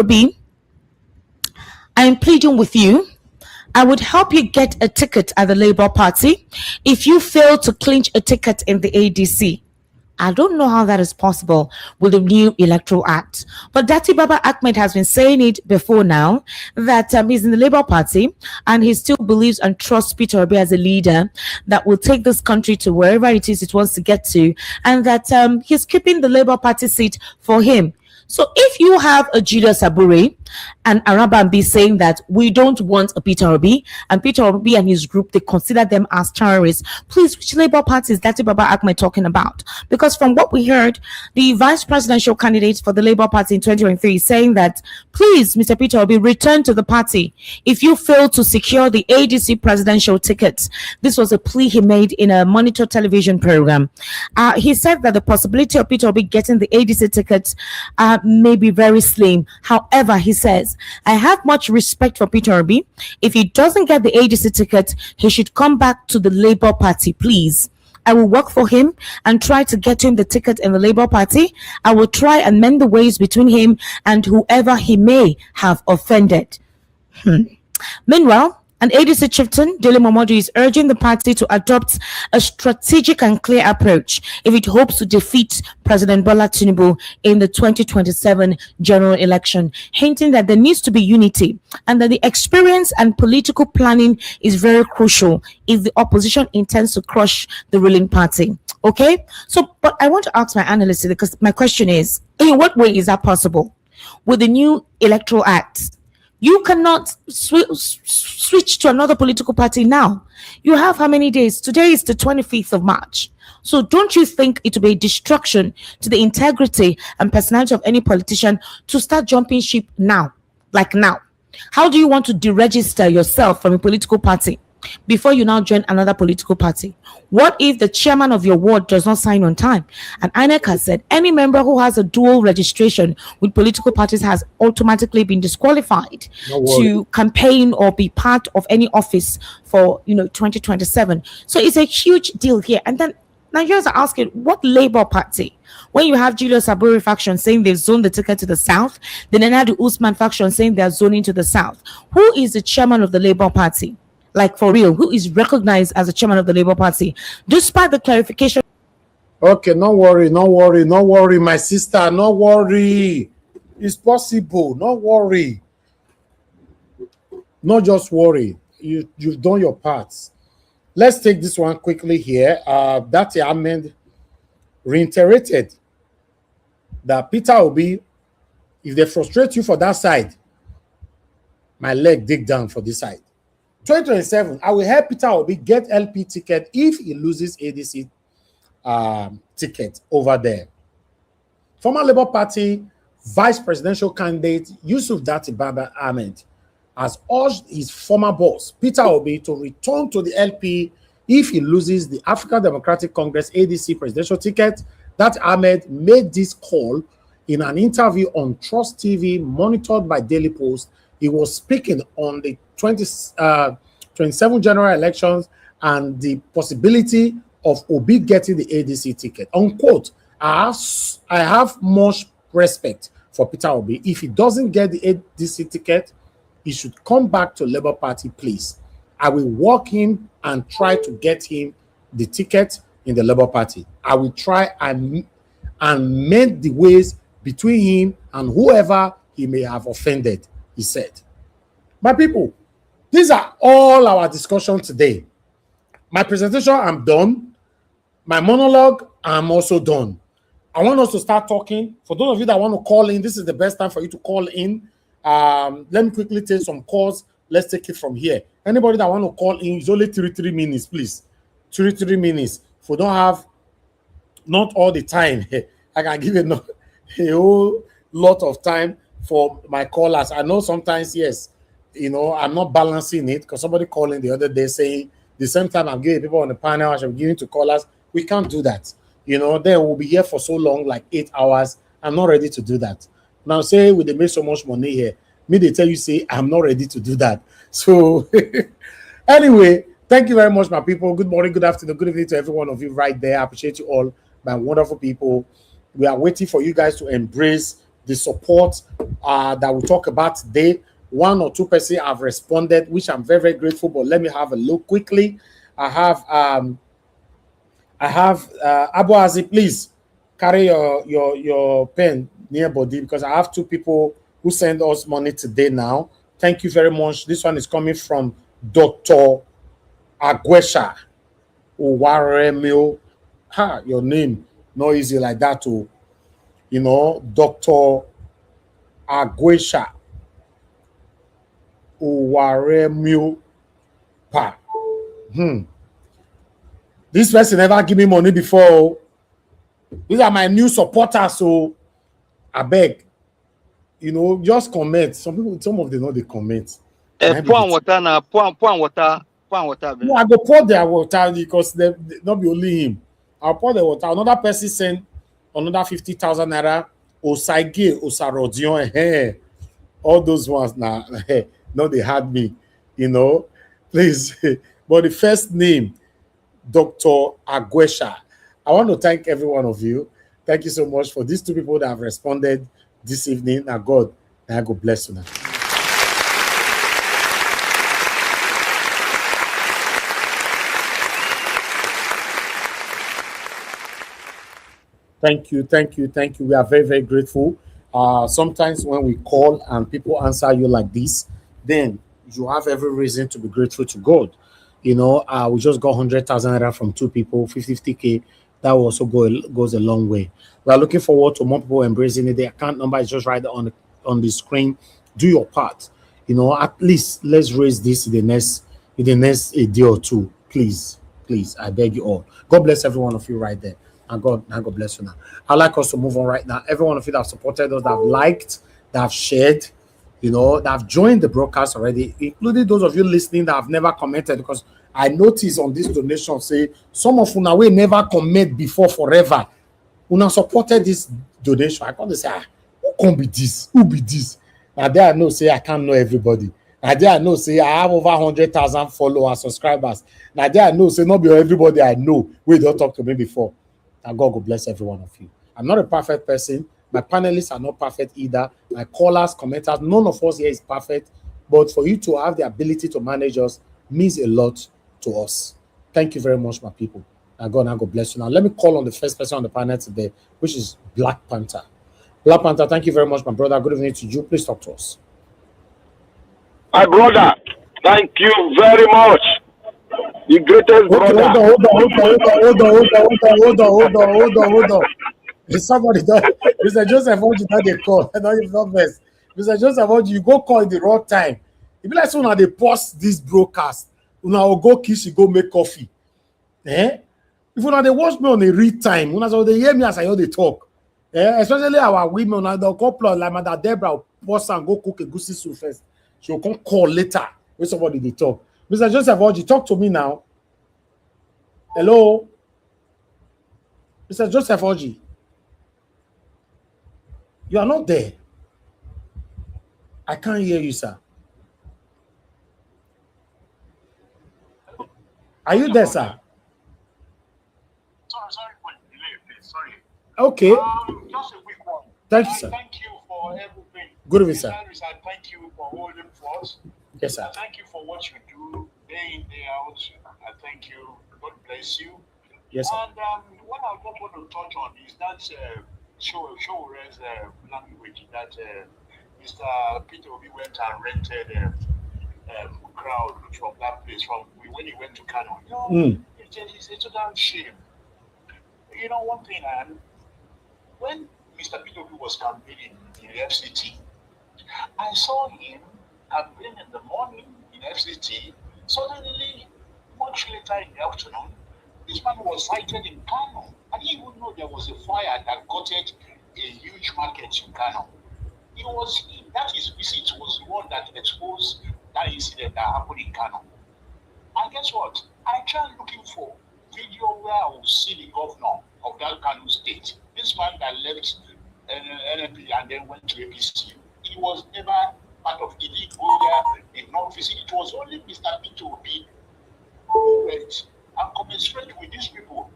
Obi, I am pleading with you. I would help you get a ticket at the Labour Party if you fail to clinch a ticket in the ADC. I don't know how that is possible with the new Electoral Act. But Datti Ahmed has been saying it before now that he's in the Labour Party and he still believes and trusts Peter Obi as a leader that will take this country to wherever it is it wants to get to, and that he's keeping the Labour Party seat for him. So if you have a Julius Abure and Arabambi saying that we don't want a Peter Obi, and Peter Obi and his group, they consider them as terrorists, please, which Labour Party is Datti Ahmed talking about? Because from what we heard, the vice presidential candidate for the Labour Party in 2023 is saying that, please, Mr. Peter Obi, return to the party if you fail to secure the ADC presidential ticket. This was a plea he made in a Monitor television program. He said that the possibility of Peter Obi getting the ADC ticket may be very slim. However, he says, I have much respect for Peter Obi. If he doesn't get the ADC ticket, he should come back to the Labour Party, please. I will work for him and try to get him the ticket in the Labour Party. I will try and mend the ways between him and whoever he may have offended. Meanwhile, an ADC chieftain, Dele Momodu, is urging the party to adopt a strategic and clear approach if it hopes to defeat President Bola Tinubu in the 2027 general election, hinting that there needs to be unity and that the experience and political planning is very crucial if the opposition intends to crush the ruling party. Okay? So, but I want to ask my analyst, because my question is, in what way is that possible with the new Electoral Act? You cannot switch to another political party now. You have how many days? Today is the 25th of March. So don't you think it will be a destruction to the integrity and personality of any politician to start jumping ship now? Like now. How do you want to deregister yourself from a political party before you now join another political party? What if the chairman of your ward does not sign on time? And INEC has said any member who has a dual registration with political parties has automatically been disqualified to campaign or be part of any office for 2027. So it's a huge deal here. And then Nigerians are asking, what Labour Party? When you have Julius Abure faction saying they've zoned the ticket to the south, the Nenadu Usman faction saying they're zoning to the south. Who is the chairman of the Labour Party? Like, for real, who is recognized as the chairman of the Labour Party? Despite the clarification. Okay, no worry, my sister, no worry. It's possible, no worry. Not just worry. You've done your parts. Let's take this one quickly here. Datti Ahmed reiterated that Peter Obi, if they frustrate you for that side, my leg dig down for this side. 2027, I will help Peter Obi get LP ticket if he loses ADC ticket over there. Former Labour Party vice presidential candidate Yusuf Datti Ahmed has urged his former boss, Peter Obi, to return to the LP if he loses the African Democratic Congress ADC presidential ticket. Datti Ahmed made this call in an interview on Trust TV, monitored by Daily Post. He was speaking on the 27 general elections and the possibility of Obi getting the ADC ticket. Unquote, I have much respect for Peter Obi. If he doesn't get the ADC ticket, he should come back to Labour Party, please. I will work him and try to get him the ticket in the Labour Party. I will try and mend the ways between him and whoever he may have offended, he said. My people, these are all our discussion today. My presentation, I'm done. My monologue, I'm also done. I want us to start talking. For those of you that want to call in, this is the best time for you to call in. Let me quickly take some calls. Let's take it from here. Anybody that want to call in, it's only 3 minutes, please. 3 minutes. If we don't have, not all the time, I can give a whole lot of time for my callers. I know sometimes, yes, I'm not balancing it, because somebody called in the other day saying the same time I'm giving people on the panel, I should be giving to callers. We can't do that. Then we'll be here for so long, like 8 hours. I'm not ready to do that. Now, say they make so much money here, me they tell you, say I'm not ready to do that. So anyway, thank you very much, my people. Good morning, good afternoon, good evening to every one of you right there. I appreciate you all, my wonderful people. We are waiting for you guys to embrace the support that we talk about today. One or two persons have responded, which I'm very, very grateful. But let me have a look quickly. I have Abu Azi, please carry your pen near body, because I have two people who send us money today now. Thank you very much. This one is coming from Dr. Agwesha Uwaremio. Ha, your name not easy like that to, Dr. Agwesha Uwaremio Pa. This person never give me money before. These are my new supporters, so I beg, just comment. Some of them know they comment. Point water now, point water. No, I go pour their water because they not be only him. I'll pour the water. Another person sent another 50,000 naira. Osaige, Osarodion, all those ones now. No, they had me, please. But the first name, Dr. Agwesha. I want to thank every one of you. Thank you so much for these two people that have responded this evening. Now, God bless you now. Thank you. We are very, very grateful. Sometimes when we call and people answer you like this, then you have every reason to be grateful to God. We just got 100,000 naira from two people, 50K. That will also goes a long way. We are looking forward to more people embracing it. The account number is just right on the screen. Do your part. At least let's raise this in the next a day or two. Please, I beg you all. God bless every one of you right there. And God bless you now. I'd like us to move on right now. Every one of you that have supported us, that have liked, that have shared, that have joined the broadcast already, including those of you listening that have never commented, because I noticed on this donation, say, some of una will never comment before forever. Una supported this donation. I can't say, who can be this? Who be this? And there I know, say, I can't know everybody. And there I know, say, I have over 100,000 followers, subscribers. Now there I know, say, not be everybody I know. Wait, don't talk to me before. And God will bless every one of you. I'm not a perfect person. My panelists are not perfect either. My callers, commenters, none of us here is perfect. But for you to have the ability to manage us means a lot to us. Thank you very much, my people. And God bless you. Now, let me call on the first person on the panel today, which is Black Panther. Black Panther, thank you very much, my brother. Good evening to you. Please talk to us. My brother, thank you very much. The greatest brother. Hold on. Somebody does. Mr. Joseph, what you not they call? Not best. Mr. Joseph, what you go call in the wrong time? If you like someone they post this broadcast, una will go kiss, you go make coffee. If una they watch me on a read time, una so they hear me as I hear they talk. Especially our women, una the couple like Mother Deborah post and go cook a goosey soup first. She will come call later when somebody they talk. Mr. Joseph, what you talk to me now? Hello, Mr. Joseph Oji. You are not there. I can't hear you, sir. Are you there, sir? Sorry for the delay, please. Sorry. Okay. Just a quick one. Thank you, sir. Thank you for everything. Good evening, sir. Thank you for holding for us. Yes, sir. Thank you for what you do day in, day out. I thank you. God bless you. Yes, sir. And what I just want to touch on is that Shower's language that Mr. Peter Obi went and rented crowd from that place when he went to Kano. It's a total shame. One thing, when Mr. Peter Obi was campaigning in the FCT, I saw him campaign in the morning in FCT. Suddenly, much later in the afternoon, this man was sighted in Kano. I didn't even know there was a fire that gutted a huge market in Kano. That his visit was the one that exposed that incident that happened in Kano. And guess what? I tried looking for video where I will see the governor of that Kano state. This man that left NNP and then went to APC. He was never part of it. He didn't go there, did not visit. It was only Mr. Peter Obi who went and commiserate with these people.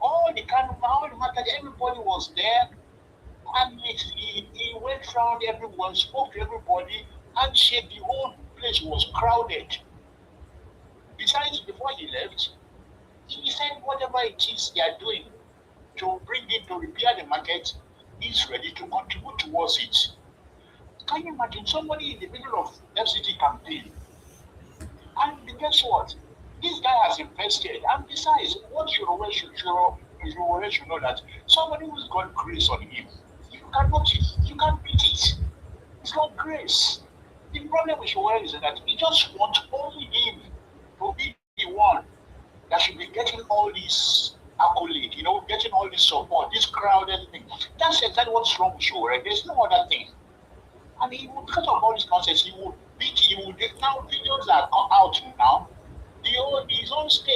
All the market, everybody was there. And he went around everyone, spoke to everybody, and said the whole place was crowded. Besides, before he left, he said whatever it is they are doing to bring in to repair the market, he's ready to contribute towards it. Can you imagine somebody in the middle of FCT campaign? And guess what? This guy has invested. And besides, what you should know that somebody who's got grace on him, you can't beat it. It's not grace. The problem with Showore is that he just wants only him to be the one that should be getting all this accolade, getting all this support, this crowded thing. That's exactly what's wrong with Showore. There's no other thing. And he would cut off all this nonsense. He would now videos are out now. His own state,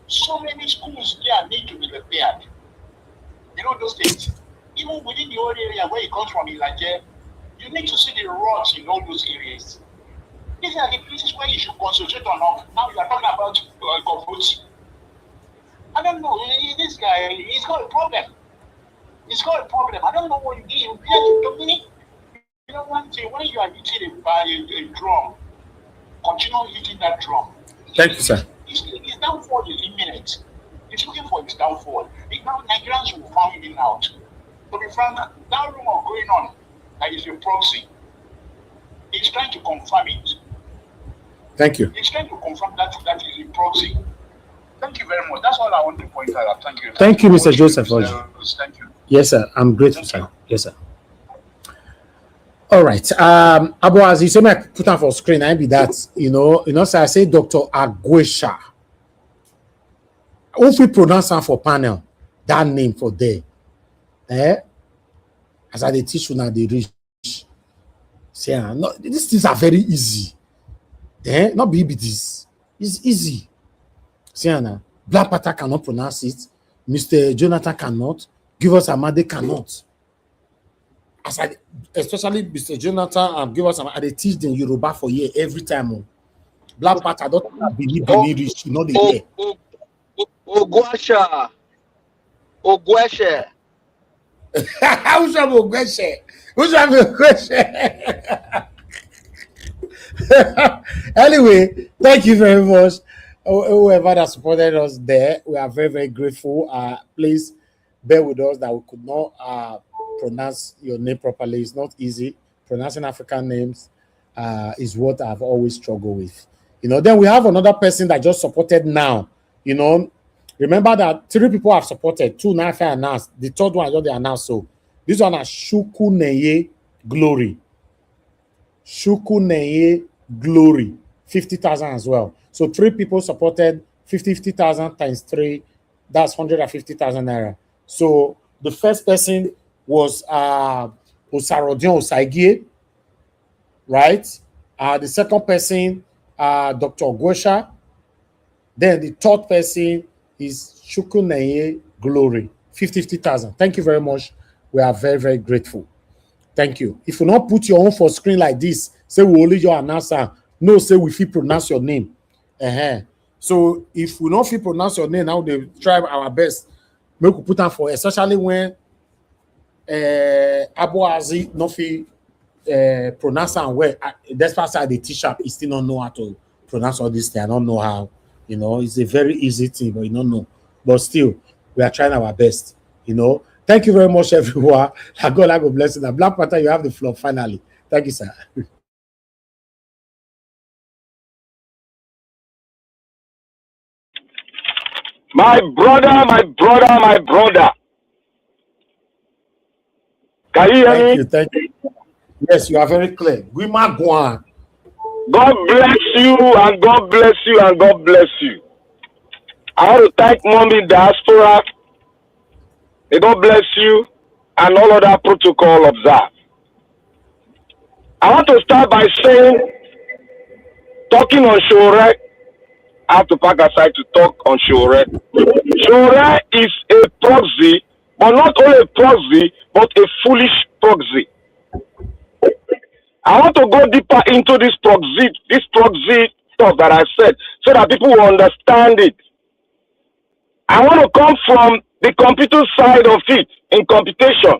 so many schools there need to be repaired. Those states, even within the old area where he comes from, Elijah, you need to see the roads in all those areas. These are the places where you should concentrate on. Now you are talking about Kofuti. I don't know. This guy, he's got a problem. I don't know what you do. To me, one thing, when you are hitting a drum, continue hitting that drum. Thank you, sir. His downfall is imminent. He's looking for his downfall. Now Nigerians will find him out. To be frank, that rumor going on that is a proxy. He's trying to confirm it. Thank you. He's trying to confirm that is a proxy. Thank you very much. That's all I want to point out. Thank you. Thank you, Mr. Joseph. Thank you. Yes, sir. I'm grateful, sir. Yes, sir. All right. Abu, as you say, I put on for screen. I be that, so I say Dr. Agwesha. If we pronounce her for panel, that name for there. As I teach you now, they reach. Say, no, these things are very easy. Not baby this. It's easy. See, Black Panther cannot pronounce it. Mr. Jonathan cannot. Give us Amade cannot. Especially Mr. Jonathan and Give us Amade. They teach them Yoruba for year every time. Black Panther don't believe rich. You know the year. Ogwesha. Who's have Ogwesha? Who's have Ogwesha? Anyway, thank you very much. Whoever that supported us there, we are very, very grateful. Please bear with us that we could not pronounce your name properly. It's not easy. Pronouncing African names is what I've always struggled with. Then we have another person that just supported now. Remember that 3 people have supported, 2 now I announced. The third one I just announced. So this one is Shukuneye Glory. Shukuneye Glory, 50,000 as well. So 3 people supported 50,000 times 3. That's 150,000 naira. So the first person was Osarodion Osaigie, right? The second person, Dr. Gwesha. Then the third person is Shukuneye Glory, 50,000. Thank you very much. We are very, very grateful. Thank you. If you not put your own for screen like this, say we only your announcer. No, say we feel pronounce your name. So if we not feel pronounce your name, now they try our best. Make we put on for, especially when Abu Azi not feel pronounce and where that's why the teacher he still don't know how to pronounce all this thing. I don't know how. It's a very easy thing, but you don't know. But still, we are trying our best. Thank you very much, everyone. God bless you. Black Panther, you have the floor finally. Thank you, sir. My brother. Can you hear me? Thank you. Yes, you are very clear. God bless you and God bless you and God bless you. I want to thank Mommy Diaspora. May God bless you and all other protocol observed. I want to start by saying, talking on Showore, I have to pack aside to talk on Showore. Showore is a proxy, but not only a proxy, but a foolish proxy. I want to go deeper into this proxy stuff that I said, so that people will understand it. I want to come from the computer side of it in computation.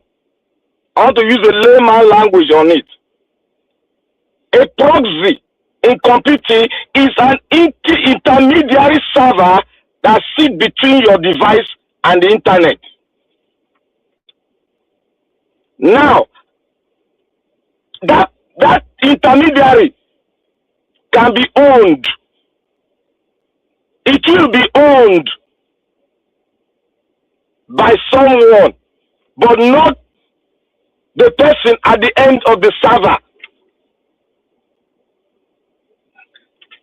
I want to use a layman language on it. A proxy in computing is an intermediary server that sits between your device and the internet. Now, that intermediary can be owned. It will be owned by someone, but not the person at the end of the server.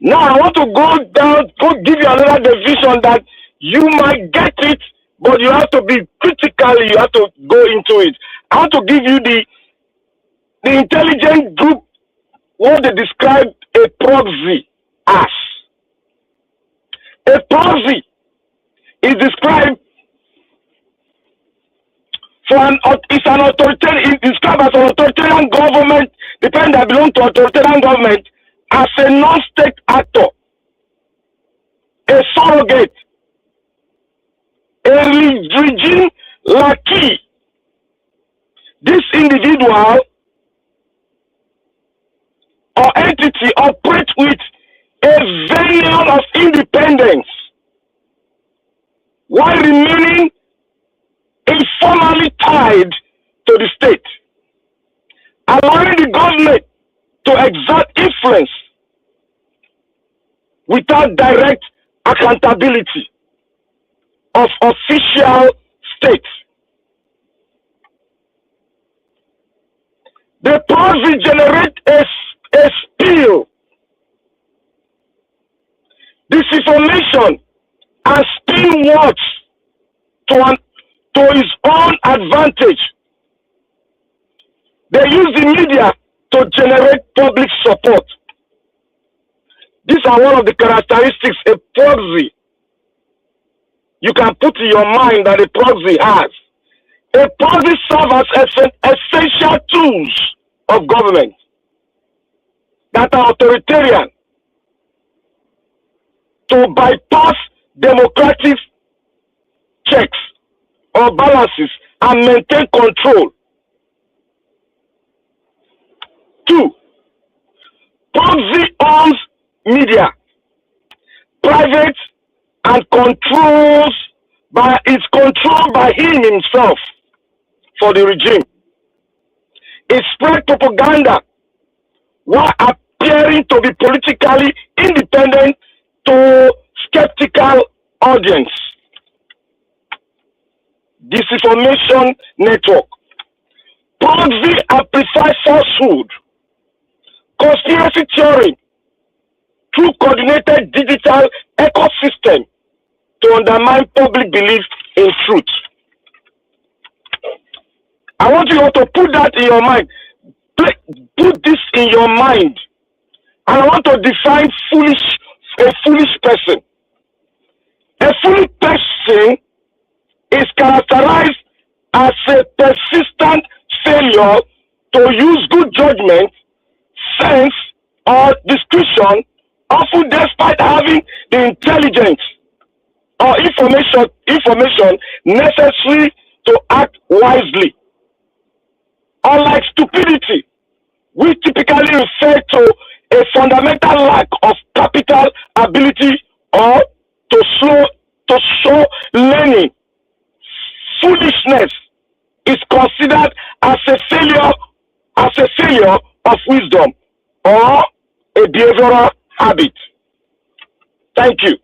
Now I want to go give you another division that you might get it, but you have to be critical, you have to go into it. I want to give you the intelligent group, what they describe a proxy as. A proxy is described it's an authoritarian, it's described as an authoritarian government, depending that belong to authoritarian government, as a non-state actor, a surrogate, a regime lackey. This individual or entity operates with a veil of independence while remaining informally tied to the state, allowing the government to exert influence without direct accountability of official state. The proxy generates a spill, disinformation, and spin words to his own advantage. They use the media to generate public support. These are one of the characteristics a proxy you can put in your mind that a proxy has. A proxy serves as essential tools of government that are authoritarian to bypass democratic checks or balances and maintain control. 2. Proxy owns media, private, and is controlled by him himself for the regime. It spread propaganda while appearing to be politically independent to skeptical audience. Disinformation network. Proxy amplify falsehood, conspiracy theory through coordinated digital ecosystem to undermine public belief in truth. I want you all to put that in your mind. Put this in your mind. And I want to define a foolish person. A foolish person is characterized as a persistent failure to use good judgment, sense, or discretion, often despite having the intelligence or information necessary to act wisely. Unlike stupidity, we typically refer to a fundamental lack of capital ability or to show learning. Foolishness is considered as a failure of wisdom or a behavioral habit. Thank you.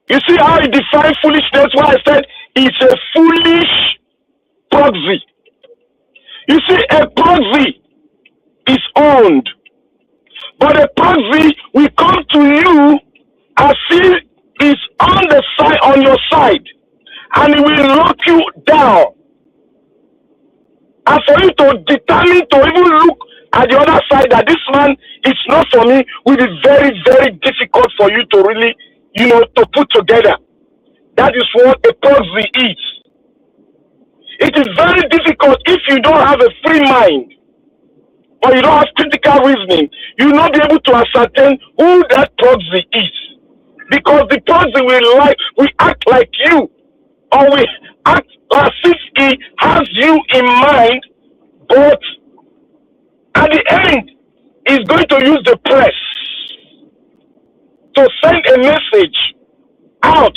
You see how I define foolishness when I said it's a foolish proxy. You see, a proxy is owned, but a proxy will come to you as if it's on your side, and it will lock you down. And for you to determine to even look at the other side that this man is not for me will be very, very difficult for you to really, to put together. That is what a proxy is. It is very difficult if you don't have a free mind or you don't have critical reasoning. You will not be able to ascertain who that proxy is, because the proxy will act like you, or act as if he has you in mind, but at the end, he's going to use the press to send a message out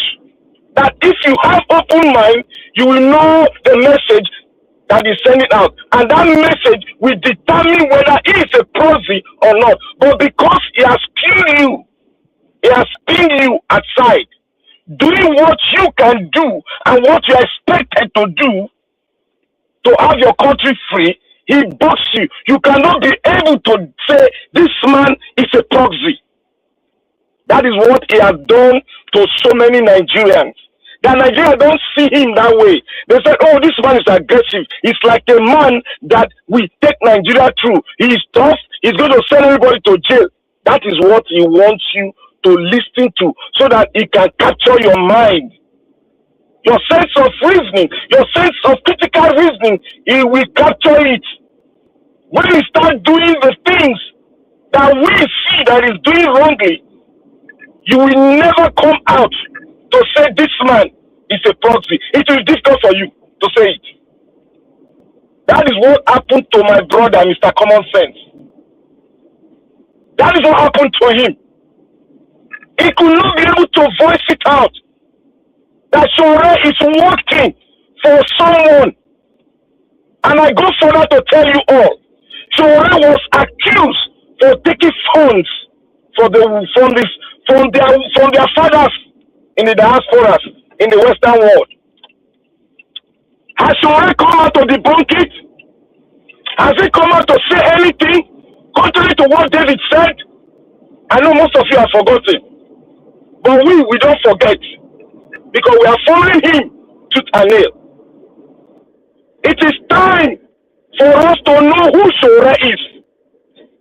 that if you have open mind, you will know the message that is sending out. And that message will determine whether he is a proxy or not. But because he has killed you, he has pinned you aside, doing what you can do and what you are expected to do to have your country free, he bucks you. You cannot be able to say this man is a proxy. That is what he has done to so many Nigerians. The Nigerians don't see him that way. They say, oh, this man is aggressive. It's like a man that we take Nigeria through. He is tough. He's going to send everybody to jail. That is what he wants you to listen to so that he can capture your mind. Your sense of reasoning, your sense of critical reasoning, he will capture it. When you start doing the things that we see that is doing wrongly, you will never come out to say this man is a proxy. It is difficult for you to say it. That is what happened to my brother, Mr. Common Sense. That is what happened to him. He could not be able to voice it out. That Shore is working for someone. And I go further to tell you all. Shore was accused for taking funds from their fathers in the diasporas in the Western world. Has Shore come out to debunk it? Has he come out to say anything contrary to what David said? I know most of you have forgotten. But we don't forget. Because we are following him tooth and nail. It is time for us to know who Shore is.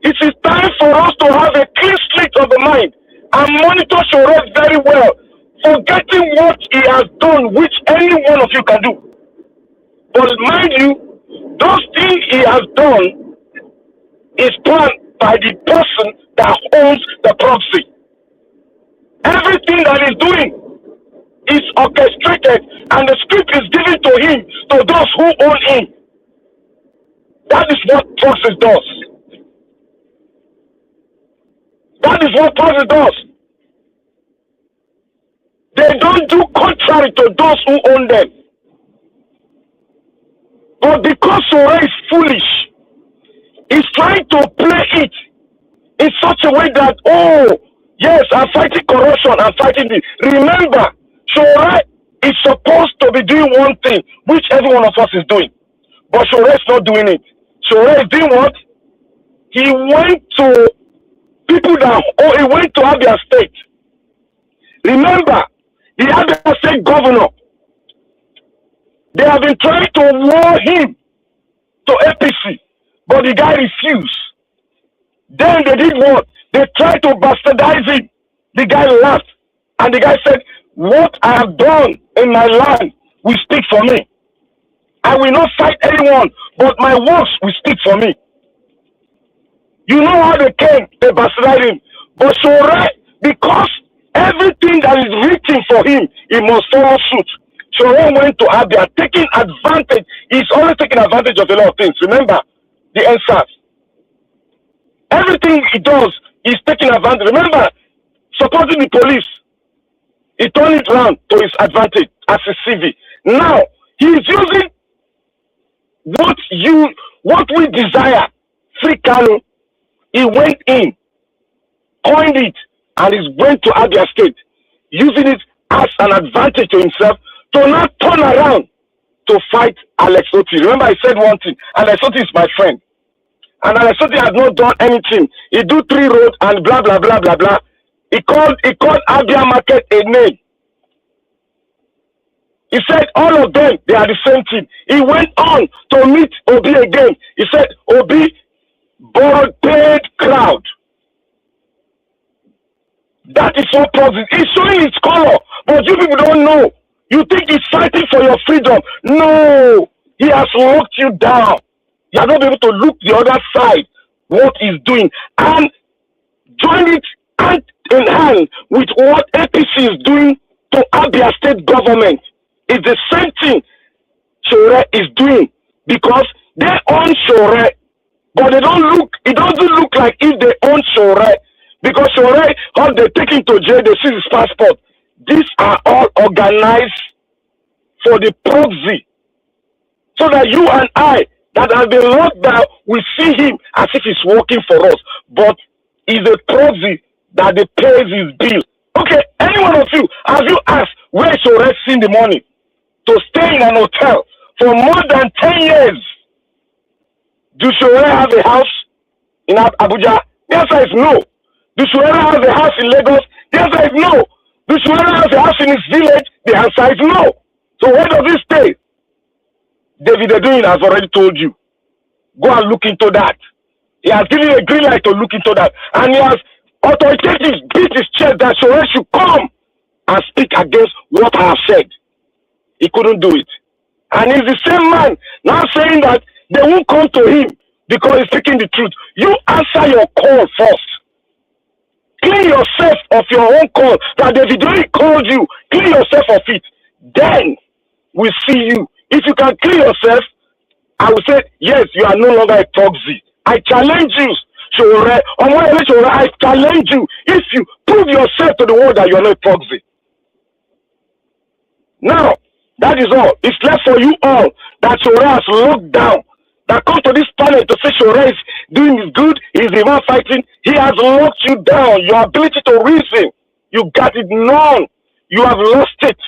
It is time for us to have a clean slate of the mind and monitor Shore very well, forgetting what he has done, which any one of you can do. But mind you, those things he has done is planned by the person that owns the proxy. Everything that he's doing is orchestrated, and the script is given to him, to those who own him. That is what proxy does. That is what proxy does. They don't do contrary to those who own them. But because Shore is foolish, he's trying to play it in such a way that, oh, yes, I'm fighting corruption, I'm fighting this. Remember, Shore is supposed to be doing one thing, which every one of us is doing. But Shore is not doing it. Shore is doing what? He went to people that, he went to Abia State. Remember, the Abia State governor, they have been trying to lure him to APC, but the guy refused. Then they did what? They tried to bastardize him. The guy laughed, and the guy said, what I have done in my land will speak for me. I will not fight anyone, but my works will speak for me. You know how they came, they bastardized him. But Shore, because everything that is written for him, he must follow suit. Shore went to Abia, taking advantage. He's always taking advantage of a lot of things. Remember, the NSAS. Everything he does, he's taking advantage. Remember, supporting the police. He turned it around to his advantage as a CV. Now, he's using what we desire. Free Kanu. He went in, coined it, and is going to Abia State, using it as an advantage to himself to not turn around to fight Alex Oti. Remember, I said one thing. Alex Oti is my friend. And Alex Oti has not done anything. He do 3 roads and blah, blah, blah, blah, blah. He called Abia Market a name. He said all of them, they are the same thing. He went on to meet Obi again. He said, Obi borrowed paid crowd. That is so positive. He's showing his color, but you people don't know. You think he's fighting for your freedom. No, he has locked you down. You are not able to look the other side, what he's doing, and join it hand in hand with what APC is doing to Abia State government. It's the same thing. Shore is doing, because they own Shore, but they don't look. It doesn't look like if they own Shore, because Shore, how they take him to jail, they see his passport. These are all organized for the proxy, so that you and I that have been locked down, we see him as if he's working for us, but he's a proxy that they pays his bill. Okay, any one of you, have you asked where Shore seen the money to stay in an hotel for more than 10 years? Do Shore have a house in Abuja? The answer is no. Do Shore have a house in Lagos? The answer is no. Do Shore have a house in his village? The answer is no. So where does he stay? David Edwin has already told you. Go and look into that. He has given a green light to look into that. And he has authoritatively beat his chest that Shore should come and speak against what I have said. He couldn't do it. And he's the same man now saying that they won't come to him because he's speaking the truth. You answer your call first. Clean yourself of your own call that David already called you. Clean yourself of it. Then we see you. If you can clean yourself, I will say, yes, you are no longer a proxy. I challenge you, Shore. I challenge you. If you prove yourself to the world that you are not a proxy. Now, that is all. It's left for you all that Shore has locked down. That come to this planet to say Shore is doing his good, he's the one fighting. He has locked you down. Your ability to reason, you got it known. You have lost it.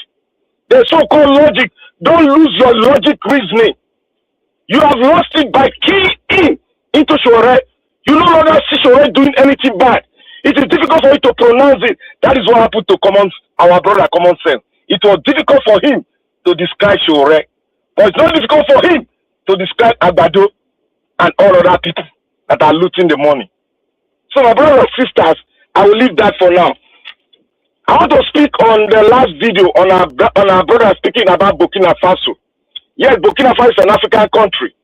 The so-called logic, don't lose your logic reasoning. You have lost it by keying into Shore. You no longer see Shore doing anything bad. It is difficult for you to pronounce it. That is what happened to our brother Common Sense. It was difficult for him to describe Shore. But it's not difficult for him to describe Agbado and all other people that are looting the money. So my brothers and sisters, I will leave that for now. I want to speak on the last video on our brother speaking about Burkina Faso. Yes, Burkina Faso is an African country.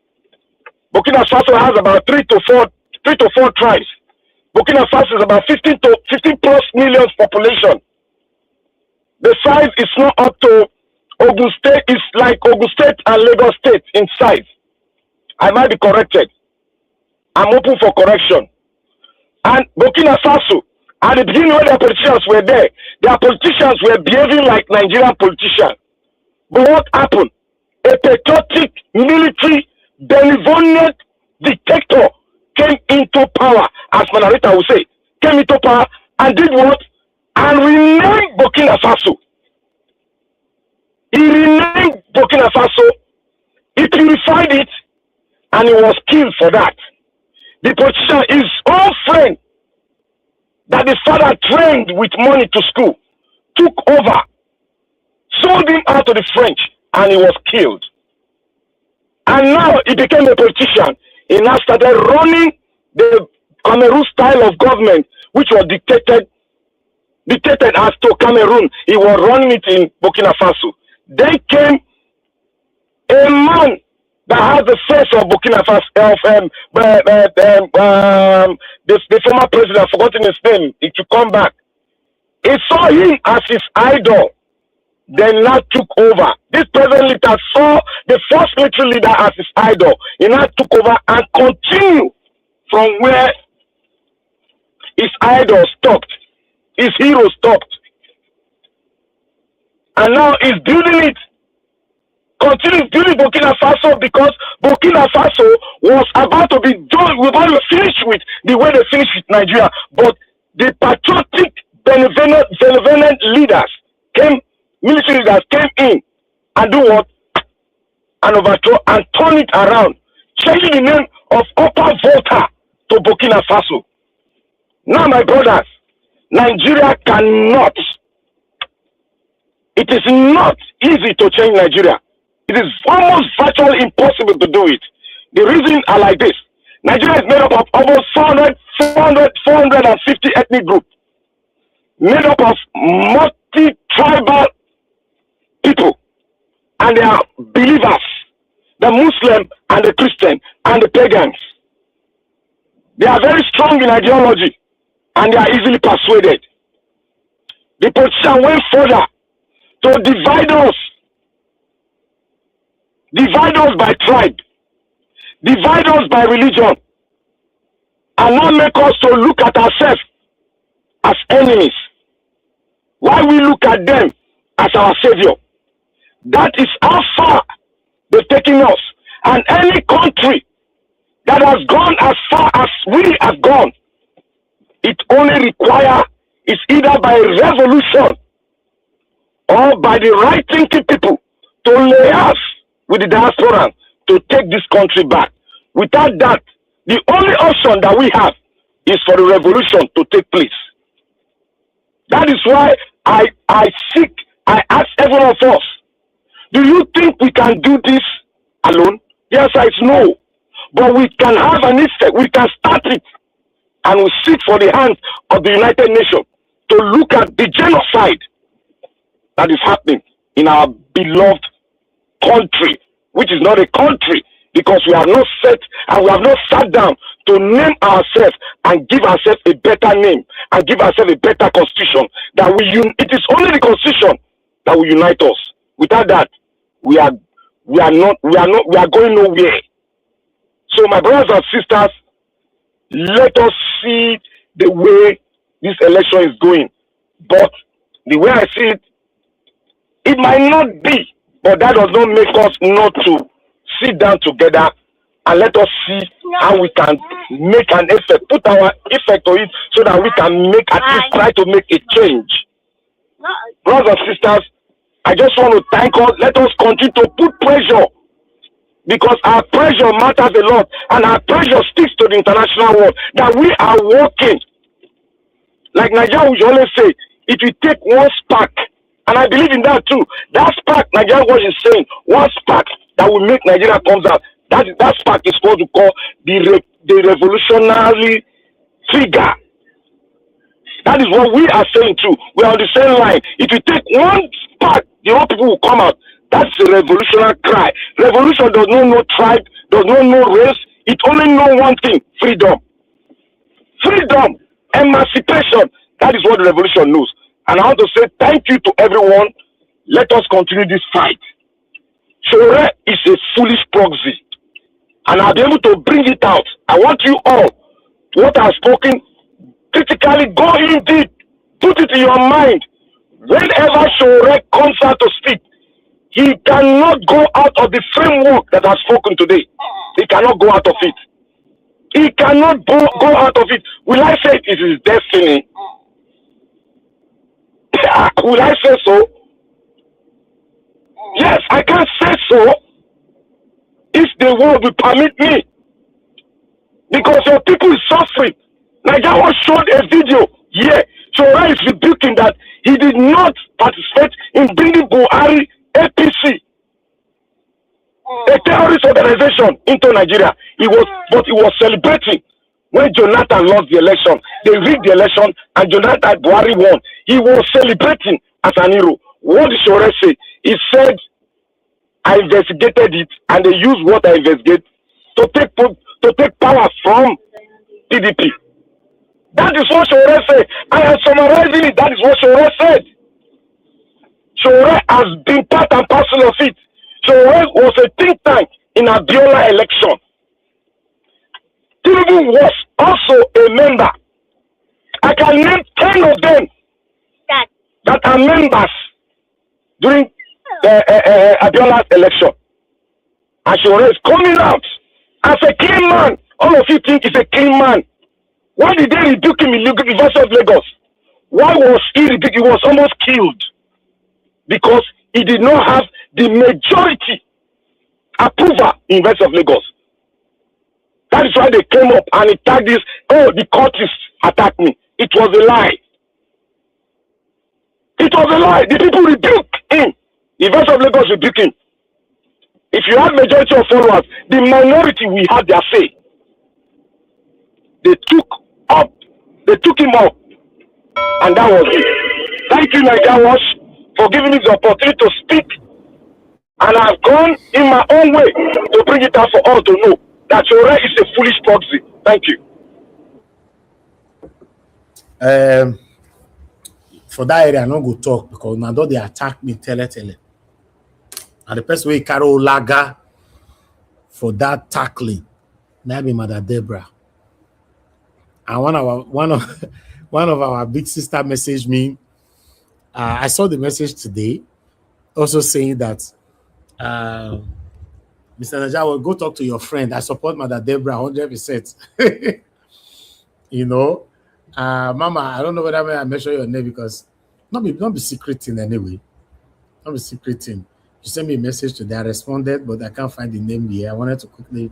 Burkina Faso has about 3 to 4 tribes. Burkina Faso is about 15 plus million population. The size is not up to Ogun State. It's like Ogun State and Lagos State in size. I might be corrected. I'm open for correction. And Burkina Faso, at the beginning when their politicians were there, their politicians were behaving like Nigerian politicians. But what happened? A patriotic, military, benevolent dictator came into power, as Manarita would say, came into power and did what? And renamed Burkina Faso. He renamed Burkina Faso, he purified it, and he was killed for that. The politician, his own friend, that the father trained with money to school, took over, sold him out to the French, and he was killed. And now he became a politician. He now started running the Cameroon style of government, which was dictated as to Cameroon. He was running it in Burkina Faso. Then came a man that has the face of Burkina Faso, the former president, I've forgotten his name, he should come back. He saw him as his idol, then now took over. This present leader saw the first military leader as his idol. He now took over and continued from where his idol stopped, his hero stopped. And now he's building it. Continues building Burkina Faso because Burkina Faso was about to be done, we're about to finish with the way they finished with Nigeria. But the patriotic, benevolent leaders came, military leaders came in and do what? And overthrow and turn it around, changing the name of Upper Volta to Burkina Faso. Now, my brothers, Nigeria cannot. It is not easy to change Nigeria. It is almost virtually impossible to do it. The reasons are like this. Nigeria is made up of almost 450 ethnic groups, made up of multi-tribal people, and they are believers, the Muslim and the Christian and the pagans. They are very strong in ideology, and they are easily persuaded. The politician went further to divide us. divide us by tribe, divide us by religion, and not make us to look at ourselves as enemies. Why we look at them as our savior? That is how far they've taken us. And any country that has gone as far as we have gone, it only requires is either by a revolution or by the right thinking people to lay us with the diaspora to take this country back. Without that, the only option that we have is for the revolution to take place. That is why I ask every one of us, do you think we can do this alone? The answer is no. But we can have an effect. We can start it. And we seek for the hands of the United Nations to look at the genocide that is happening in our beloved country, which is not a country, because we have not set and we have not sat down to name ourselves and give ourselves a better name and give ourselves a better constitution. It is only the constitution that will unite us. Without that, we are going nowhere. So, my brothers and sisters, let us see the way this election is going. But the way I see it, it might not be, but that does not make us not to sit down together and let us see how we can make an effect, put our effect on it so that we can at least try to make a change. Brothers and sisters, I just want to thank us. Let us continue to put pressure, because our pressure matters a lot, and our pressure sticks to the international world, that we are working. Like Nigeria, we always say, it will take one spark, and I believe in that too. That spark, Nigeria was is saying, one spark that will make Nigeria comes out. That spark is what we call the revolutionary trigger. That is what we are saying too. We are on the same line. If you take one spark, the whole people will come out. That's the revolutionary cry. Revolution does not know tribe, does not know race. It only knows one thing: freedom. Freedom, emancipation. That is what the revolution knows. And I want to say thank you to everyone. Let us continue this fight. Shore is a foolish proxy, and I'll be able to bring it out. I want you all, what I've spoken, critically go in deep, put it in your mind. Whenever Shore comes out to speak, he cannot go out of the framework that I've spoken today. He cannot go out of it. He cannot go out of it. Will I say it is his destiny? Will I say so? Yes, I can say so if the world will permit me. Because your people is suffering. Nigeria showed a video here. Shora is rebuking that he did not participate in bringing Buhari APC, a terrorist organization, into Nigeria. He was celebrating when Jonathan lost the election. They rigged the election and Jonathan Buhari won. He was celebrating as an hero. What did Shore say? He said, I investigated it, and they used what I investigated to take power from PDP. That is what Shore said. I am summarizing it. That is what Shore said. Shore has been part and parcel of it. Shore was a think tank in Abiola election. Tinubu was also a member. I can name 10 of them that are members during Abiola's election. And Shore is coming out as a clean man. All of you think he's a clean man. Why did they rebuke him in University of Lagos? Why was he rebuked? He was almost killed because he did not have the majority approval in University of Lagos. That is why they came up and attacked this. Oh, the cultists attacked me. It was a lie. It was a lie. The people rebuked him. The University of Lagos rebuked him. If you have majority of followers, the minority will have their say. They took him up, and that was it. Thank you, Nigeria Watch, for giving me the opportunity to speak, and I've gone in my own way to bring it out for all to know that Shore is a foolish proxy. Thank you. For that area, I no go talk because now they attack me, tele. And the person wey carry Olaga for that tackling. Maybe Mother Deborah. And one of our big sister messaged me. I saw the message today, also saying that Mr. Najawa, go talk to your friend. I support Mother Deborah 100%. You know, Mama, I don't know whether I mention your name because not be secreting anyway. Not be secreting. You sent me a message today. I responded, but I can't find the name here. I wanted to quickly.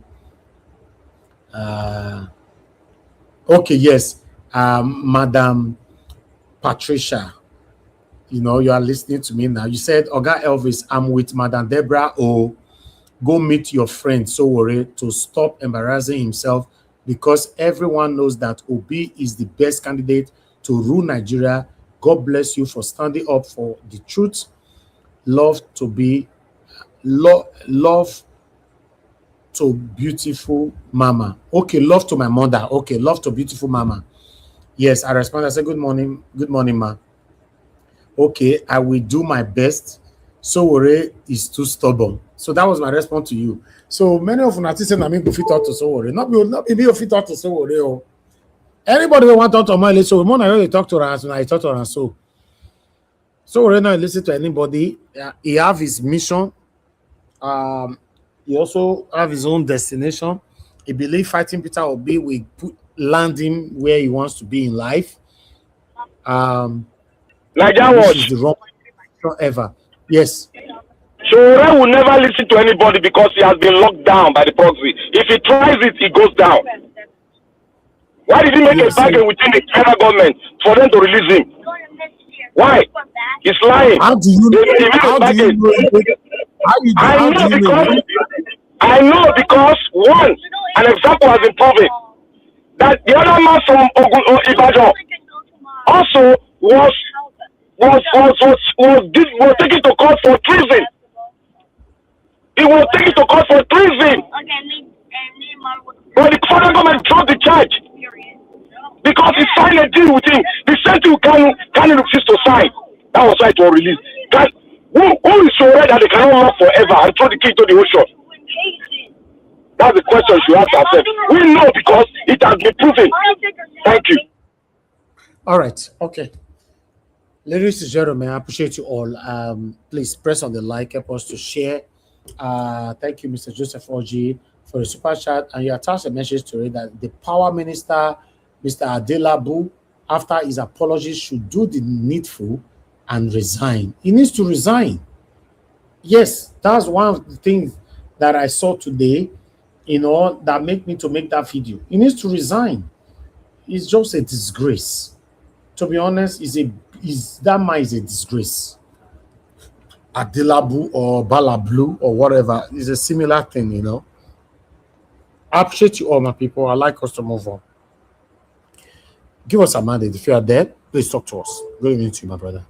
Okay, yes, Madam Patricia. You know, you are listening to me now. You said, Oga Elvis, I'm with Madam Deborah. Oh, go meet your friend Sowore to stop embarrassing himself because everyone knows that Obi is the best candidate to rule Nigeria. God bless you for standing up for the truth. Love to beautiful mama. Okay, love to my mother. Okay, love to beautiful mama. Yes, I respond. I said, good morning, ma. Okay, I will do my best. Sowore is too stubborn. So that was my response to you. So many of you say, I mean, go fit out to Sowore. Not be fit out to Sowore. Anybody who want to talk to my so more I really talk to her as I talk to her. So Sowore not listen to anybody. He have his mission. He also have his own destination. He believe fighting Peter Obi will land him where he wants to be in life. Nigeria This watch. is the wrong ever. Yes. Sowore will never listen to anybody because he has been locked down by the proxy. If he tries it, he goes down. Why did he make a bargain within the federal government for them to release him? Why? He's lying. How do you know? I know because one, an example has been proven that the other man from Ibadan also was taken to court for treason. He was taken to court for treason. But the federal government dropped the charge because he signed a deal with him. The same thing can refuse to sign. That was why it was released. Who is so red that they cannot love forever and throw the key to the ocean? That's the question you have to ask. We know because it has been proven. Thank you. All right. Okay. Ladies and gentlemen, I appreciate you all. Please press on the like, help us to share. Thank you, Mr. Joseph Oji, for the super chat. And you attached a message to it that the power minister, Mr. Adelabu, after his apologies, should do the needful and resign. He needs to resign. Yes, that's one of the things that I saw today, that make me to make that video. He needs to resign. It's just a disgrace. To be honest, that man is a disgrace. Adelabu or Balablu or whatever is a similar thing, I appreciate you all, my people. I like us to move on. Give us a mandate. If you are there, please talk to us. Good evening to you, my brother.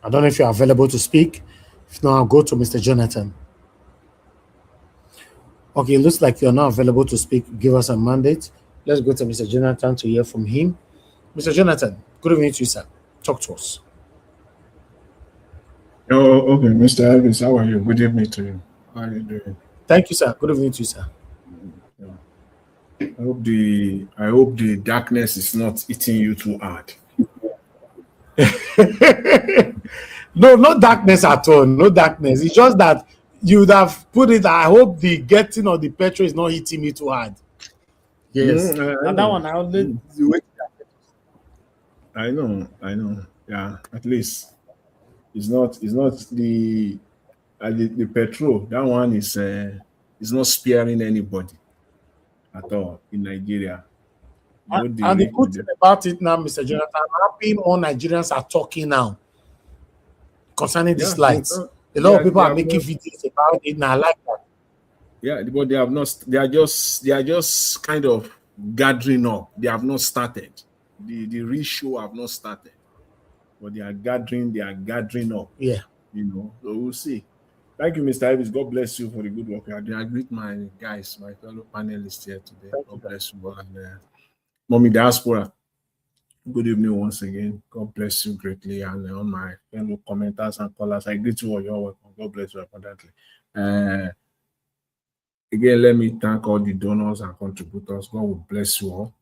I don't know if you're available to speak. If not, I'll go to Mr. Jonathan. Okay, it looks like you're not available to speak. Give us a mandate. Let's go to Mr. Jonathan to hear from him. Mr. Jonathan, good evening to you, sir. Talk to us. Oh, okay, Mr. Elvis, how are you? Good evening to you. How are you doing? Thank you, sir. Good evening to you, sir. I hope the darkness is not eating you too hard. No, no darkness at all. No darkness. It's just that you would have put it. I hope the getting of the petrol is not hitting me too hard. Yes. And that one, I know. Yeah, at least it's not the petrol. That one is not sparing anybody at all in Nigeria. And the good thing about it now, Mr. Jonathan, I'm happy more Nigerians are talking now concerning these lights. A lot of people are making videos about it, and I like that. Yeah, but they have not. They are just kind of gathering up. They have not started. The real show have not started, but they are gathering. They are gathering up. Yeah, so we'll see. Thank you, Mr. Elvis. God bless you for the good work. I greet my guys, my fellow panelists here today. God bless you all. And Mommy Diaspora, good evening once again. God bless you greatly. And all my fellow commenters and callers, I greet you all. You're welcome. God bless you abundantly. Again, let me thank all the donors and contributors. God will bless you all.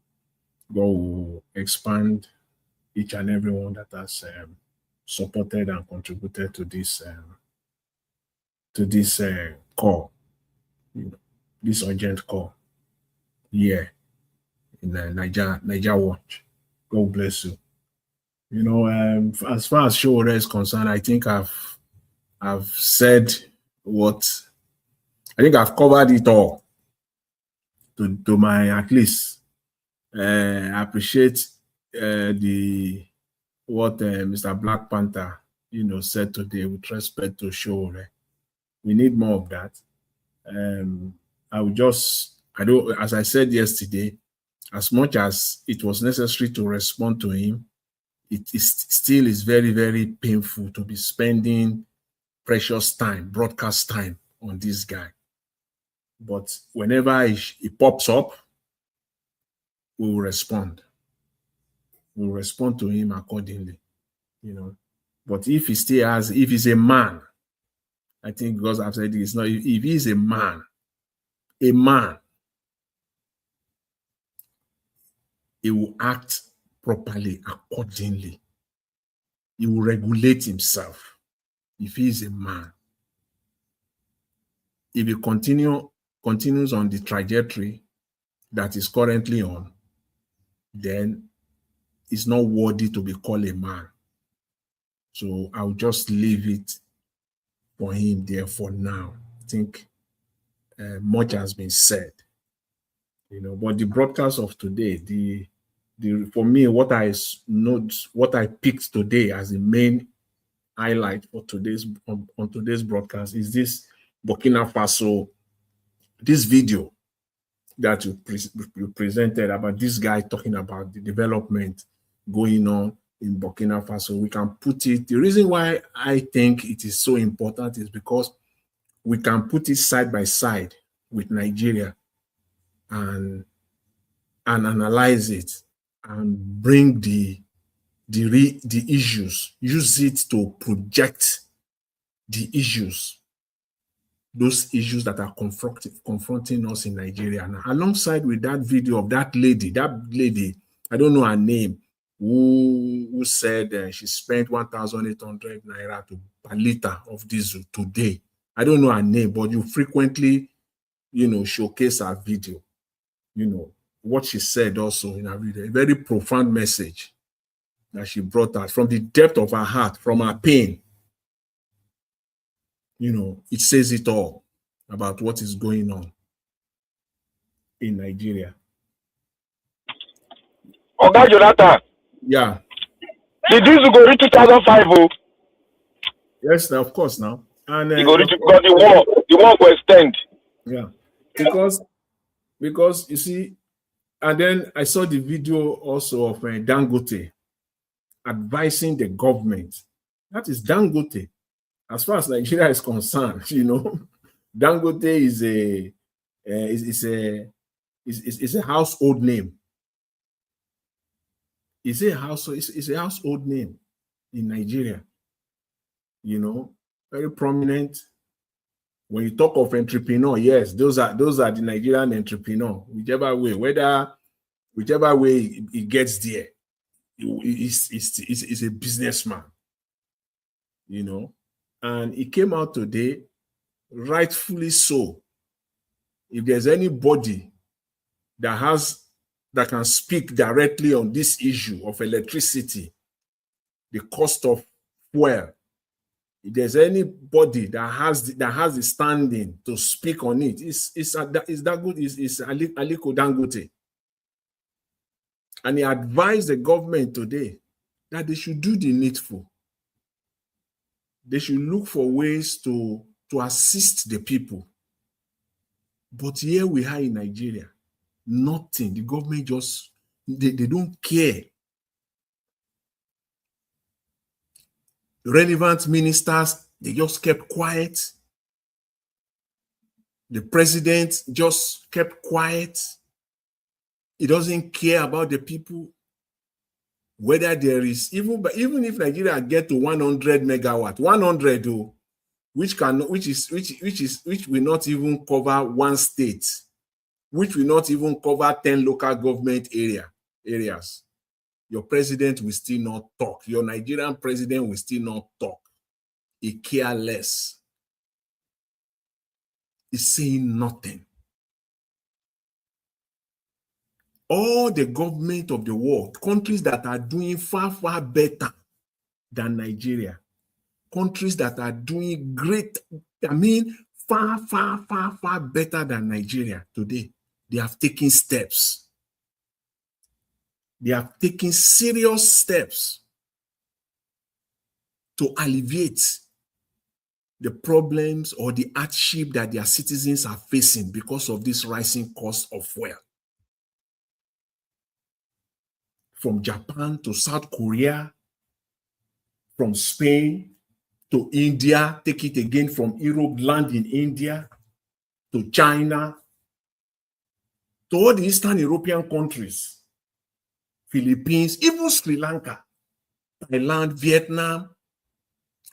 God will expand each and every one that has supported and contributed to this call, this urgent call here in Niger Watch. God bless you. As far as Showore is concerned, I think I've said what I think I've covered it all to my at least. I appreciate what Mr. Black Panther said today with respect to Showore. We need more of that. As I said yesterday, as much as it was necessary to respond to him, it still is very, very painful to be spending precious time, broadcast time on this guy. But whenever he pops up, we will respond. We'll respond to him accordingly, But if he's a man, I think because I've said this, if he's a man, he will act properly accordingly. He will regulate himself if he is a man. If he continues on the trajectory that is currently on, then it's not worthy to be called a man. So I'll just leave it for him there for now. I think much has been said, But the broadcast of today, for me, what I picked today as the main highlight for today's broadcast is this Burkina Faso, this video that you presented about this guy talking about the development going on in Burkina Faso. We can put it, the reason why I think it is so important is because we can put it side by side with Nigeria and analyze it and bring the issues, use it to project the issues, those issues that are confronting us in Nigeria. Now, alongside with that video of that lady, I don't know her name, who said she spent 1,800 naira per liter of diesel today. I don't know her name, but you frequently, showcase her video. What she said also in her video, a very profound message that she brought out from the depth of her heart, from her pain. It says it all about what is going on in Nigeria. Oga Jonathan. Yeah. The diesel go reach 2005. Oh. Yes, now, of course now. And go reach, because the war will extend. Yeah. Because you see, and then I saw the video also of Dangote advising the government. That is Dangote. As far as Nigeria is concerned, Dangote is a household name. It's a household name in Nigeria. Very prominent. When you talk of entrepreneur, yes, those are the Nigerian entrepreneur. Whichever way it gets there, it's a businessman. And it came out today, rightfully so. If there's anybody that can speak directly on this issue of electricity, the cost of fuel, if there's anybody that has the standing to speak on it, it's Aliko Dangote. And he advised the government today that they should do the needful. They should look for ways to assist the people. But here we are in Nigeria, nothing. The government they don't care. Relevant ministers, they just kept quiet. The president just kept quiet. He doesn't care about the people. Whether there is, even if Nigeria get to 100 megawatt, 100, which will not even cover one state, which will not even cover 10 local government areas. Your president will still not talk. Your Nigerian president will still not talk. He cares less. He's saying nothing. All the government of the world, countries that are doing far, far better than Nigeria, countries that are doing great, far, far, far, far better than Nigeria today, they have taken steps. They have taken serious steps to alleviate the problems or the hardship that their citizens are facing because of this rising cost of fuel. From Japan to South Korea, from Spain to India, take it again from Europe, land in India, to China, to all the Eastern European countries, Philippines, even Sri Lanka, Thailand, Vietnam,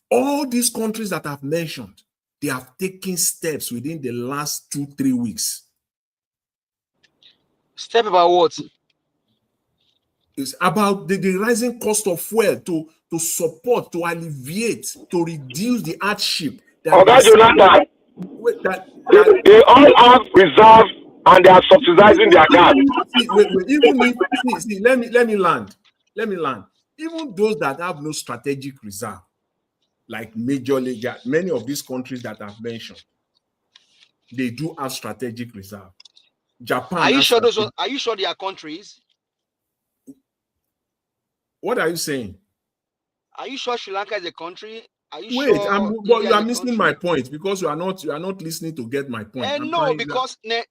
all these countries that I've mentioned, they have taken steps within the last 2-3 weeks. Step about what? It's about the rising cost of fuel to support, to alleviate, to reduce the hardship. Oga Jonathan, they all have reserves and they are subsidizing their gas. Let me land. Even those that have no strategic reserve, like major league, many of these countries that I've mentioned, they do have strategic reserve. Japan. Are you sure are you sure they are countries? What are you saying? Are you sure Sri Lanka is a country? Are you Wait, sure? But you are missing my point because you are not listening to get my point. No, because in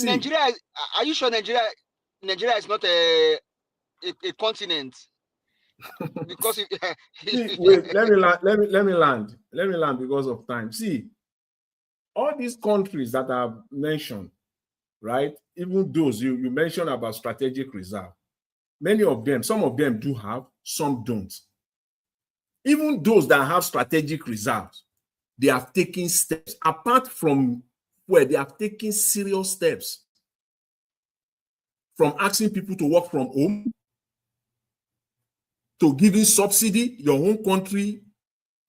Nigeria, are you sure Nigeria is not a continent? Because wait, let me land because of time. See, all these countries that I've mentioned, right? Even those you mentioned about strategic reserve, many of them, some of them do have, some don't. Even those that have strategic reserves, they have taken steps. Apart from where they have taken serious steps, from asking people to work from home, to giving subsidy. Your own country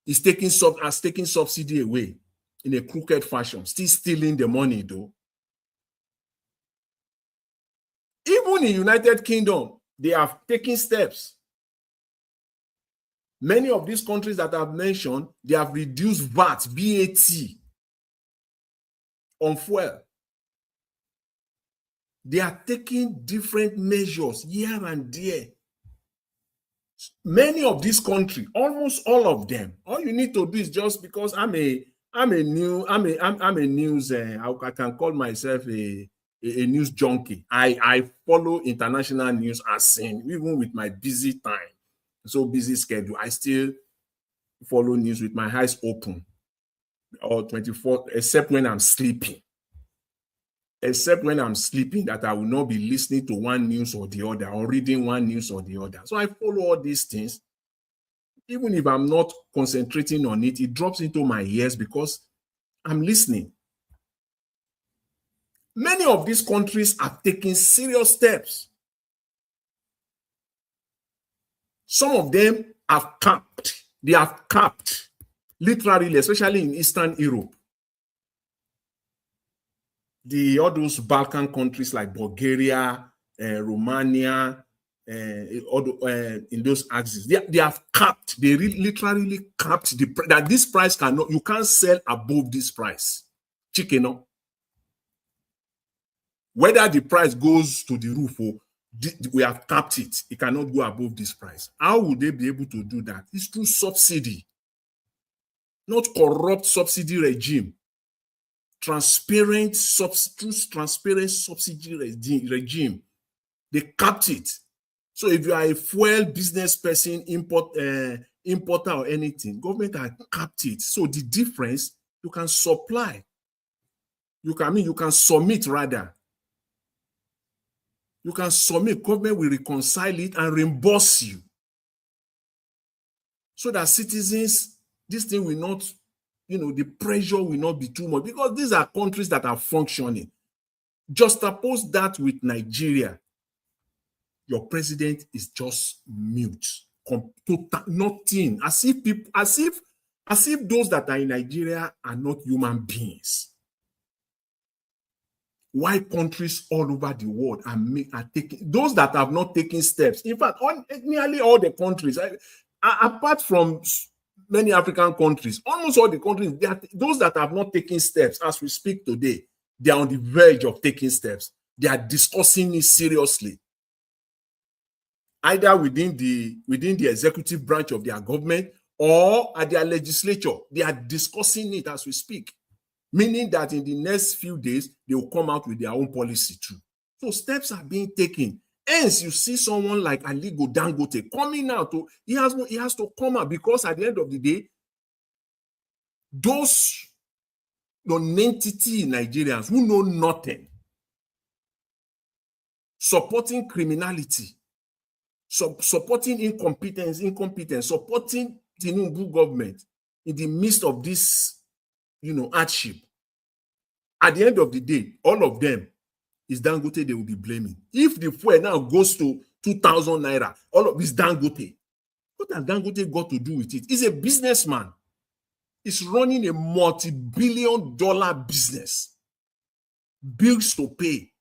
is taking subsidy away in a crooked fashion, still stealing the money though. Even in United Kingdom, they have taken steps. Many of these countries that I've mentioned, they have reduced VAT on fuel. They are taking different measures here and there. Many of these countries, almost all of them, all you need to do is just because I can call myself a news junkie. I follow international news as seen, even with my busy time. So busy schedule, I still follow news with my eyes open or 24, except when I'm sleeping. Except when I'm sleeping, that I will not be listening to one news or the other or reading one news or the other. So I follow all these things. Even if I'm not concentrating on it, it drops into my ears because I'm listening. Many of these countries are taking serious steps. Some of them have capped. They have capped, literally, especially in Eastern Europe. All those Balkan countries like Bulgaria, Romania, in those axes, they have capped. They literally capped that this price you can't sell above this price. Chicken. Whether the price goes to the roof or we have capped it, it cannot go above this price. How would they be able to do that? It's through subsidy, not corrupt subsidy regime. Transparent subsidy regime. They capped it. So if you are a fuel business person, importer or anything, government has capped it. So the difference, you can supply. You can submit rather. You can submit, government will reconcile it and reimburse you. So that citizens, this thing will not the pressure will not be too much because these are countries that are functioning. Juxtapose that with Nigeria. Your president is just mute, nothing. As if those that are in Nigeria are not human beings. Why countries all over the world are taking, those that have not taken steps, in fact, nearly all the countries, apart from many African countries, almost all the countries, those that have not taken steps, as we speak today, they are on the verge of taking steps. They are discussing it seriously. Either within the executive branch of their government or at their legislature. They are discussing it as we speak. Meaning that in the next few days, they will come out with their own policy too. So steps are being taken. Hence, you see someone like Aliko Dangote coming out. He has to come out because at the end of the day, those non-entity Nigerians who know nothing, supporting criminality, supporting incompetence, supporting the Tinubu government in the midst of this, hardship. At the end of the day, all of them is Dangote they will be blaming. If the fuel now goes to 2,000 naira, all of this Dangote. What has Dangote got to do with it? He's a businessman. He's running a multi-billion-dollar business. Bills to pay.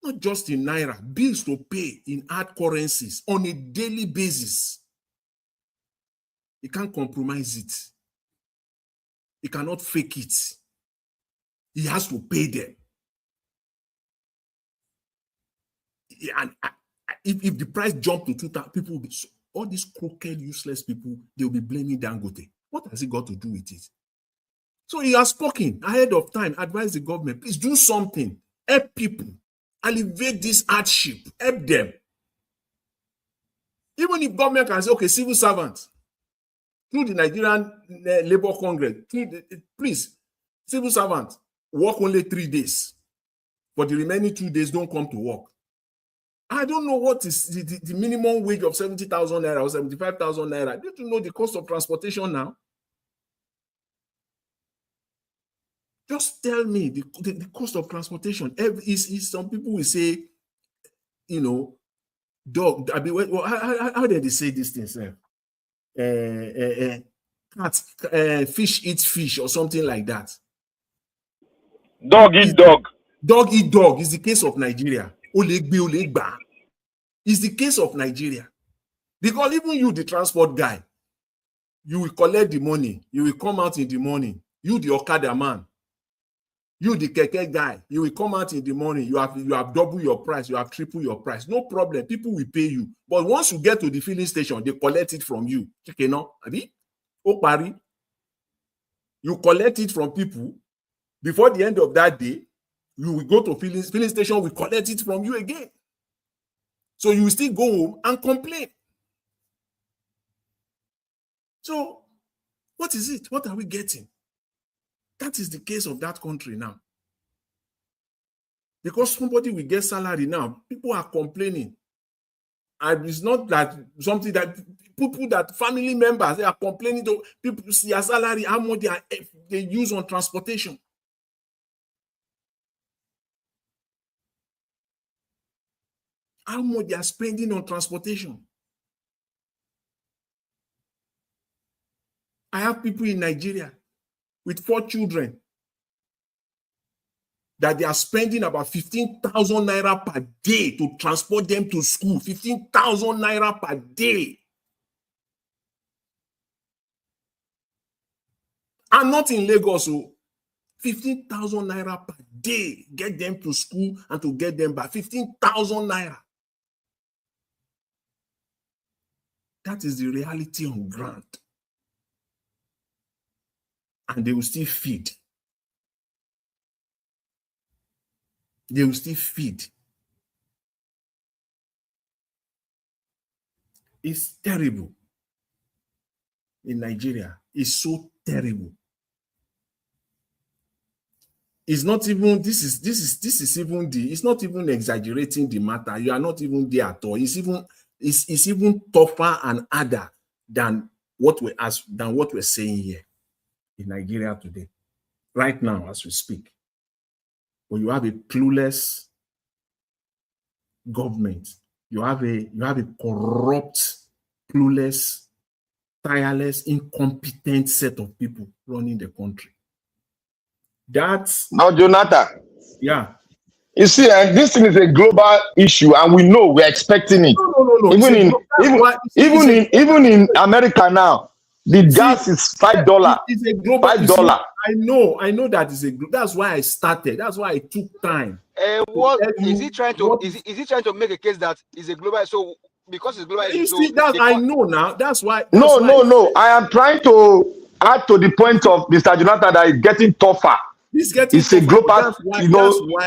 Not just in naira, bills to pay in hard currencies on a daily basis. He can't compromise it. He cannot fake it. He has to pay them. And if the price jump to 2,000, people will be, all these crooked, useless people, they will be blaming Dangote. What has he got to do with it? So he has spoken ahead of time, advised the government, please do something, help people, alleviate this hardship, help them. Even if government can say, okay, civil servants, through the Nigerian Labour Congress, please, civil servants, work only 3 days. For the remaining 2 days, don't come to work. I don't know what is the minimum wage of 70,000 naira or 75,000 naira. Don't you know the cost of transportation now? Just tell me the cost of transportation. Some people will say, dog. How did they say these things? Fish eats fish or something like that. Dog eat dog. Dog eat dog is the case of Nigeria. Olegba. Is the case of Nigeria. Because even you, the transport guy, you will collect the money. You will come out in the morning. You, the Okada man. You, the keke guy, you will come out in the morning. You have double your price. You have triple your price. No problem. People will pay you. But once you get to the filling station, they collect it from you. Okay, no? Opari. You collect it from people. Before the end of that day, you will go to filling station. We collect it from you again. So you will still go home and complain. So what is it? What are we getting? That is the case of that country now. Because somebody will get salary now, people are complaining. And it's not that something that people, that family members, they are complaining to people see their salary, how much they use on transportation. How much they are spending on transportation. I have people in Nigeria with 4 children that they are spending about 15,000 naira per day to transport them to school. 15,000 naira per day. And not in Lagos, so 15,000 naira per day. Get them to school and to get them back. 15,000 naira. That is the reality on ground. And they will still feed. They will still feed. It's terrible. In Nigeria, it's so terrible. It's not even, this is even it's not even exaggerating the matter. You are not even there at all. It's even tougher and harder than what we're saying here in Nigeria today, right now as we speak. When you have a clueless government, you have a corrupt, clueless, tireless, incompetent set of people running the country. That's Now, Jonathan. Yeah. You see, this thing is a global issue, and we know we're expecting it. No. Even in America now, the gas is $5. It's a global $5. I know that is that's why I started. That's why I took time. What is he trying to? Is he trying to make a case that is a global? So because it's global, you see that I know now. That's why. No. I am trying to add to the point of Mr. Jonathan that is getting tougher. It's a global,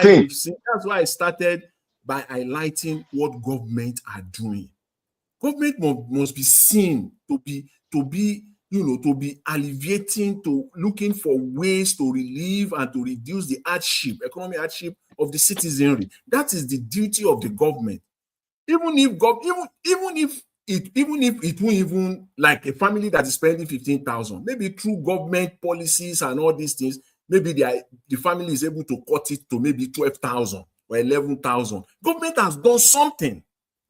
thing. That's why I started by highlighting what government are doing. Government must be seen to be alleviating, to looking for ways to relieve and to reduce the economic hardship of the citizenry. That is the duty of the government. Even if it won't even, like a family that is spending 15,000, maybe through government policies and all these things, maybe the family is able to cut it to maybe 12,000 or 11,000. Government has done something.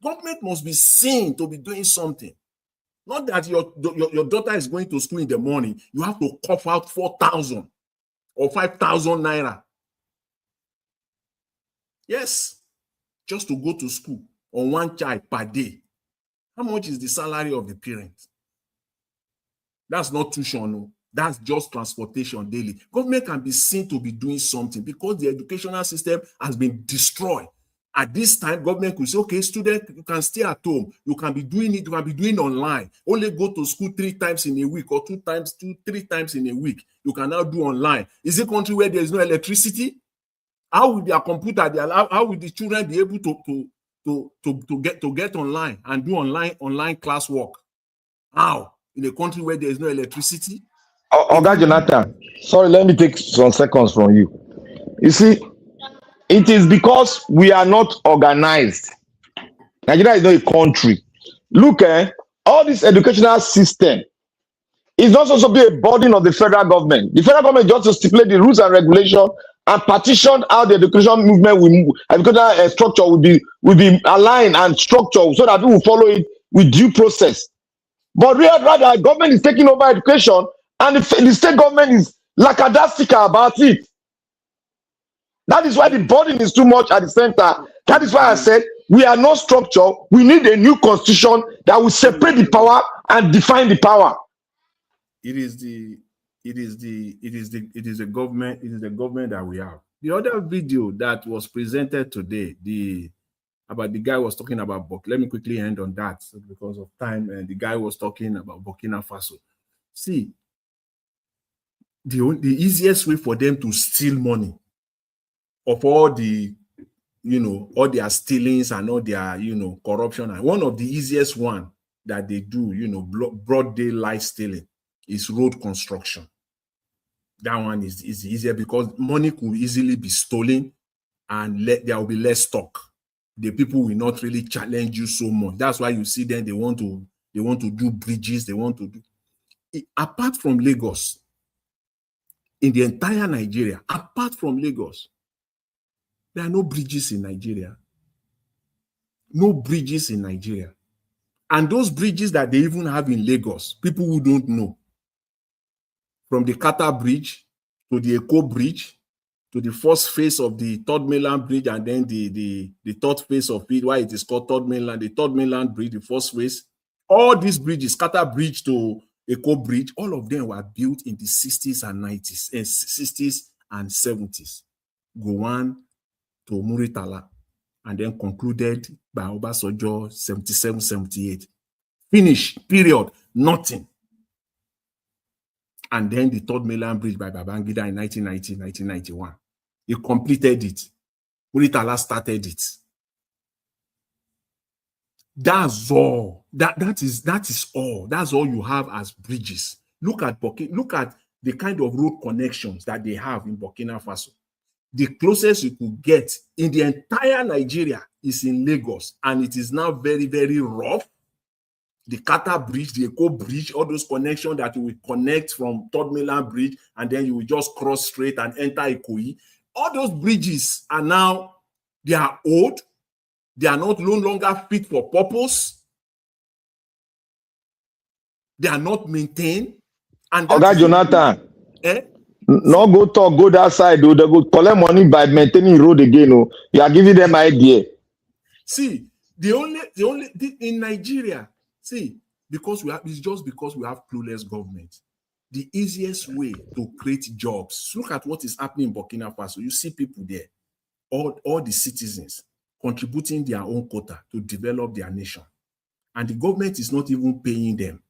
Government must be seen to be doing something. Not that your daughter is going to school in the morning, you have to cough out 4,000 or 5,000 naira. Yes, just to go to school on one child per day. How much is the salary of the parent? That's not tuition, no. That's just transportation daily. Government can be seen to be doing something because the educational system has been destroyed. At this time, government could say, okay, student, you can stay at home. You can be doing it. You can be doing online. Only go to school 3 times in a week or 3 times in a week. You can now do online. Is it a country where there is no electricity? How will their computer, how will the children be able to get online and do online classwork? How? In a country where there is no electricity? Oga Jonathan, sorry, let me take some seconds from you. You see, it is because we are not organized. Nigeria is not a country. Look, all this educational system is not supposed to be a burden of the federal government. The federal government just to stipulate the rules and regulations and partition how the education movement will move. Educational structure will be aligned and structured so that we will follow it with due process. But rather, government is taking over education, and the state government is lackadaisical about it. That is why the burden is too much at the center. That is why I said we are not structured. We need a new constitution that will separate the power and define the power. It is the government that we have. The other video that was presented today, about the guy was talking about let me quickly end on that because of time. And the guy was talking about Burkina Faso. See, the easiest way for them to steal money of all the, all their stealings and all their, corruption, and one of the easiest one that they do, broad daylight stealing, is road construction. That one is easier because money could easily be stolen and there will be less stock. The people will not really challenge you so much. That's why you see them, they want to do bridges, they want to do. Apart from Lagos, in the entire Nigeria, apart from Lagos, there are no bridges in Nigeria. No bridges in Nigeria. And those bridges that they even have in Lagos, people who don't know, from the Kata Bridge to the Eko Bridge, to the first phase of the Third Mainland Bridge, and then the third phase of it, why it is called Third Mainland, the Third Mainland Bridge, the first phase. All these bridges, Kata Bridge to Eko Bridge, all of them were built in the 60s and 90s, 60s and 70s. Gowon to Muritala, and then concluded by Obasanjo 77, 78. Finish, period, nothing. And then the Third Mainland Bridge by Babangida in 1990, 1991. He completed it. Muritala started it. That's all. That is all. That's all you have as bridges. Look at the kind of road connections that they have in Burkina Faso. The closest you could get in the entire Nigeria is in Lagos, and it is now very, very rough. the Qatar Bridge, the Eco Bridge, all those connections that you will connect from Third Mainland Bridge, and then you will just cross straight and enter Ikoyi. All those bridges are now, they are old. They are no longer fit for purpose. They are not maintained. And Oga Jonathan, eh? no go talk, go that side, though. They go collect money by maintaining road again. Oh. You are giving them idea. See, in Nigeria, see, it's just because we have clueless government. The easiest way to create jobs, look at what is happening in Burkina Faso. You see people there, all the citizens contributing their own quota to develop their nation. And the government is not even paying them.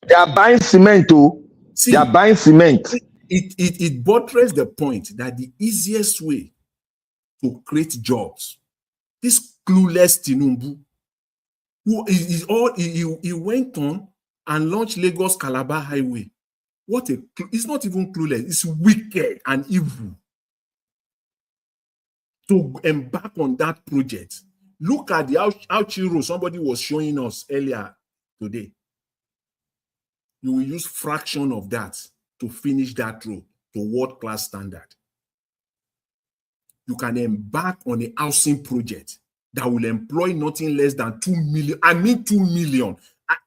They are buying cement, too. See, they are buying cement. It buttresses the point that the easiest way to create jobs, this clueless Tinubu, he went on and launched Lagos Calabar Highway. It's not even clueless, it's wicked and evil to embark on that project. Look at the Auchi Road somebody was showing us earlier today. You will use fraction of that to finish that road to world-class standard. You can embark on a housing project that will employ nothing less than 2 million. I mean 2 million.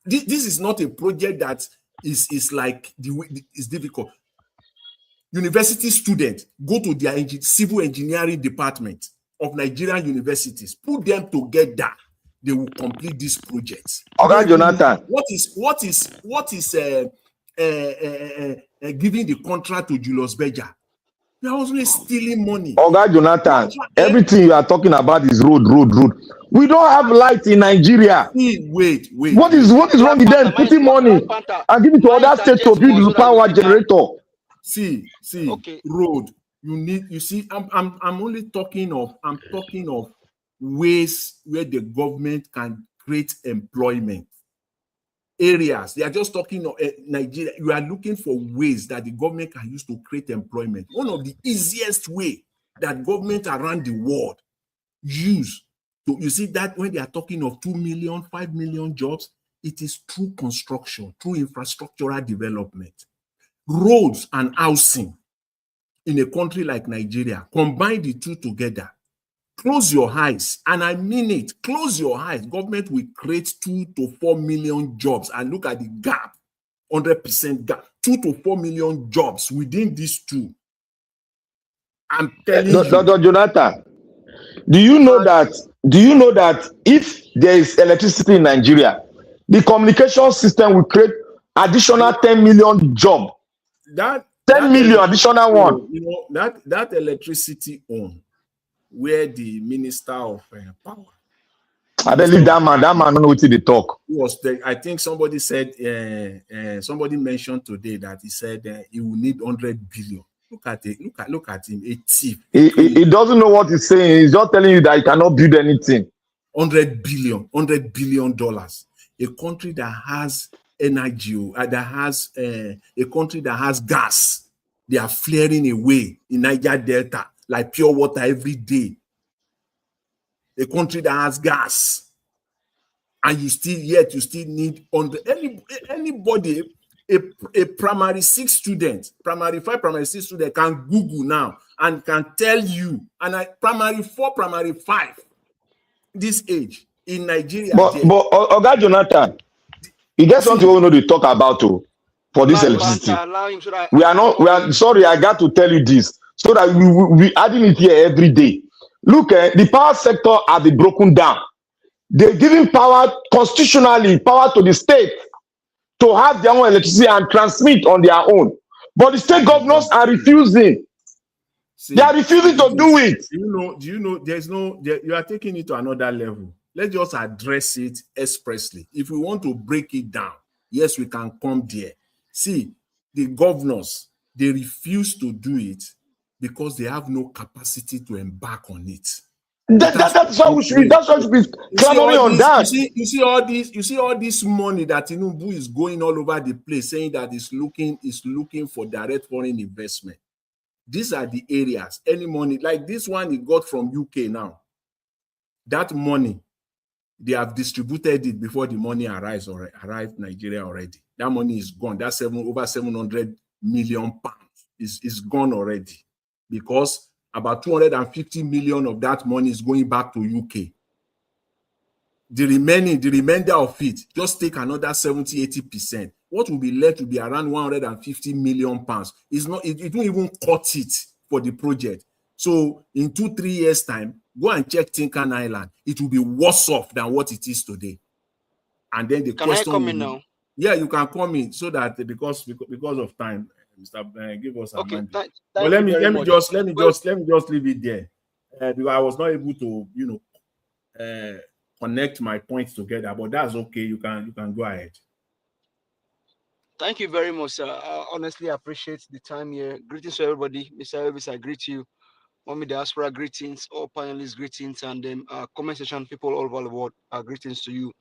This is not a project that is like it's difficult. University students go to their civil engineering department of Nigerian universities, put them together, they will complete this project. Okay, Jonathan. What is giving the contract to Julius Berger? They are also stealing money. Okay, Jonathan, everything you are talking about is road. We don't have light in Nigeria. Wait. What is wrong with them putting money and give it to other states to build the power generator? See, okay. Road. You see, I'm only talking of ways where the government can create employment. Areas. They are just talking of Nigeria. You are looking for ways that the government can use to create employment. One of the easiest way that government around the world use to, you see that when they are talking of 2 million, 5 million jobs, it is through construction, through infrastructural development. Roads and housing in a country like Nigeria, combine the two together. Close your eyes, and I mean it. Close your eyes. Government will create 2 to 4 million jobs, and look at the gap, 100% gap. 2 to 4 million jobs within these two. I'm telling you, Dr. Jonathan. Do you know that if there is electricity in Nigeria, the communication system will create additional 10 million job. 10 million additional one. You know that electricity on. Where the Minister of Power. I believe that man don't know what they talk. I think somebody said, somebody mentioned today that he said he will need 100 billion. Look at it. Look at him, a thief. He doesn't know what he's saying. He's just telling you that he cannot build anything. 100 billion dollars. A country that has energy, that has a country that has gas, they are flaring away in Niger Delta. Like pure water every day. A country that has gas, and you still need anybody, a primary 6 student, primary 5, primary 6 student can Google now and can tell you, and primary 4, primary 5, this age in Nigeria. But Oga Jonathan, you get something we know to talk about for this electricity. We are sorry, I got to tell you this. So that we adding it here every day. Look, the power sector has been broken down. They're giving power constitutionally, power to the state to have their own electricity and transmit on their own. But the state governors are refusing. They are refusing to do it. Do you know, you are taking it to another level. Let's just address it expressly. If we want to break it down, yes, we can come there. See, the governors, they refuse to do it because they have no capacity to embark on it. That's how we should be. That's how we should be clamoring on that. You see all this money that Tinubu is going all over the place, saying that is looking for direct foreign investment. These are the areas. Any money like this one he got from UK now. That money They have distributed it before the money arrived Nigeria already. That money is gone. That's over 700 million pounds is gone already, because about 250 million of that money is going back to UK. The remainder of it, just take another 70-80%. What will be left will be around 150 million pounds. It won't even cut it for the project. So in 2-3 years' time, go and check Tinkan Island. It will be worse off than what it is today. And then the question I come in now? Yeah, you can come in, so that because of time, Mr. Give us a okay. mandate. But let me just leave it there, because I was not able to connect my points together. But that's okay. You can go ahead. Thank you very much, sir. I honestly appreciate the time here. Greetings to everybody. Mr. Elvis, I greet you. Mommy Diaspora, greetings. All panelists, greetings. And then comment section people all over the world, greetings to you.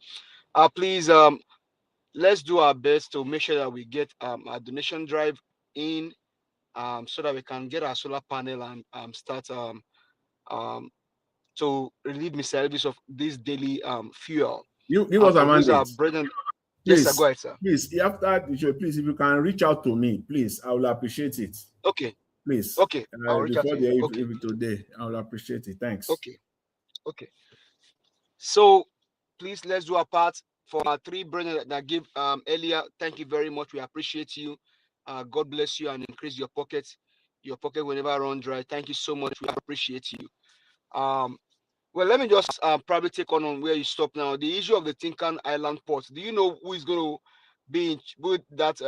Please, let's do our best to make sure that we get a donation drive in, so that we can get our solar panel and start to relieve Mr. Elvis of this daily fuel. You give us a mandate. Yes, sir, go ahead, sir. Please, after the show, please, if you can reach out to me, please, I will appreciate it. Okay. Please. Okay. I'll reach out to you. Okay. Today, I will appreciate it. Thanks. Okay. Okay. So, please, let's do our part. For our 3 brethren that gave earlier, thank you very much. We appreciate you. God bless you and increase your pocket. Your pocket will never run dry. Thank you so much. We appreciate you. Well, let me just probably take on where you stop now. The issue of the Tinkan Island port. Do you know who is going to be with that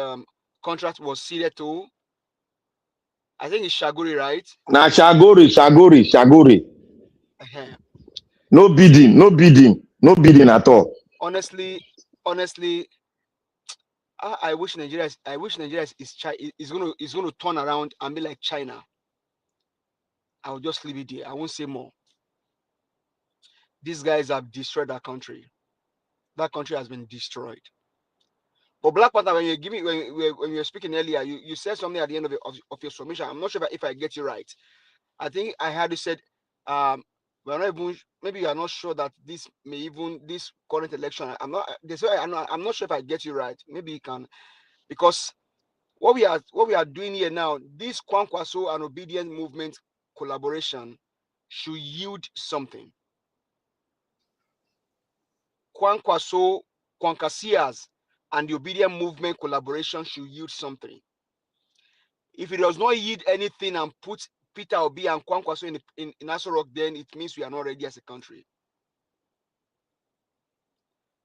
contract was ceded to? I think it's Shaguri, right? Now Shaguri. No bidding at all. Honestly, I wish Nigeria is going to turn around and be like China. I will just leave it there. I won't say more. These guys have destroyed that country. That country has been destroyed. But Black Panther, when you were speaking earlier, you said something at the end of your submission. I'm not sure if I get you right. I think I heard you said, we're not even, maybe you are not sure that this current election. I'm not sure if I get you right. Maybe you can, because what we are doing here now, this Kwankwaso and Obedient movement collaboration should yield something. Kwankasias and the Obedient movement collaboration should yield something. If it does not yield anything and put Peter Obi and Kwankwaso in Aso Rock, then it means we are not ready as a country.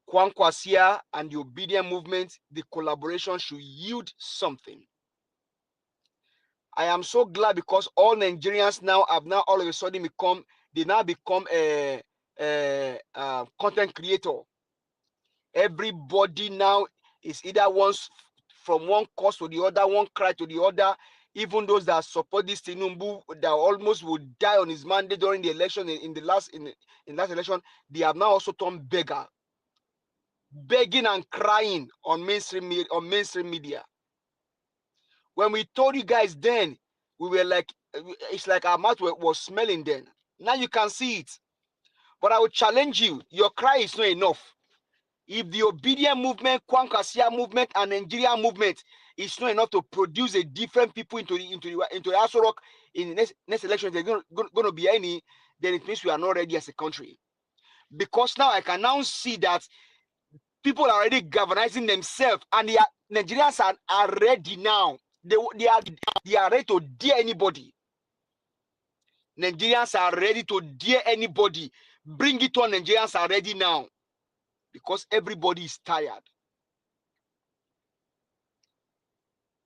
Kwankwasia and the Obedient movement, the collaboration should yield something. I am so glad because all Nigerians now have all of a sudden become a content creator. Everybody now is either from one cause to the other, one cry to the other. Even those that support this Tinubu that almost would die on his mandate during the election in the last election, they have now also turned begging and crying on mainstream media. When we told you guys then, we were like, it's like our mouth was smelling then. Now you can see it. But I will challenge you. Your cry is not enough. If the Obedient movement, Kwankwasia movement, and Nigeria movement is not enough to produce a different people into the Aso Rock in the next election, there's going to be any, then it means we are not ready as a country. Because now I can now see that people are already galvanizing themselves, and Nigerians are ready now. They are ready to dare anybody. Nigerians are ready to dare anybody. Bring it on. Nigerians are ready now. Because everybody is tired.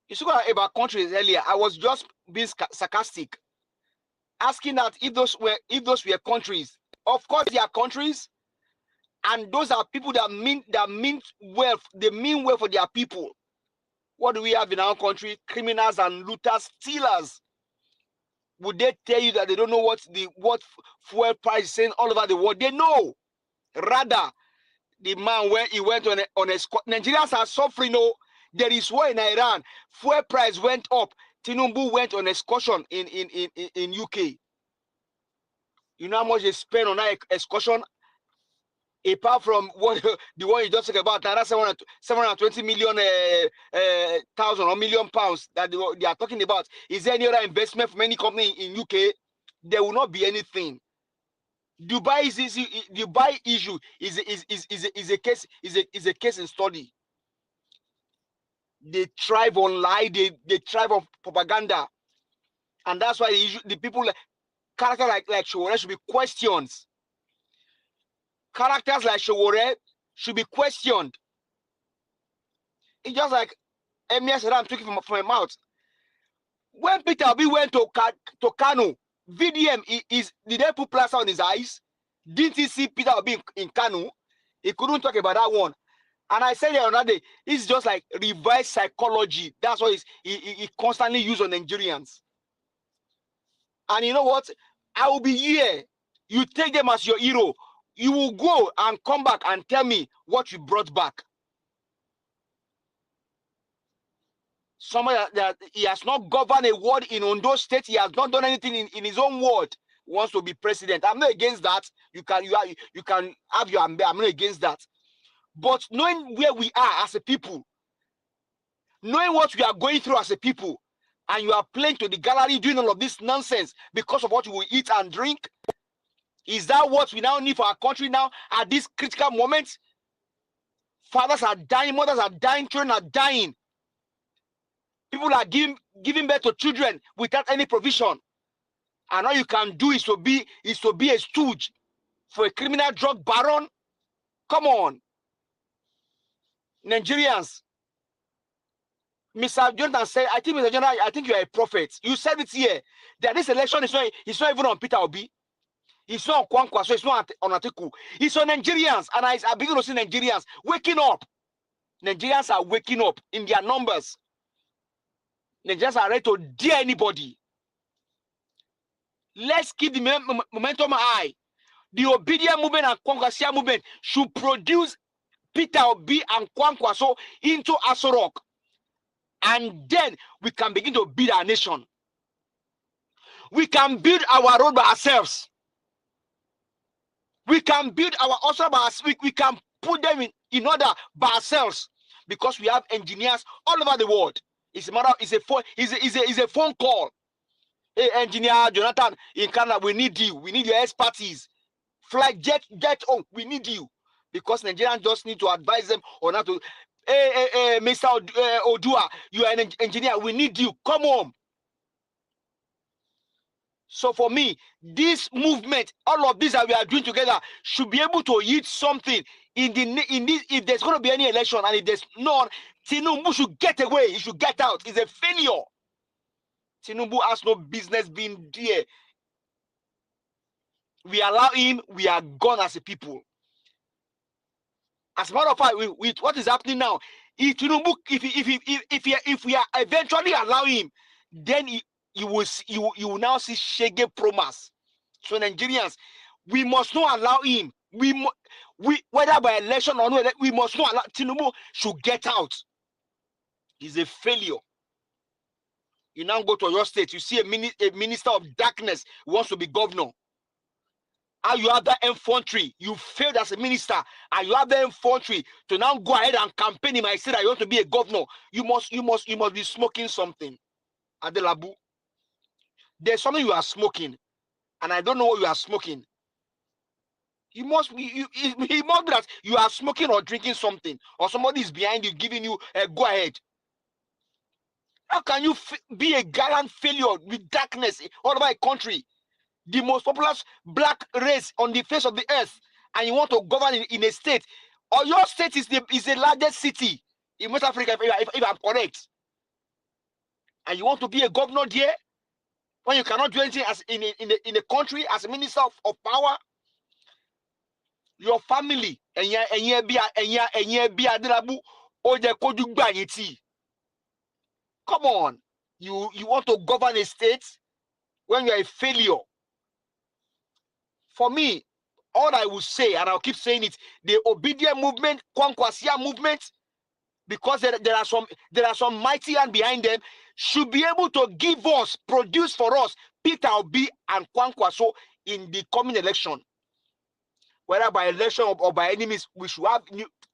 You spoke about countries earlier. I was just being sarcastic, asking that if those were countries. Of course, they are countries, and those are people that mean wealth. They mean well for their people. What do we have in our country? Criminals and looters, stealers. Would they tell you that they don't know what fuel price is saying all over the world? They know. Rather, the man when he went on a Nigerians are suffering. No, there is war in Iran. Fuel price went up. Tinubu went on excursion in UK. You know how much they spend on that excursion? apart from what the one you just talked about, that's 720 million thousand or million pounds that they are talking about. Is there any other investment from any company in UK? There will not be anything. Dubai issue is a case in study. They thrive on lie, they thrive on propaganda, and that's why the people character like Showore should be questioned. Characters like Showore should be questioned. It's just like Emir said, I'm talking from my mouth. When Peter Obi went to Kano, VDM did they put plaster on his eyes? Didn't he see Peter Obi in Kano? He couldn't talk about that one. And I said the other day, it's just like reverse psychology. That's what he constantly uses on Nigerians. And you know what? I will be here. You take them as your hero. You will go and come back and tell me what you brought back. Somebody that he has not governed a ward in Ondo State. He has not done anything in his own ward. Wants to be president. I'm not against that. You can have your ambition. I'm not against that. But knowing where we are as a people, knowing what we are going through as a people, and you are playing to the gallery doing all of this nonsense because of what you will eat and drink, is that what we now need for our country now at this critical moment? Fathers are dying, mothers are dying, children are dying. People are giving birth to children without any provision. And all you can do is to be a stooge for a criminal drug baron. Come on. Nigerians. Mr. Jonathan said, I think, Mr. Jonathan, I think you are a prophet. You said it here that this election is not even on Peter Obi. It's not on Kwankwa, so it's not on Atiku. It's on Nigerians. And I begin to see Nigerians waking up. Nigerians are waking up in their numbers. Nigerians are ready to dare anybody. Let's keep the momentum high. The obedient movement and Kwankwasia movement should produce Peter Obi and Kwankwaso into Aso Rock. And then we can begin to build our nation. We can build our road by ourselves. We can build our also by ourselves. We can put them in order by ourselves because we have engineers all over the world. It's a phone call. Hey, engineer Jonathan in Canada, we need you. We need your expertise. Fly get on. We need you because Nigerians just need to advise them on how to. Hey, Mr. Odua, you are an engineer. We need you. Come on. So for me, this movement, all of this that we are doing together, should be able to yield something in this. If there's going to be any election and if there's none, Tinubu should get away. He should get out. It's a failure. Tinubu has no business being there. We allow him, we are gone as a people. As a matter of fact, with what is happening now, if Tinubu, if we are eventually allow him, then you will now see Shege Promas. So Nigerians, we must not allow him. We whether by election or no, we must not allow. Tinubu should get out. He's a failure. You now go to your state, you see a minister of darkness who wants to be governor. And you have that infantry, you failed as a minister, and you have the infantry to now go ahead and campaign him. I said that you want to be a governor. You must be smoking something. Adelabu. There's something you are smoking, and I don't know what you are smoking. He must be that you are smoking or drinking something, or somebody is behind you giving you a go ahead. How can you be a gallant failure with darkness all over a country? The most populous black race on the face of the earth, and you want to govern in a state, or your state is the largest city in West Africa, if I'm correct, and you want to be a governor there when you cannot do anything as in a country as a minister of power. Your family come on, you want to govern a state when you are a failure. For me, all I will say, and I'll keep saying it, the obedient movement, Kwankwasia movement, because there are some mighty hand behind them, should be able to produce for us Peter Obi and Kwankwaso in the coming election. whether by election or by enemies, we should have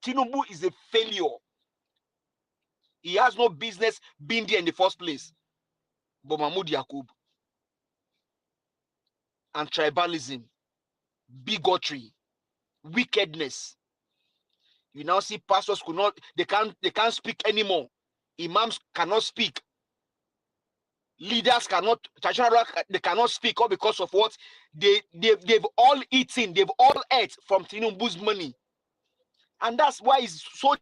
Tinubu is a failure. He has no business being there in the first place. But Mahmoud Yakub and tribalism, bigotry, wickedness. You now see pastors they can't speak anymore. Imams cannot speak. Leaders cannot, they cannot speak, all because of what they've all eaten, they've all ate from Tinubu's money, and that's why it's so.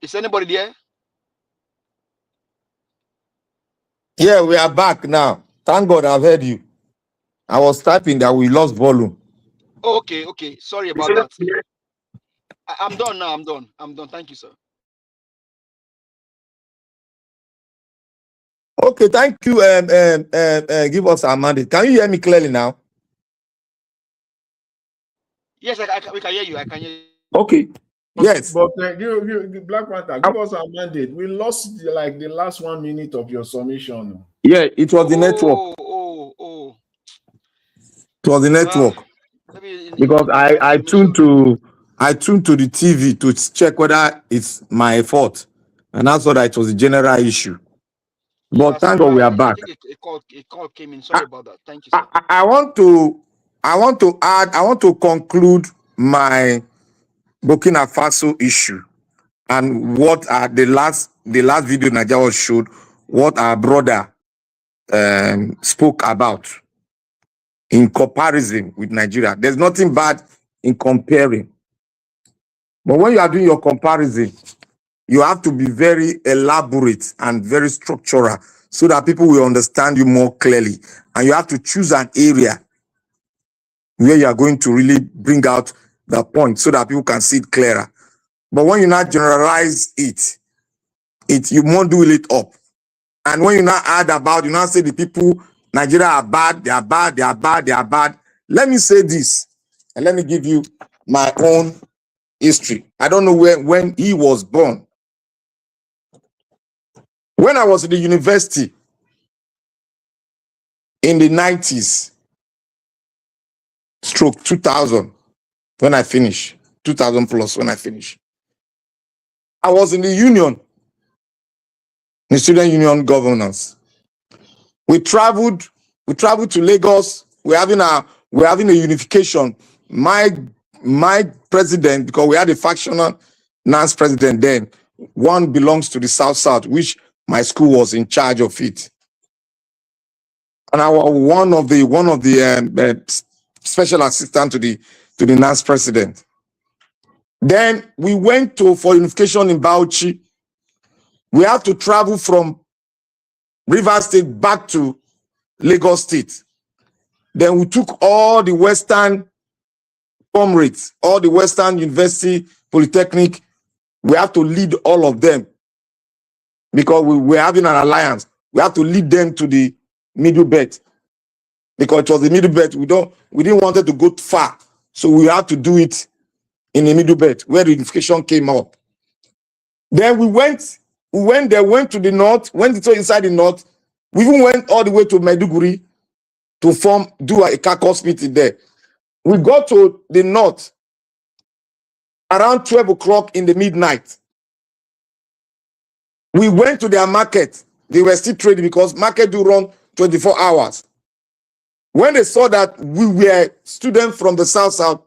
Is anybody there? Yeah, we are back now. Thank God I've heard you. I was typing that we lost volume. Oh, okay. Sorry about that. I'm done now. I'm done. Thank you, sir. Okay, thank you. Give us our mandate. Can you hear me clearly now? Yes, we can hear you. I can hear you. Okay. Yes. But Black Panther, give us our mandate. We lost like the last 1 minute of your summation. Yeah, it was the network. Oh. It was the network. Because I tuned to the TV to check whether it's my fault, and I thought that it was a general issue. But thank God we are back. I think a call came in. Sorry about that. Thank you, sir. I want to conclude my Burkina Faso issue and what are the last video Nigeria showed what our brother spoke about in comparison with Nigeria. There's nothing bad in comparing. But when you are doing your comparison, you have to be very elaborate and very structural so that people will understand you more clearly. And you have to choose an area where you are going to really bring out the point so that people can see it clearer. But when you not generalize it, you won't do it up. And when you not add about, you not say the people, Nigeria are bad, they are bad, they are bad, they are bad. Let me say this, and let me give you my own history. I don't know when he was born. When I was in the university in the 90s, stroke 2000, when I finished, 2000 plus when I finished, I was in the union, the student union governance. We traveled to Lagos. We're having a unification. My president, because we had a factional NANS president then, one belongs to the South, which my school was in charge of it. And I was one of the special assistant to the NANS president. Then we went for unification in Bauchi. We had to travel from Rivers State back to Lagos State. Then we took all the Western comrades, all the Western University, Polytechnic. We have to lead all of them because we were having an alliance. We have to lead them to the middle belt because it was the middle belt. We didn't want it to go far, so we had to do it in the middle belt where the unification came up. Then we went to the north, inside the north. We even went all the way to Maiduguri to do a CAC hospital there. We got to the north. around 12 o'clock in the midnight. We went to their market. They were still trading because market do run 24 hours. When they saw that we were students from the South, all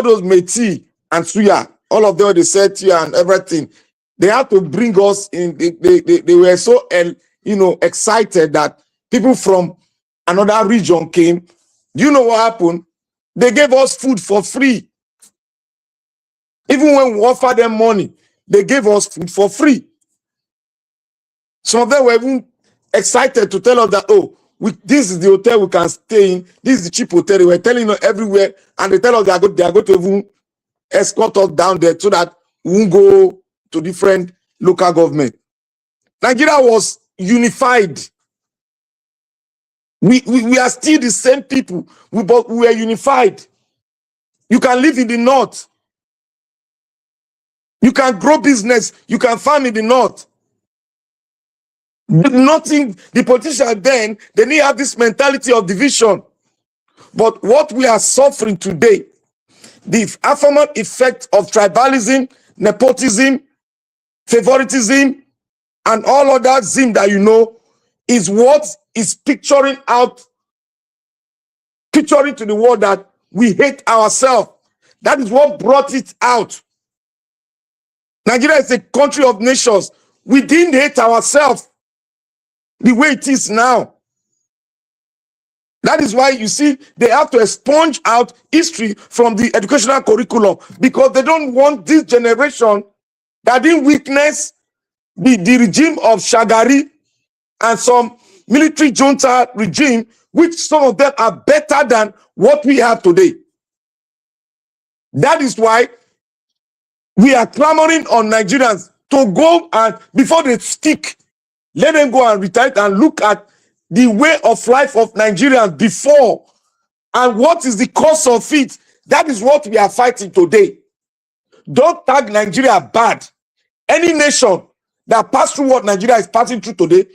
those Métis and Suya, all of them, they said to you and everything, they had to bring us in. They were so, excited that people from another region came. Do you know what happened? They gave us food for free. Even when we offered them money, they gave us food for free. Some of them were even excited to tell us that, oh, this is the hotel we can stay in. This is the cheap hotel. They were telling us everywhere, and they tell us they are going to even escort us down there so that we won't go to different local government. Nigeria was unified. We are still the same people, but we are unified. You can live in the north. You can grow business. You can farm in the north. Nothing, the politicians then, they didn't have this mentality of division. But what we are suffering today, the affirmative effect of tribalism, nepotism, favoritism, and all of that zim that you know, is what is picturing to the world that we hate ourselves. That is what brought it out. Nigeria is a country of nations. We didn't hate ourselves the way it is now. That is why you see they have to expunge out history from the educational curriculum, because they don't want this generation that didn't witness the regime of Shagari and some military junta regime, which some of them are better than what we have today. That is why we are clamoring on Nigerians to go and, before they stick, let them go and retire and look at the way of life of Nigerians before and what is the cause of it. That is what we are fighting today. Don't tag Nigeria bad. Any nation that passed through what Nigeria is passing through today,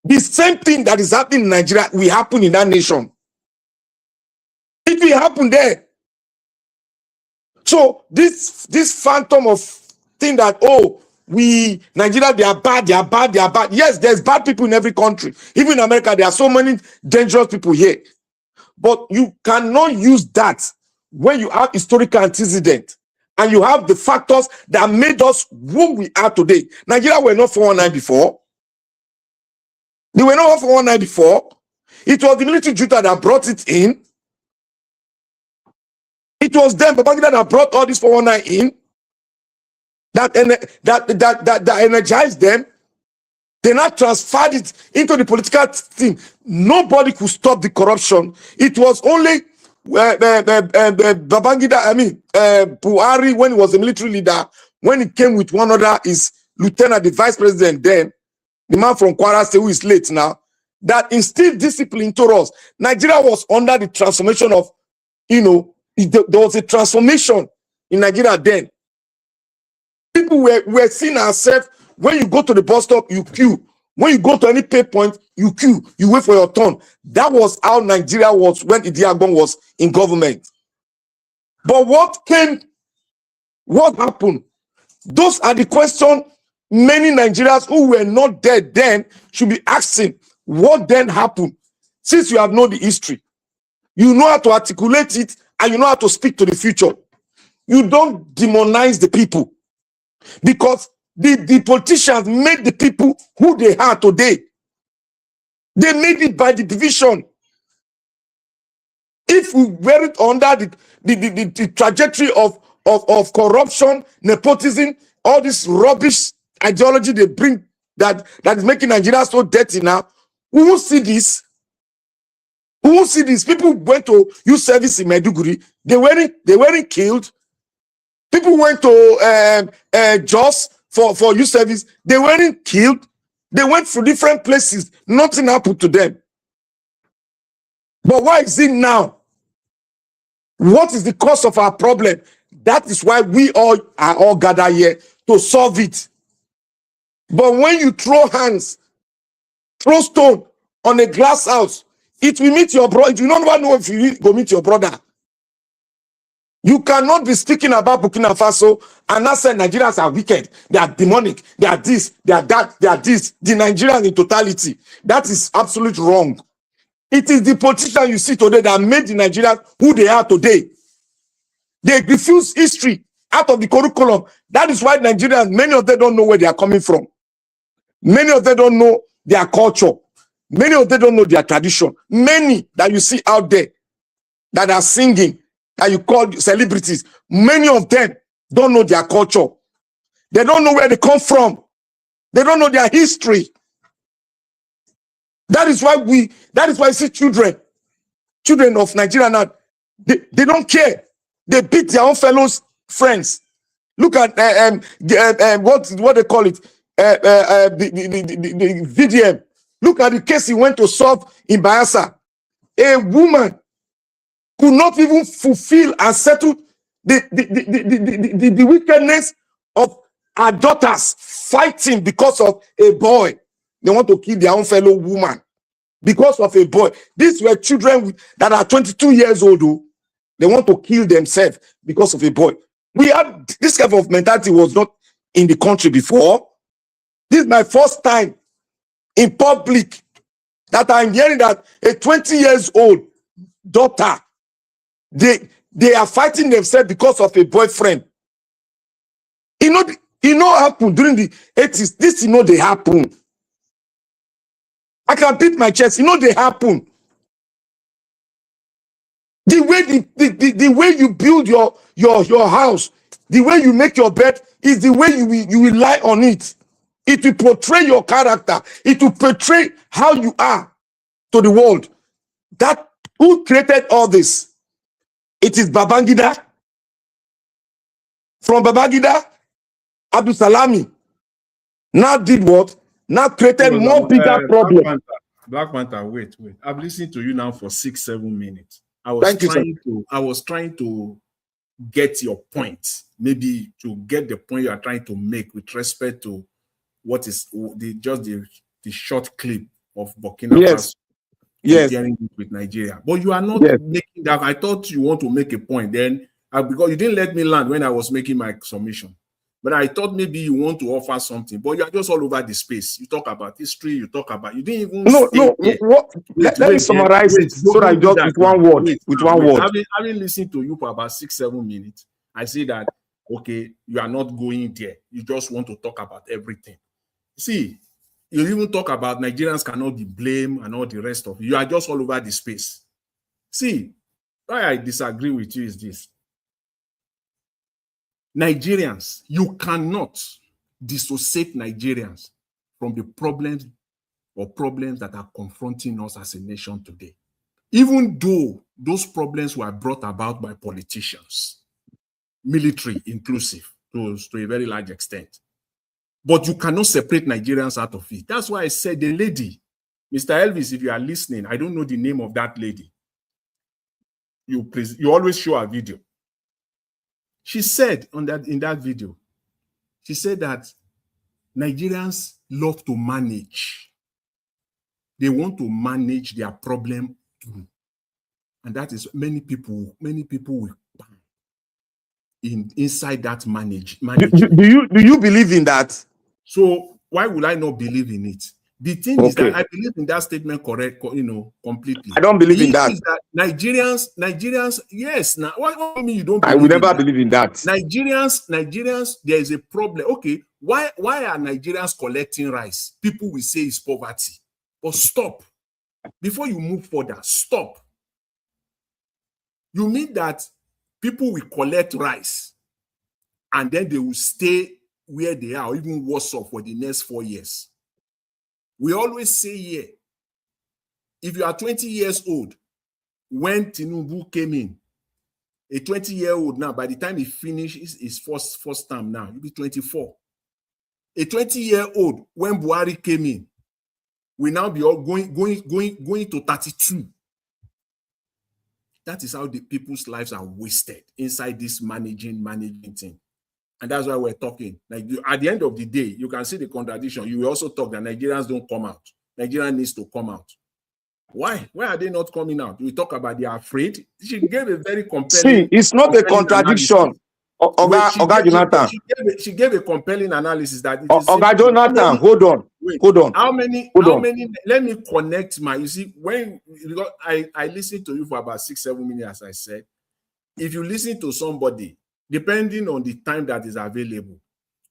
the same thing that is happening in Nigeria will happen in that nation. It will happen there. So this phantom of thing that, oh, Nigeria, they are bad. Yes, there's bad people in every country. Even in America, there are so many dangerous people here. But you cannot use that when you have historical antecedent and you have the factors that made us who we are today. Nigeria were not 419 before. They were not 419 before. It was the military junta that brought it in. It was them, Babangida, that brought all this 419 in. That energized them. They now transferred it into the political thing. Nobody could stop the corruption. It was only Babangida, Buhari, when he was a military leader, when he came with one other, his lieutenant, the vice president then, the man from Kwara State, who is late now, that instilled discipline to us. Nigeria was under the transformation of, there was a transformation in Nigeria then. People were seeing ourselves. When you go to the bus stop, you queue. When you go to any pay point, you queue. You wait for your turn. That was how Nigeria was when Idi Agbon was in government. But what happened? Those are the questions many Nigerians who were not there then should be asking. What then happened? Since you have known the history, you know how to articulate it, and you know how to speak to the future. You don't demonize the people. Because the politicians made the people who they are today. They made it by the division. If we weren't under the trajectory of corruption, nepotism, all this rubbish ideology they bring that is making Nigeria so dirty now, we won't see this. We won't see this. People went to youth service in Maiduguri. They weren't killed. People went to Jos for youth service. They weren't killed. They went to different places. Nothing happened to them. But why is it now? What is the cause of our problem? That is why we all are all gathered here to solve it. But when you throw stone on a glass house, it will meet your brother. You don't know if you go meet your brother. You cannot be speaking about Burkina Faso and not say Nigerians are wicked, they are demonic, they are this, they are that, they are this. The Nigerians in totality. That is absolutely wrong. It is the politicians you see today that made the Nigerians who they are today. They refuse history out of the curriculum. That is why Nigerians, many of them don't know where they are coming from. Many of them don't know their culture. Many of them don't know their tradition. Many that you see out there that are singing, that you call celebrities, many of them don't know their culture. They don't know where they come from. They don't know their history. That is why you see children of Nigeria now, they don't care. They beat their own fellows friends. Look at what they call it, the VDM. Look at the case he went to solve in Bayelsa. A woman could not even fulfill and settle the wickedness of her daughters fighting because of a boy. They want to kill their own fellow woman because of a boy. These were children that are 22 years old. They want to kill themselves because of a boy. We had this kind of mentality was not in the country before. This is my first time in public that I'm hearing that a 20 years old daughter, they are fighting themselves because of a boyfriend. You know happened during the 80s. This they happen. I can beat my chest. They happen. The way you build your house, the way you make your bed is the way you will lie on it. It will portray your character. It will portray how you are to the world. That who created all this? It is Babangida. From Babangida, Abdul Salami now did what? Now created more bigger problem. Black Panther, wait. I've listened to you now for 6-7 minutes. I was trying to get your point, maybe to get the point you are trying to make with respect to what is the short clip of Burkina Faso comparing it with Nigeria. But you are not making that. I thought you want to make a point then, because you didn't let me land when I was making my submission. But I thought maybe you want to offer something, but you are just all over the space. You talk about history, you didn't even let me summarize it so I just with one word. Having listened to you for about 6-7 minutes, I see that okay, you are not going there. You just want to talk about everything. See, you even talk about Nigerians cannot be blamed and all the rest of it. You are just all over the space. See, why I disagree with you is this. Nigerians, you cannot dissociate Nigerians from the problems that are confronting us as a nation today. Even though those problems were brought about by politicians, military inclusive to a very large extent. But you cannot separate Nigerians out of it. That's why I said the lady, Mr. Elvis, if you are listening, I don't know the name of that lady. You always show a video. She said in that video, she said that Nigerians love to manage. They want to manage their problem too. And that is many people will inside that management. Do you believe in that? So why would I not believe in it? The thing is that I believe in that statement completely. I don't believe in that. Nigerians, yes. Now, what do you mean you don't believe I will never believe in that. Nigerians, there is a problem. Okay, why are Nigerians collecting rice? People will say it's poverty. But stop. Before you move further, stop. You mean that people will collect rice and then they will stay where they are, or even worse off for the next 4 years? We always say here, if you are 20 years old, when Tinubu came in, a 20-year-old now, by the time he finishes his first term now, he'll be 24. A 20-year-old, when Buhari came in, will now be all going to 32. That is how the people's lives are wasted inside this managing thing. And that's why we're talking. Like at the end of the day, you can see the contradiction. You will also talk that Nigerians don't come out. Nigeria needs to come out. Why? Why are they not coming out? We talk about they are afraid. She gave a very compelling. See, it's not a contradiction. Jonathan. She gave a compelling analysis that it is Jonathan, hold on. How many? Let me connect my. You see, when I listened to you for about 6-7 minutes, as I said, if you listen to somebody, depending on the time that is available,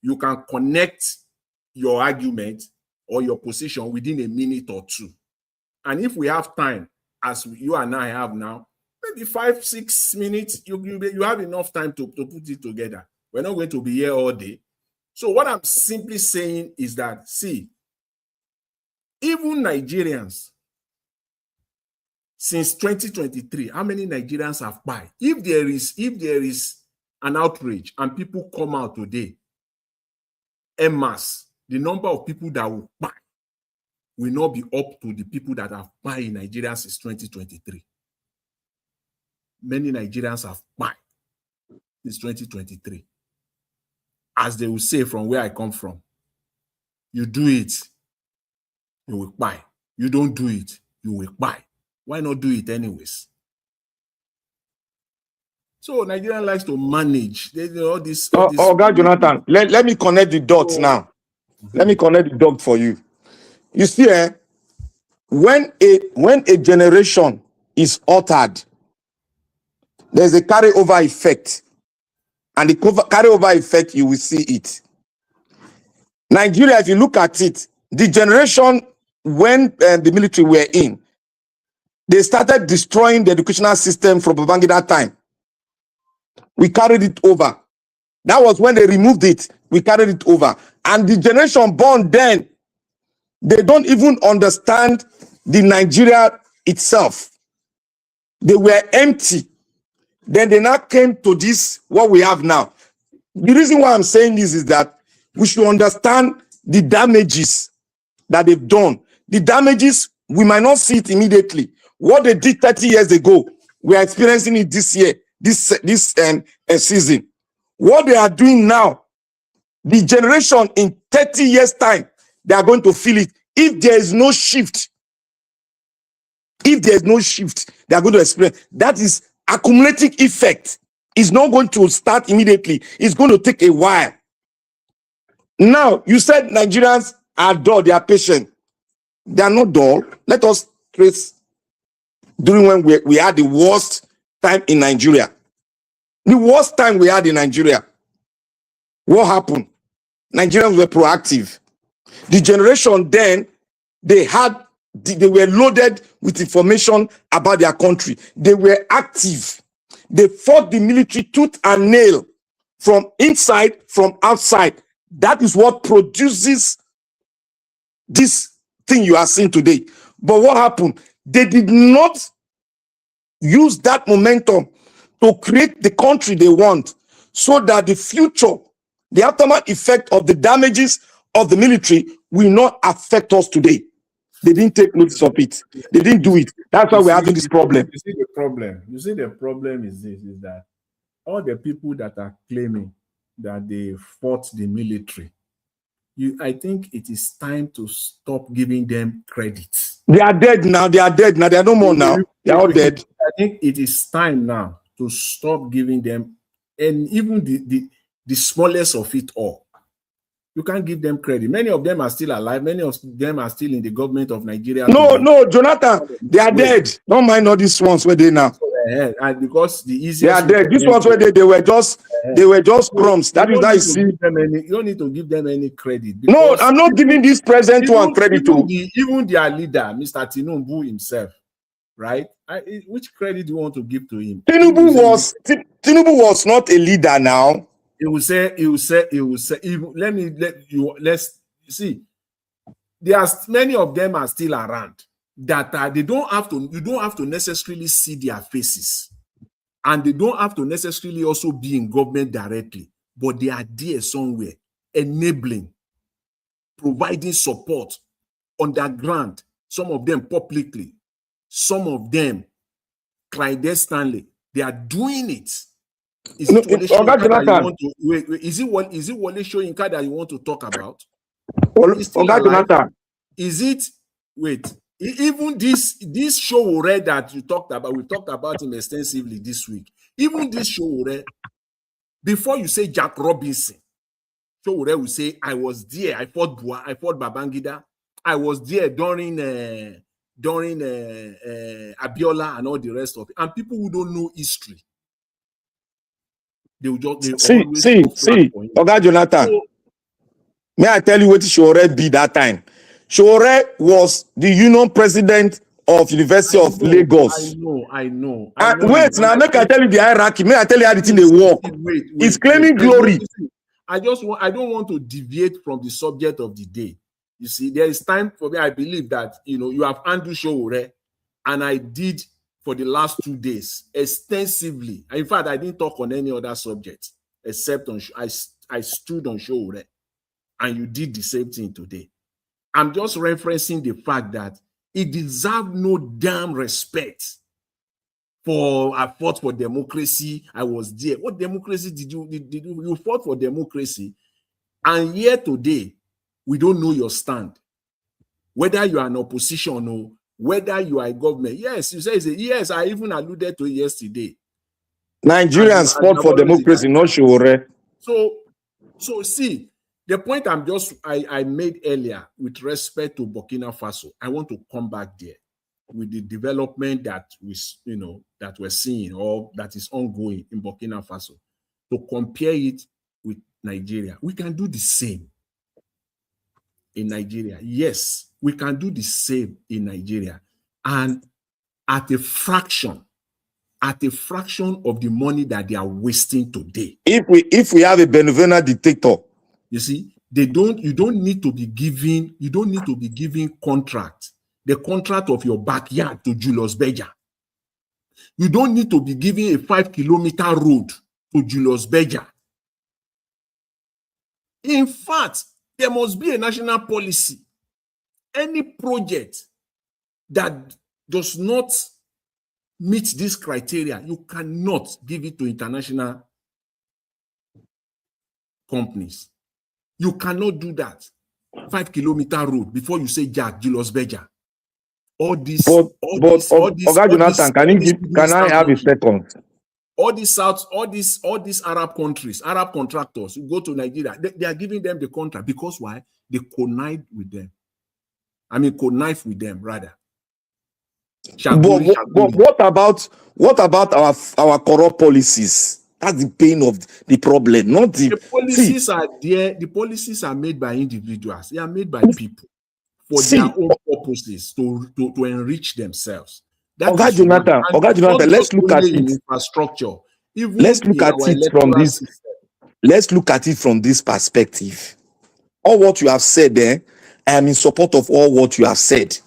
you can connect your argument or your position within a minute or two. And if we have time, as you and I have now, maybe 5-6 minutes, you have enough time to put it together. We're not going to be here all day. So what I'm simply saying is that, see, even Nigerians, since 2023, how many Nigerians have died? If there is an outrage and people come out today, en masse, the number of people that will buy will not be up to the people that have bought in Nigeria since 2023. Many Nigerians have bought since 2023. As they will say from where I come from, you do it, you will buy. You don't do it, you will buy. Why not do it anyways? So Nigerian likes to manage. All this. Jonathan, let me connect the dots now. Let me connect the dots for you. You see, when a generation is altered, there's a carryover effect. And the carryover effect, you will see it. Nigeria, if you look at it, the generation when the military were in, they started destroying the educational system from Babangida time. We carried it over. That was when they removed it. We carried it over. And the generation born then, they don't even understand the Nigeria itself. They were empty. Then they now came to this, what we have now. The reason why I'm saying this is that we should understand the damages that they've done. The damages, we might not see it immediately. What they did 30 years ago, we are experiencing it this year, this season. What they are doing now, the generation in 30 years' time, they are going to feel it. If there is no shift, they are going to experience. That is accumulative effect. It's not going to start immediately. It's going to take a while. Now, you said Nigerians are dull, they are patient. They are not dull. Let us trace during when we had the worst time in Nigeria. The worst time we had in Nigeria. What happened? Nigerians were proactive. The generation then, they were loaded with information about their country. They were active. They fought the military tooth and nail from inside, from outside. That is what produces this thing you are seeing today. But what happened? They did not use that momentum to create the country they want, so that the future, the aftermath effect of the damages of the military will not affect us today. They didn't take notice of it. They didn't do it. That's why we're having this problem. You see the problem is this, is that all the people that are claiming that they fought the military, I think it is time to stop giving them credit. They are dead now. They are no more now. They are all dead. I think it is time now to stop giving them, and even the smallest of it all. You can't give them credit. Many of them are still alive. Many of them are still in the government of Nigeria. No, Jonathan, they are dead. Don't mind all these ones where they now. And because the easiest, they are dead. These ones where they were just crumbs. That is how you see. You don't need to give them any credit. No, I'm not giving this present one credit to. Even their leader, Mr. Tinubu himself, right? Which credit do you want to give to him? Tinubu was not a leader now. He will say, let's see. There are many of them are still around that you don't have to necessarily see their faces, and they don't have to necessarily also be in government directly, but they are there somewhere, enabling, providing support underground, some of them publicly, some of them clandestinely. They are doing it. Is it Wale Soyinka that you want to talk about? Is it Even this Showore that you talked about, we talked about him extensively this week. Even this Showore, before you say Jack Robinson, Showore will say, I was there, I fought Babangida, I was there during Abiola and all the rest of it. And people who don't know history, they always see, Oga Jonathan. So, may I tell you what Shore be that time? Shore was the union president of University of Lagos. I know. And wait, now make I tell you the hierarchy. May I tell you how the thing they work? He's claiming glory. I don't want to deviate from the subject of the day. You see, there is time for me. I believe that you have handled Showore, and I did for the last 2 days extensively. In fact, I didn't talk on any other subject except on I stood on Showore, and you did the same thing today. I'm just referencing the fact that it deserved no damn respect. For I fought for democracy. I was there. What democracy did you? You fought for democracy, and here today, we don't know your stand. Whether you are an opposition or whether you are a government. Yes, you say yes. I even alluded to it yesterday. Nigerians fought for democracy, not Showore. So see, the point I made earlier with respect to Burkina Faso, I want to come back there with the development that that we're seeing or that is ongoing in Burkina Faso, to compare it with Nigeria. We can do the same in Nigeria. Yes, we can do the same in Nigeria, and at a fraction of the money that they are wasting today. If we have a benevolent dictator, you see, you don't need to be giving contract. The contract of your backyard to Julius Berger. You don't need to be giving a 5-kilometer road to Julius Berger. In fact, there must be a national policy. Any project that does not meet this criteria, you cannot give it to international companies. You cannot do that. 5-kilometer road before you say Julius Berger. All these, Oga Jonathan, can I have a second? All these Arab countries, Arab contractors who go to Nigeria, they are giving them the contract because why? They connive with them. Connive with them rather. But what about our corrupt policies? That's the pain of the problem, not the policies are there. The policies are made by individuals. They are made by people for their own purposes to enrich themselves. Oga Jonathan, let's look at it. Infrastructure. Let's look at it from this. Let's look at it from this perspective. All what you have said there, I am in support of all what you have said.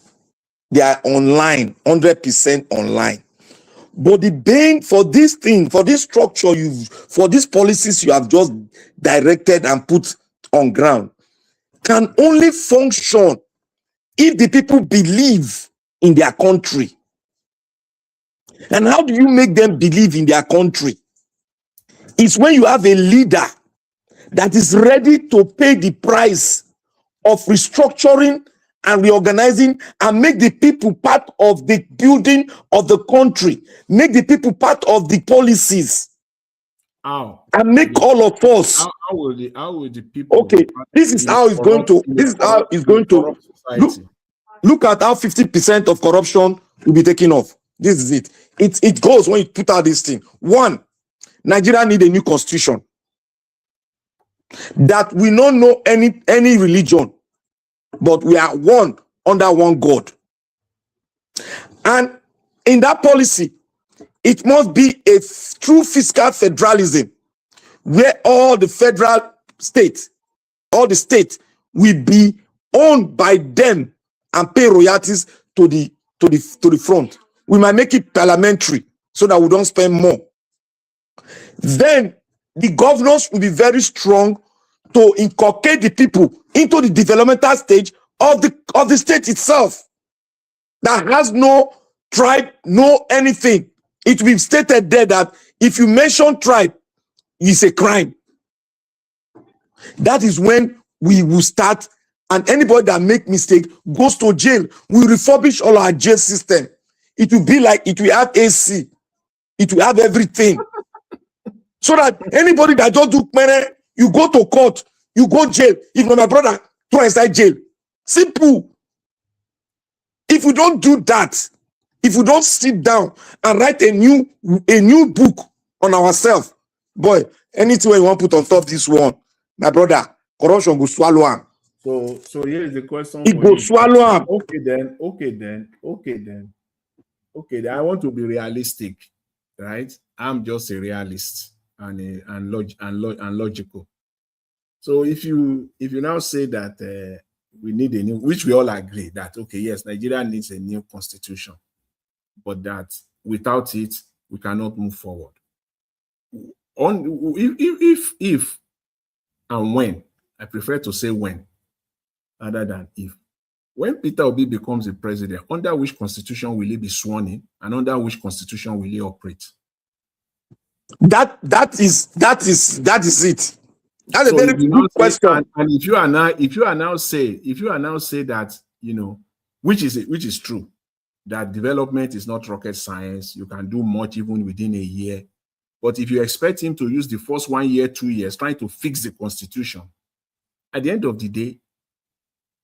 They are online, 100% online. But the bane for this thing, for this structure, for these policies you have just directed and put on ground, can only function if the people believe in their country. And how do you make them believe in their country? It's when you have a leader that is ready to pay the price of restructuring and reorganizing and make the people part of the building of the country, make the people part of the policies. How? And make all of us. How will the people? Okay, this is how it's going to. This is how it's going to. Look at how 50% of corruption will be taken off. This is it. It goes when you put out this thing. One, Nigeria need a new constitution that we don't know any religion, but we are one under one God. And in that policy, it must be a true fiscal federalism where all the federal states, all the states will be owned by them and pay royalties to the front. We might make it parliamentary so that we don't spend more. Then the governors will be very strong to inculcate the people into the developmental stage of the state itself that has no tribe, no anything. It will be stated there that if you mention tribe, it's a crime. That is when we will start and anybody that make mistake goes to jail. We refurbish all our jail system. It will be like, it will have AC, it will have everything, so that anybody that don't do mene, you go to court, you go jail. If not my brother, throw inside jail. Simple. If we don't do that, if we don't sit down and write a new book on ourselves, boy, anything you want to put on top this one, my brother, corruption go swallow him. So here is the question. It go swallow him. Okay then. I want to be realistic, right? I'm just a realist and logical. So if you now say that we need a new, which we all agree that, okay, yes, Nigeria needs a new constitution, but that without it, we cannot move forward. If and when, I prefer to say when, rather than if. When Peter Obi becomes the president, under which constitution will he be sworn in, and under which constitution will he operate? That is it. That's So a very good question. And if you are now say that, you know, which is true, that development is not rocket science, you can do much even within a year. But if you expect him to use the first 1 year, 2 years trying to fix the constitution, at the end of the day,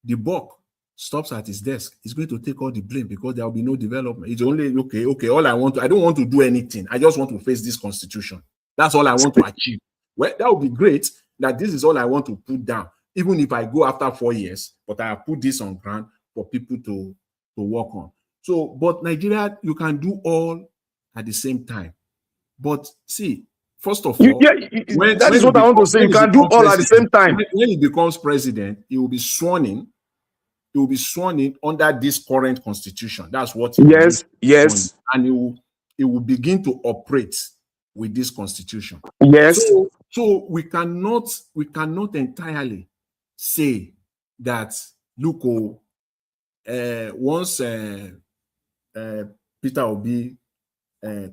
the buck stops at his desk. He's going to take all the blame because there will be no development. It's only, okay, I don't want to do anything. I just want to face this constitution. That's all I want to achieve. Well, that would be great, that this is all I want to put down, even if I go after 4 years, but I have put this on ground for people to work on. So, but Nigeria, you can do all at the same time. But see, first of all, that is what I want to say. You can do all at the same time. When he becomes president, he will be sworn in. He will be sworn in under this current constitution. That's what. Yes. And he will begin to operate with this constitution. Yes. So we cannot entirely say that, look, once Peter Obi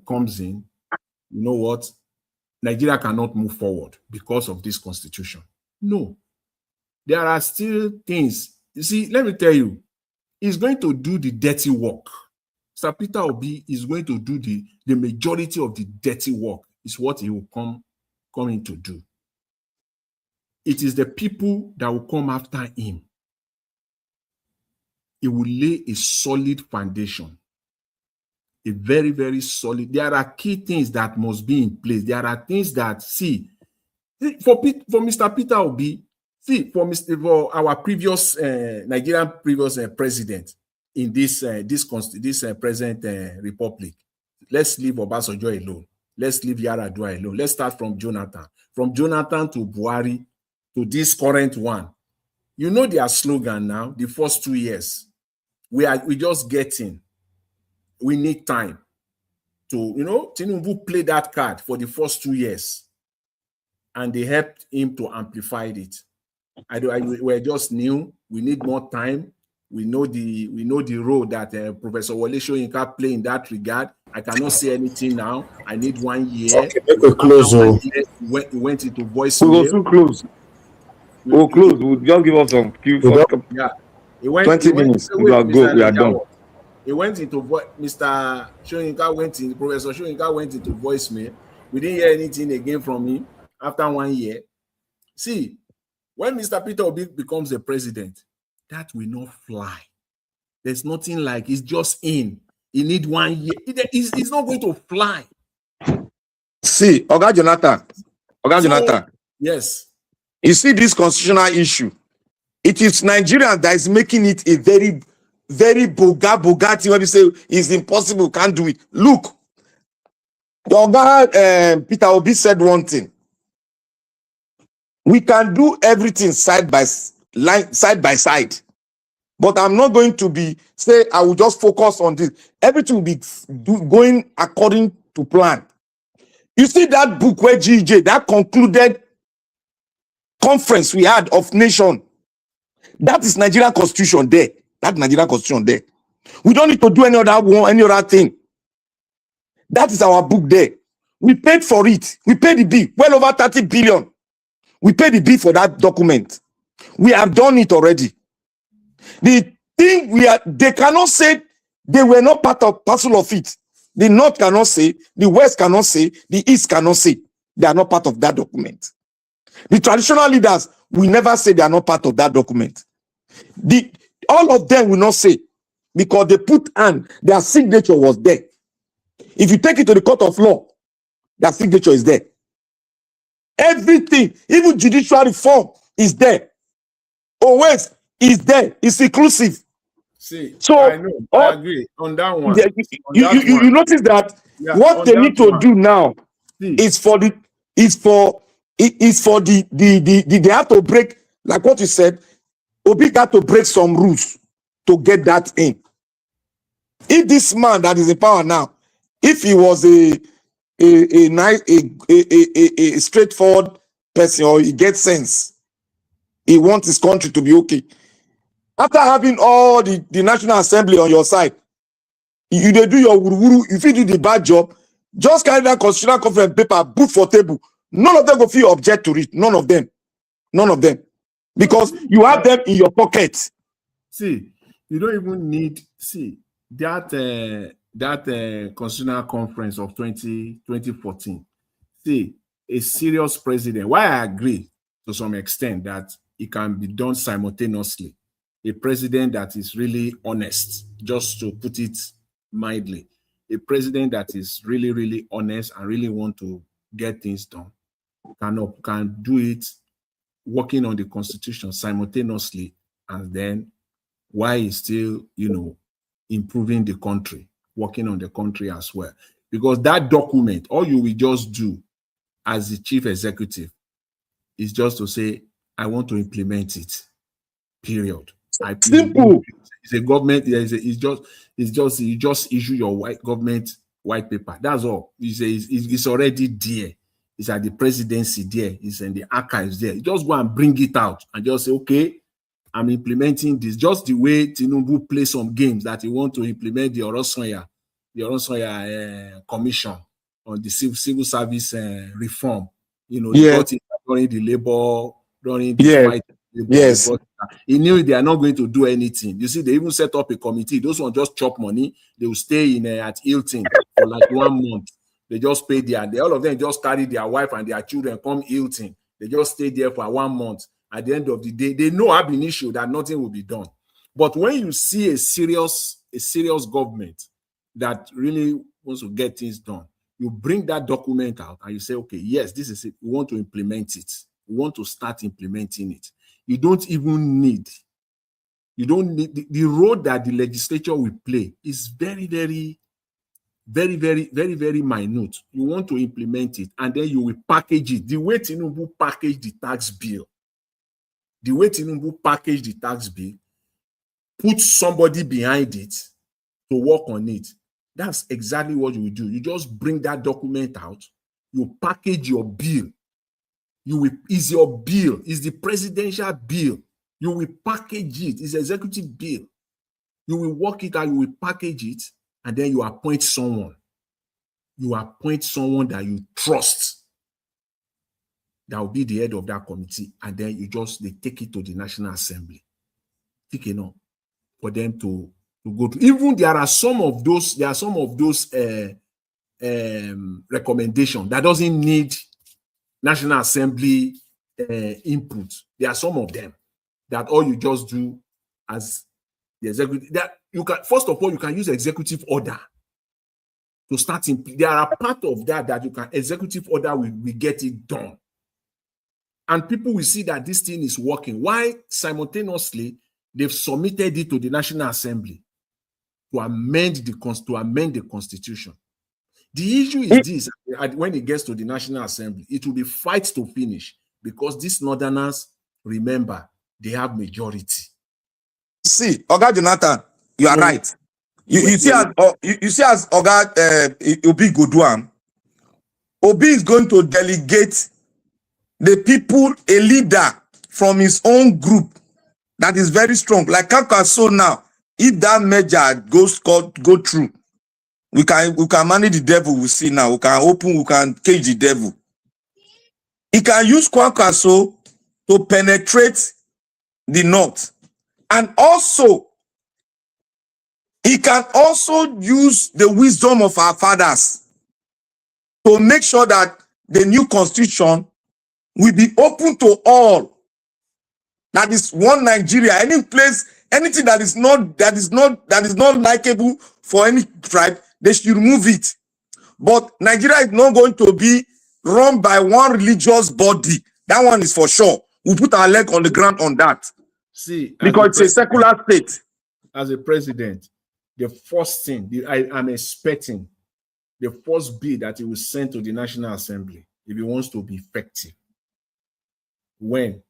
comes in, you know what, Nigeria cannot move forward because of this constitution. No, there are still things. You see, let me tell you, he's going to do the dirty work. Sir Peter Obi is going to do the majority of the dirty work. Is what he will come in to do. It is the people that will come after him. He will lay a solid foundation. A very, very solid. There are key things that must be in place. There are things that, for Mr. Peter Obi, for our previous Nigerian president in this present republic, let's leave Obasanjo alone. Let's leave Yar'Adua alone. Let's start from Jonathan. From Jonathan to Buhari to this current one. You know their slogan now, the first 2 years. We just getting. We need time to, Tinubu played that card for the first 2 years. And they helped him to amplify it. We're just new. We need more time. We know the role that Professor Wole Soyinka play in that regard. I cannot say anything now. I need 1 year. Okay, we'll close. We went into voice. We'll go too close. We'll close. We'll just give us some few. Yeah. 20 minutes. We are good. We are done. He went into Mr. Soyinka Professor Soyinka went into voicemail. We didn't hear anything again from him after 1 year. See, when Mr. Peter Obi becomes the president, that will not fly. There's nothing like it's just in. He need 1 year. It's not going to fly. See, Oga Jonathan. Yes. You see this constitutional issue. It is Nigeria that is making it a very, very boga thing. When you say it's impossible, can't do it. Look, Oga Peter Obi said one thing. We can do everything side by side. But I'm not going to say I will just focus on this. Everything will be going according to plan. You see that book where GJ, that concluded conference we had of nation. That is Nigerian constitution there. That Nigerian constitution there. We don't need to do any other thing. That is our book there. We paid for it. We paid the bill. Well over 30 billion. We paid the bill for that document. We have done it already. The thing they cannot say they were not parcel of it. The North cannot say, the West cannot say, the East cannot say they are not part of that document. The traditional leaders will never say they are not part of that document. All of them will not say, because they put their signature was there. If you take it to the court of law, their signature is there. Everything, even judicial reform is there. Always is there. It's inclusive. See, So I know, I agree on that one. You notice that what they need to do now is they have to break, like what you said, Obi got to break some rules to get that in. If this man that is in power now, if he was a straightforward person, or he gets sense, he wants his country to be okay. After having all the National Assembly on your side, you do your wuru. If you do the bad job, just carry that constitutional conference paper, put for table. None of them will feel object to it. None of them. Because you have them in your pocket. See, you don't even need that constitutional conference of 2014. See, a serious president. Why I agree to some extent that it can be done simultaneously. A president that is really honest, just to put it mildly. A president that is really, really honest and really want to get things done can do it working on the constitution simultaneously, and then while he's still, improving the country, working on the country as well. Because that document, all you will just do as the chief executive is just to say, I want to implement it. Period. Simple. It's a government. You just issue your government white paper. That's all. It's already there. It's at the presidency there. It's in the archives there. You just go and bring it out and just say, okay, I'm implementing this. Just the way Tinubu play some games that he want to implement the Orosanya Commission on the civil service reform. He got it during the labor, during the fight. Yes. He knew they are not going to do anything. You see, they even set up a committee. Those ones just chop money. They will stay in at Hilton for like 1 month. They just pay all of them just carry their wife and their children come Hilton. They just stay there for 1 month. At the end of the day, they know ab initio that nothing will be done. But when you see a serious government that really wants to get things done, you bring that document out and you say, okay, yes, this is it. We want to implement it. We want to start implementing it. You don't need the role that the legislature will play is very, very, very, very, very, very minute. You want to implement it, and then you will package it. The way Tinubu packaged the tax bill, put somebody behind it to work on it. That's exactly what you will do. You just bring that document out, you package your bill. Is your bill, is the presidential bill. You will package it. It's executive bill. You will work it out, you will package it, and then you appoint someone. You appoint someone that you trust that will be the head of that committee, and then they take it to the National Assembly. Think enough for them to go to. Even there are some of those recommendations that doesn't need National Assembly input. There are some of them that all you just do as the executive. That you can, first of all, you can use executive order to start. There are part of that you can executive order will get it done, and people will see that this thing is working. Why simultaneously they've submitted it to the National Assembly to amend the Constitution. The issue is this: when it gets to the National Assembly, it will be fight to finish, because these Northerners, remember, they have majority. See, Oga Jonathan, you are right. You see as Oga Obi Goduam, Obi is going to delegate the people, a leader from his own group that is very strong. Like Kakaso now, if that merger go through, we can manage the devil. We see now. We can cage the devil. He can use Kwakaso to penetrate the north And also, he can also use the wisdom of our fathers to make sure that the new constitution will be open to all. That is one Nigeria. Any place, anything that is not likable for any tribe, they should remove it. But Nigeria is not going to be run by one religious body. That one is for sure. We put our leg on the ground on that. See, Because it's a secular state. As a president, the first thing I'm expecting, the first bill that he will send to the National Assembly, if he wants to be effective, when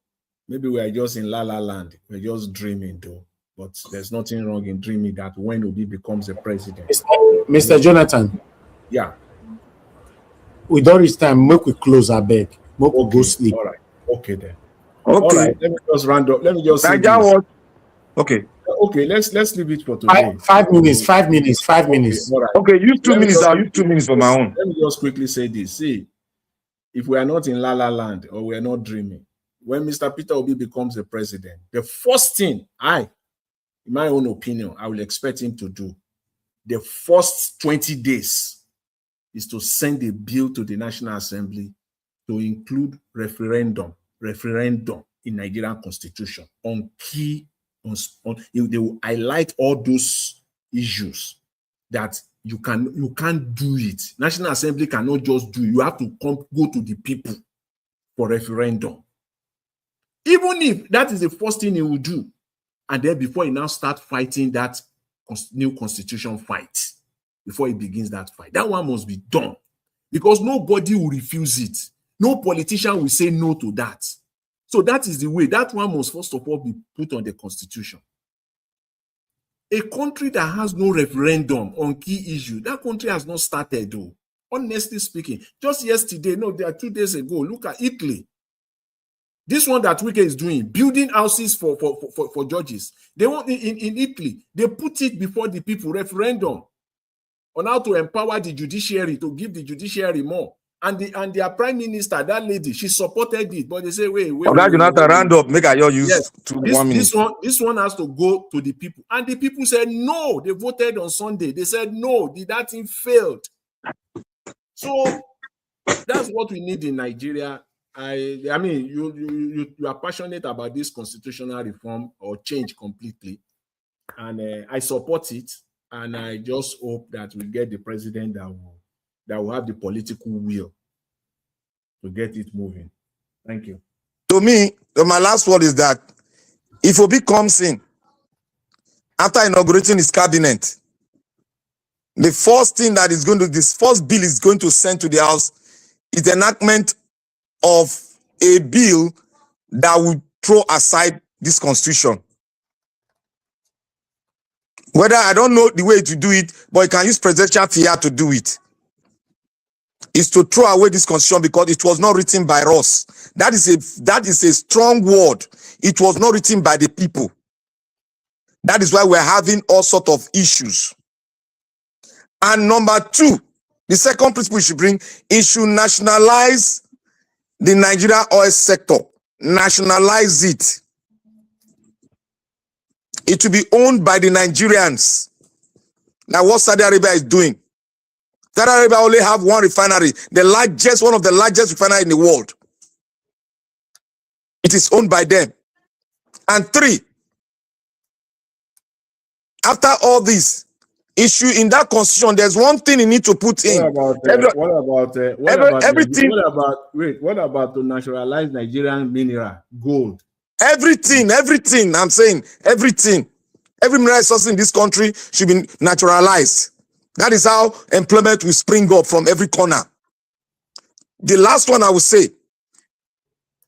maybe we are just in la la land, we're just dreaming though, but there's nothing wrong in dreaming that when Obi becomes a president. Mr. Jonathan. Yeah. We don't reach time. Make we close our bed. Make we go sleep. All right. Okay then. Okay. All right. Let me just round up. Let me just say Okay. Okay, let's leave it for today. 5 minutes. 5 minutes. 5 minutes. All right. Okay, use 2 minutes. I'll use 2 minutes for my own. Let me just quickly say this. See, if we are not in la la land or we are not dreaming, when Mr. Peter Obi becomes the president, the first thing in my own opinion, I will expect him to do, the first 20 days is to send a bill to the National Assembly to include referendum in Nigerian constitution on key, they will highlight all those issues that you can't do it. National Assembly cannot just do it. You have to go to the people for referendum. Even if that is the first thing he will do, and then before he now start fighting that new constitution fight, before he begins that fight, that one must be done, because nobody will refuse it. No politician will say no to that. So that is the way. That one must first of all be put on the constitution. A country that has no referendum on key issues, that country has not started though. Honestly speaking, just yesterday, no, there are 2 days ago, look at Italy. This one that Wike is doing, building houses for judges. They want in Italy, they put it before the people, referendum on how to empower the judiciary, to give the judiciary more. And their prime minister, that lady, she supported it, but they say, wait. Round up, make your use yes, 1 minute. This one has to go to the people. And the people said no. They voted on Sunday. They said no, that thing failed. So that's what we need in Nigeria. I mean, you are passionate about this constitutional reform or change completely. And I support it. And I just hope that we get the president that will have the political will to get it moving. Thank you. To me, my last word is that if Obi comes in after inaugurating his cabinet, the first thing that is going to, this first bill is going to send to the House is the enactment of a bill that will throw aside this constitution. Whether, I don't know the way to do it, but you can use presidential fiat to do it. Is to throw away this constitution because it was not written by us. That is a strong word. It was not written by the people. That is why we're having all sorts of issues. And number 2, the second principle we should bring is to nationalize the Nigeria oil sector. Nationalize it. It will be owned by the Nigerians. Now what Saudi Arabia is doing. Saudi Arabia only have one refinery, one of the largest refineries in the world. It is owned by them. And 3, after all this issue in that constitution, there's one thing you need to put in. What about to nationalize Nigerian mineral, gold? Everything, I'm saying, everything. Every mineral source in this country should be naturalized. That is how employment will spring up from every corner. The last one I will say,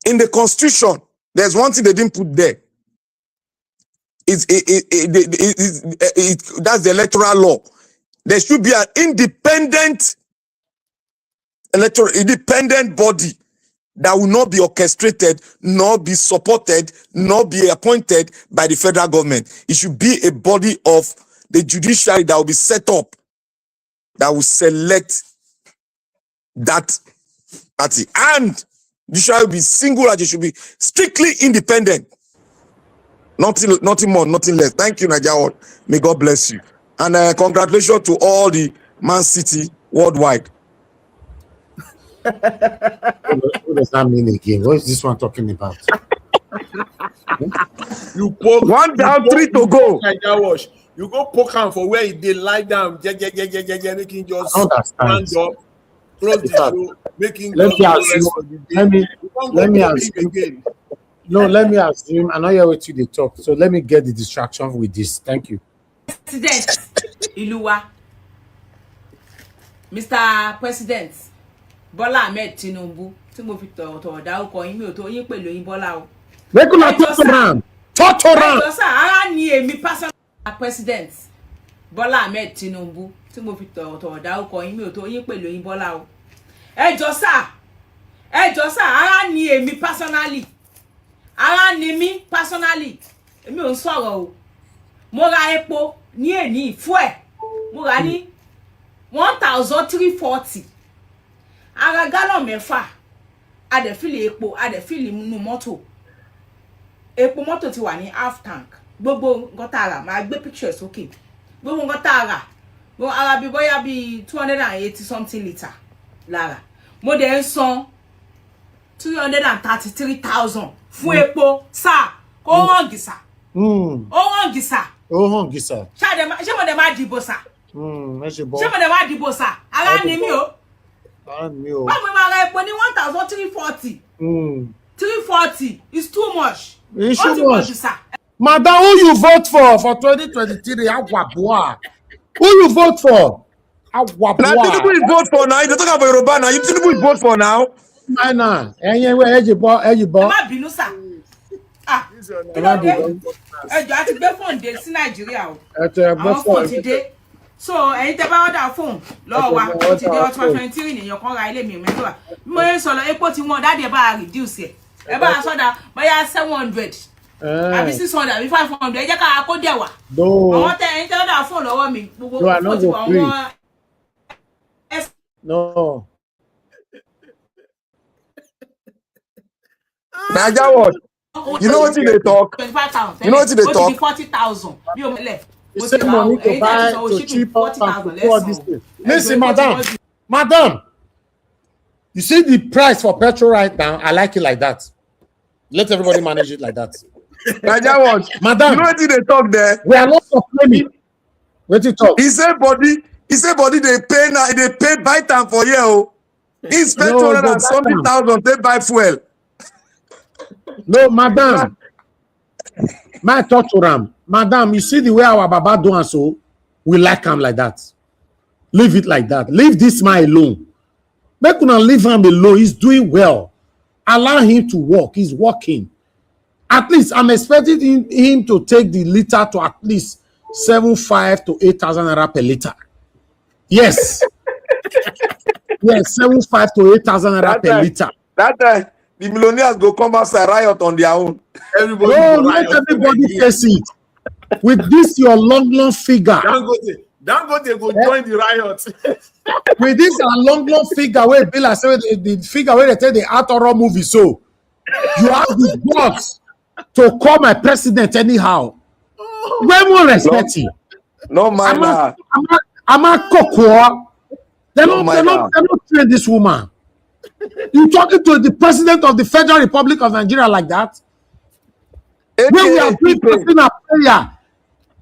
in the constitution, there's one thing they didn't put there. That's the electoral law. There should be an independent body that will not be orchestrated, nor be supported, nor be appointed by the federal government. It should be a body of the judiciary that will be set up, that will select that party. And judiciary will be singular, it should be strictly independent. Nothing more, nothing less. Thank you, Nigeria. May God bless you. And congratulations to all the Man City worldwide. What does that mean again? What is this one talking about? You poke One down, 3 to go. Wash. You go poke him for where they lie down. Making just stand up, close the show, making let me assume. No, let me assume. I know you're with you. They talk. So let me get the distraction with this. Thank you. President Iluwa, Mr. President Bola Ahmed Tinubu, tí mo fi tọ̀ọ̀tọ̀ dárúkọ yín mi ò tó yín pẹ̀lú yín Bọ́lá o. Ẹjọ́ sà, ara ni èmi personal President Bola Ahmed Tinubu, tí mo fi tọ̀ọ̀tọ̀ dárúkọ yín mi ò tó yín pẹ̀lú yín Bọ́lá o. Ẹjọ́ sà, ara ni èmi personally. Ara ni mi personally. Èmi ò ń sọ̀rọ̀ o. Mo ra epo ní èní fuel. Mo ra ní 1,340. Ara gallon mẹ́fà. A dẹ̀ fìlì epo, a dẹ̀ fìlì nínú mọ́tò. Epo mọ́tò ti wà ní half tank. Gbogbo nǹkan tá a rà, máa gbé pictures sókè. Gbogbo nǹkan tá a rà. Mo ara bí bóyá bí 280 something litre lára. Mo dẹ̀ ń san 333,000 fún epo sáà. Kó hàn gìsà. Ó hàn gìsà. Ṣé mo dẹ̀ máa dìbò sà? Ṣé mo dẹ̀ máa dìbò sà? Ara ni mi o. Báwo máa ra epo ní 1,340? 340 is too much. It's too much. Madam, who you vote for 2023? Awabua. Who you vote for? Awabua. Now, Tinubu is vote for now. You're talking about Yoruba now. Tinubu is vote for now. Nah. Ejibọ. Má bínú sà. Ẹjọ́ àti gbé fóònù dé sí Nàìjíríà o. Àwọn fóònù ti dé. So ẹ̀yin tẹ́ bá order phone lọ́wọ́ wa ó ti dé ọtún 23 nìyẹn kan ra ilé mi mẹ́tọ́. Mo ń sọ lọ epo tí wọ́n dáàdì ẹ bá reduce ẹ̀. Ẹ bá sọ́dà bóyá 700. Àbí 600 àbí 500 ẹ jẹ́ ká kó dẹ̀ wá. Àwọn tẹ́ ẹ̀yin tẹ́ order phone lọ́wọ́ mi gbogbo fóònù tí wọ́n No. Naija what? You know what they talk? 25,000. You know what they talk? 40,000. You say money to buy to cheap up and to all this thing. Listen, madam, you see the price for petrol right now? I like it like that. Let everybody manage it like that. Naija what? Madam, you know what they talk there? We are not complaining. What you talk? He said body they pay now, they pay buy time for you. He spent 270,000 they buy fuel. No, madam. My talk to Ram. Madam, you see the way our Baba do and so, we like him like that. Leave it like that. Leave this man alone. Make una leave him alone. He's doing well. Allow him to work. He's working. At least I'm expecting him to take the liter to at least 7,500 to 8,000 naira per liter. Yes. Yes, 7,500 to 8,000 naira per liter. That time, the millionaires go come outside riot on their own. Let everybody face it. With this, your long figure. Dangote go join the riot. With this long figure, where Bill has said the figure where they tell the Arthur movie, so you have the guts to call my president anyhow. When more respect you. No man. I'm a cocoa. They're not train this woman. You talking to the president of the Federal Republic of Nigeria like that? When we are doing personal prayer,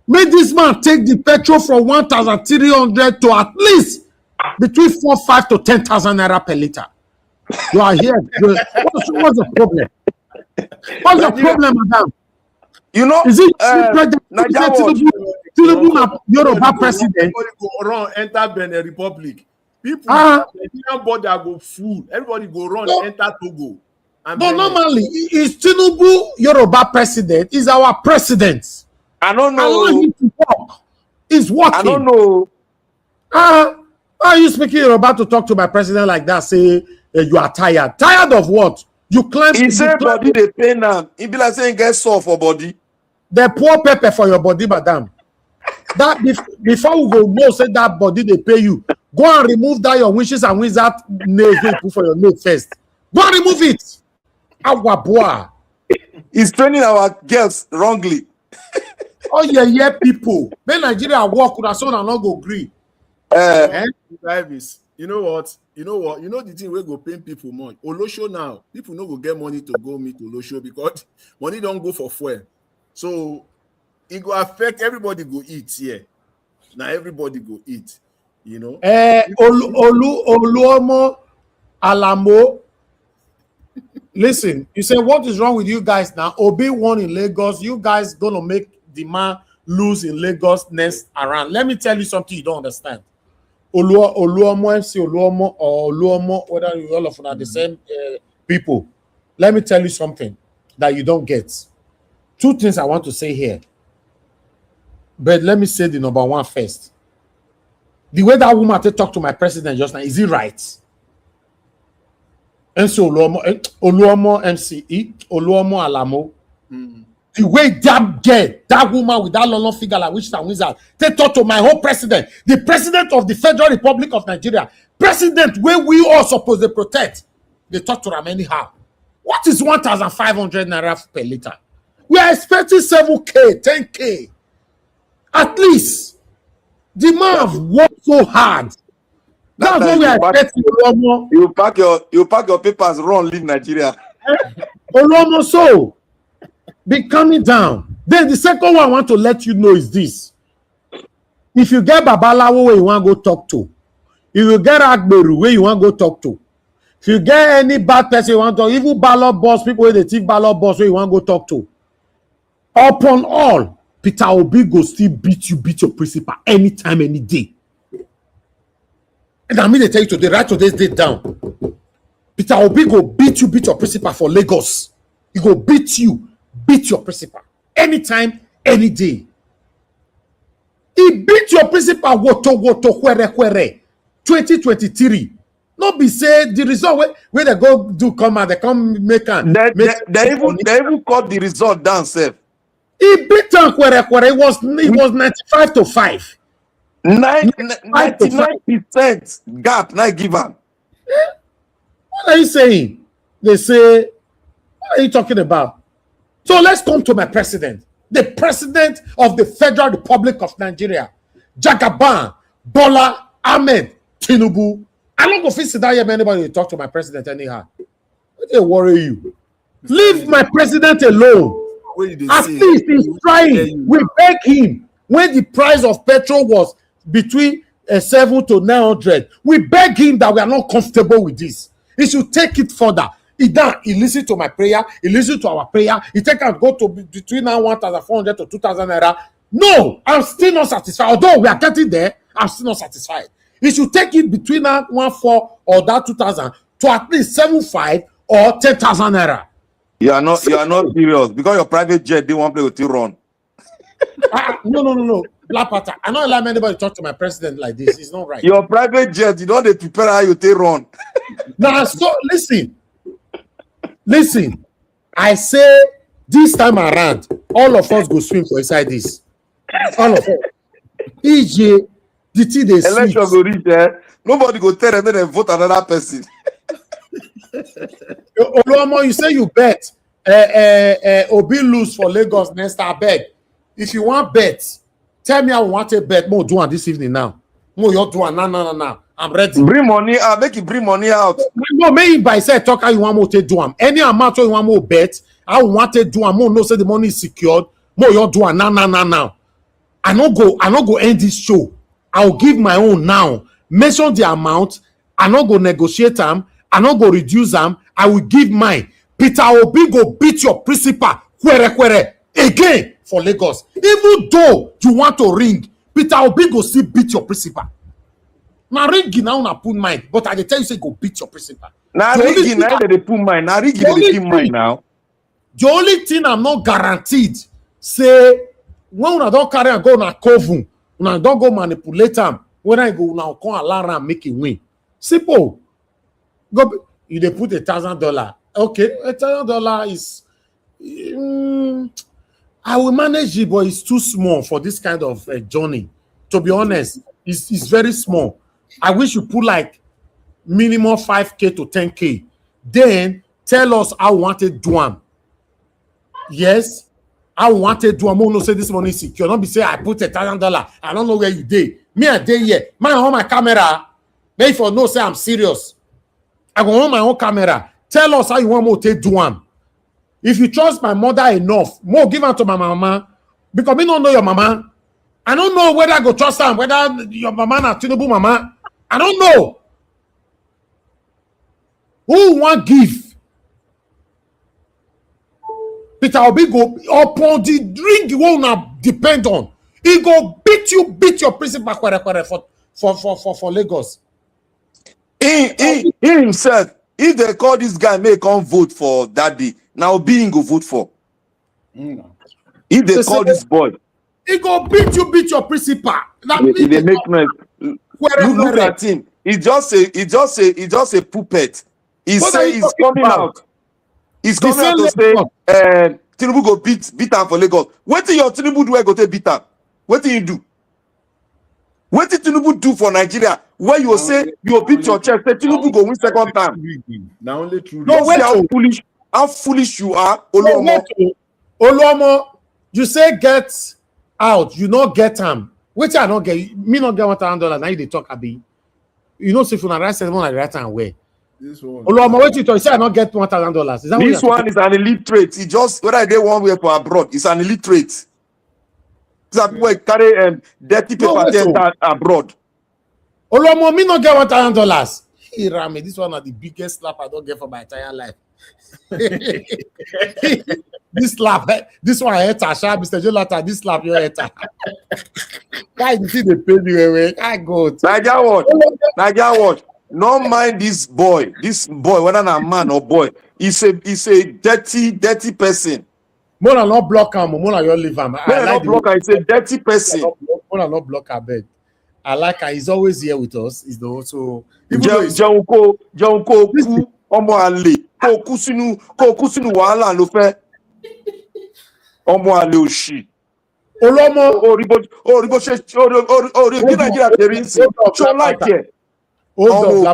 make this man take the petrol from 1,300 to at least between 4,500 to 10,000 naira per liter. You are here. What's the problem? What's the problem, madam? You know, is it Tinubu Yoruba president? Go run enter Benin Republic. People, Nigerian border go full. Everybody go run enter Togo. But normally, is Tinubu Yoruba president? Is our president? I don't know. Allow him to work. He's working. I don't know. Are you speaking Yoruba to talk to my president like that? Say you are tired. Tired of what? You climb. He said body they pay now. He be like saying get sore for body. They pour pepper for your body, madam. That before we go know, say that body they pay you. Go and remove that your wishes and wizard nails they put for your nail first. Go and remove it. Our boy. He's training our girls wrongly. Oh yeah, people. When Nigeria work, with us, not go agree. You know what? You know the thing we go pay people more. Olosho now, people no go get money to go meet Olosho because money don't go for fuel. So it go affect everybody go eat here. Now everybody go eat. You know. Oluomo Alamo. Listen, you say what is wrong with you guys now? Obi won in Lagos. You guys gonna make the man lose in Lagos next around. Let me tell you something you don't understand. Oluomo MC Oluomo or Oluomo, whether you all of them are the same people. Let me tell you something that you don't get. Two things I want to say here. But let me say the number one first. The way that woman talked to my president just now, is it right? MC Oluomo MCE, Oluomo Alamo. The way that woman with that long figure like witch and wizard, they talk to my whole president, the president of the Federal Republic of Nigeria, president where we all supposed to protect. They talk to them anyhow. What is 1,500 naira per liter? We are expecting 7K, 10K. At least the man have worked so hard. That's what we are expecting. You pack your papers, run, leave Nigeria. Olomo, so be calming down. Then the second one I want to let you know is this. If you get Babalawo where you want to go talk to, if you get Agberu where you want to go talk to, if you get any bad person you want to, even ballot boss, people where they thief ballot boss where you want to go talk to, upon all, Peter Obi go still beat your principal anytime, any day. And I mean they tell you today, write today's date down. Peter Obi go beat your principal for Lagos. He go beat your principal anytime, any day. He beat your principal woto where 2023. Not be say the result where they go do come out, they come make an. They even cut the result down, sir. He beat him where it was 95-5. 99% gap, not given. What are you saying? They say, what are you talking about? So let's come to my president, the president of the Federal Republic of Nigeria, Jagaban Bola Ahmed Tinubu. I don't go sit down here anybody to talk to my president anyhow. What they worry you? Leave my president alone. At least he's trying. We beg him when the price of petrol was between 700 to 900. We beg him that we are not comfortable with this. He should take it further. He listen to my prayer. He listen to our prayer. He take and go to between now 1,400 to 2,000 naira. No, I'm still not satisfied. Although we are getting there, I'm still not satisfied. He should take it between that 1,400 or that 2,000 to at least 7,500 or 10,000 naira. You are not serious because your private jet they want to play with you run. No. Black Panther. I don't allow anybody to talk to my president like this. It's not right. Your private jet, you don't prepare how you take run. Now, so listen. I say this time around, all of us go swim for inside this. All of us. EJ, the thing they election go reach there. Nobody go tell them then vote another person. Oluomo, you say you bet Obi lose for Lagos next I beg. If you want bet, tell me I want to bet. More do one this evening now. More you do one now. I'm ready. Bring money out. Make you bring money out. No, me by say talk how you want more to do them. Any amount you want more bet, I want to do them. More no say the money is secured. More you do one now. I no go end this show. I'll give my own now. Mention the amount. I no go negotiate them. I no go reduce them. I will give mine. Peter Obi go beat your principal. Quere again for Lagos. Even though you want to ring, Peter Obi go still beat your principal. Now ringing now na put mine, but I dey tell you say go beat your principal. Now ringing now they put mine. Now ringing they put mine now. The only thing I'm not guaranteed say when una don carry and go na coven, una don go manipulate am. When I go now come allow am make it win. Simple. Go you dey put $1,000. Okay, $1,000 is I will manage it, but it's too small for this kind of journey. To be honest, it's very small. I wish you put like minimum 5K to 10K. Then tell us how we want to do them. Yes, I want to do a no say this money is secure. Don't be say I put $1,000. I don't know where you did. Me a day here. Man on my camera. Therefore, no say I'm serious. I go on my own camera. Tell us how you want me to do one. If you trust my mother enough, more give her to my mama. Because me don't know your mama. I don't know whether I go trust her, whether your mama na Tinubu mama. I don't know. Who want give? Peter Obi go upon the drink you won't depend on. He go beat your principal for Lagos. He himself, if they call this guy, may come vote for Daddy. Now being go vote for. If they call this boy, he go beat your principal. If they make noise. look at him. He's just a puppet. He say he's coming out. He's coming out to say Tinubu go beat him for Lagos. What did your Tinubu do? Go to beat him. What did you do? What did Tinubu do for Nigeria? Where you say you beat your chest, say Tinubu go win second time. Now only true. No, wait, how foolish you are, Oluomo. Oluomo, you say get out, you not get him. Wait, I not get me not get $1,000. Now you they talk abi. You know, if you not right seven like right and where. This one. Oluomo, wait you talk. You say I not get $1,000. Is that this one is an illiterate. He just whether they one way for abroad. It's an illiterate. That boy carry dirty paper abroad. Oluomo, me not get $1,000. Hey, Rami, this one is the biggest slap I don't get for my entire life. This slap, this one I hate Asha, Mr. Jonathan. This slap you hate. Guys, you see the pain you away. I go. Naija watch. No mind this boy. This boy, whether a man or boy, he's a dirty person. Mona not block him. Mona you leave him. Mona not block him. He's a dirty person. Mona not block her bed. I like her. He's always here with us. He's the also. Jonko ku omo ale ko kusinu wahala lo fe omo ale oshi. Oluomo oribo se Nigeria terisi so like it. Hold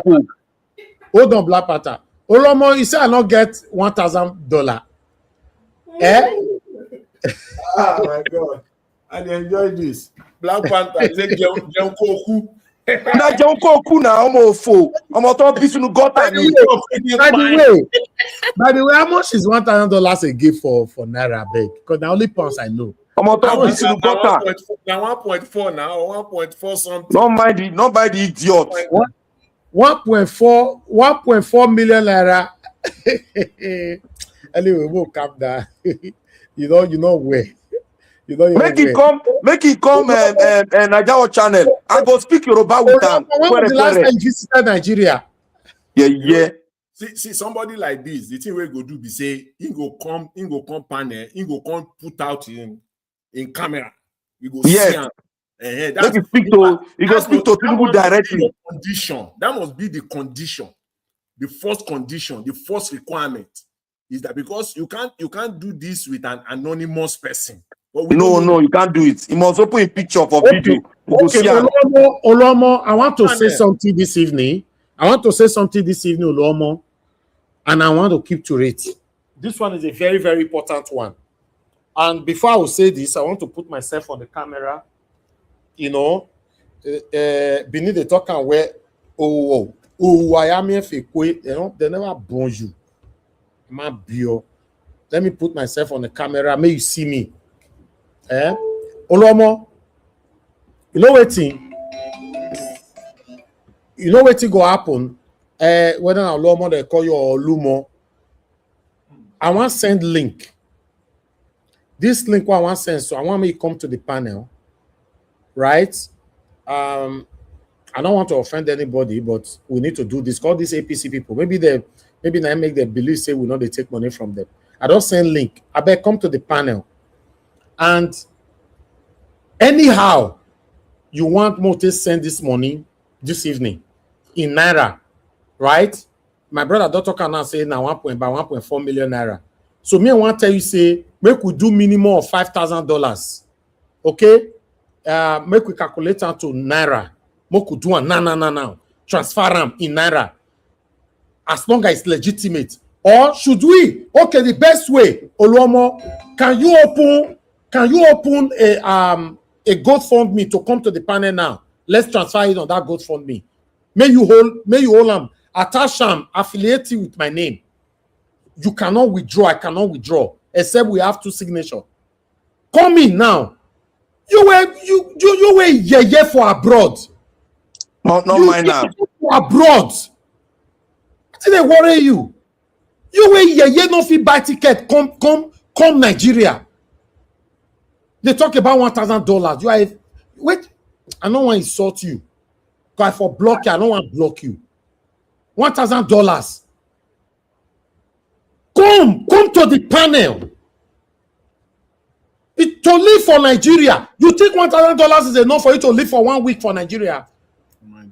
on, Black Panther. Oluomo, you say I not get $1,000. Oh my God. I enjoy this. Black Panther is a Jonko. Na Jonko na omo fo. Omo to bi sunu gutter ni. By the way, how much is $1,000 a gift for Naira beg? Because the only pounds I know. Omo to bi sunu gutter. Now 1.4 now, 1.4 something. Not by the idiot. 1.4 million naira. Anyway, we'll calm down. you know where. You know make it come Naija channel. I go speak Yoruba with them. When was the last time you visited Nigeria? Yeah. See somebody like this, the thing we go do be say he go come panel, he go come put out in camera. We go see him. He go speak to people directly. That must be the condition. The first condition, the first requirement is that because you can't do this with an anonymous person. No, you can't do it. You must open a picture for video. Oluomo, I want to say something this evening. Oluomo, and I want to keep to it. This one is a very, very important one. And before I will say this, I want to put myself on the camera. You know, beneath the talk and where I am here, they never born you. My bio. Let me put myself on the camera. May you see me. Oluomo, you know wetin go happen? Whether Oluomo they call you or Olumo, I want send link. This link I want send, so I want me to come to the panel, right? I don't want to offend anybody, but we need to do this. Call these APC people. Maybe they make them believe say we know they take money from them. I don't send link. I better come to the panel. And anyhow, you want more to send this money this evening in Naira, right? My brother Dr. Kana say now 1.4 million Naira. So me I want to tell you say make we do minimum of $5,000. Okay? Make we calculate to Naira. Make we do one now. Transfer them in Naira. As long as it's legitimate. Or should we? Okay, the best way, Oluomo, can you open Can you open a GoFundMe to come to the panel now? Let's transfer it on that GoFundMe. May you hold them, attach them, affiliate it with my name. You cannot withdraw. I cannot withdraw, except we have 2 signatures. Come in now. You were yeah for abroad. Not mine now. For abroad. Did they worry you? You were yeah no fit buy ticket. Come Nigeria. They talk about $1,000. You are wait. I don't want to insult you. Because for block you, I don't want to block you. $1,000. Come to the panel. To live for Nigeria. You think $1,000 is enough for you to live for 1 week for Nigeria?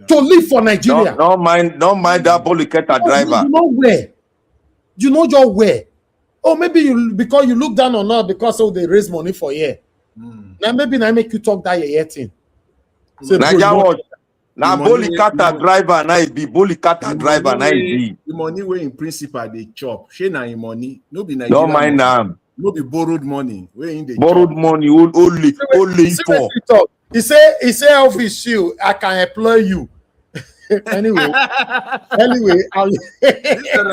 To live for Nigeria. Don't mind that Boliketa driver. You know where? You know your where? Oh, maybe because you look down on us because they raise money for here. Now maybe I make you talk that thing. So now Boliketa driver, now it be Boliketa driver, now it be. The money way in principle they chop. She na in money. No be Nigeria. Don't mind them. No be borrowed money. Where in the borrowed chop. Money only for. He say office you, I can employ you. anyway,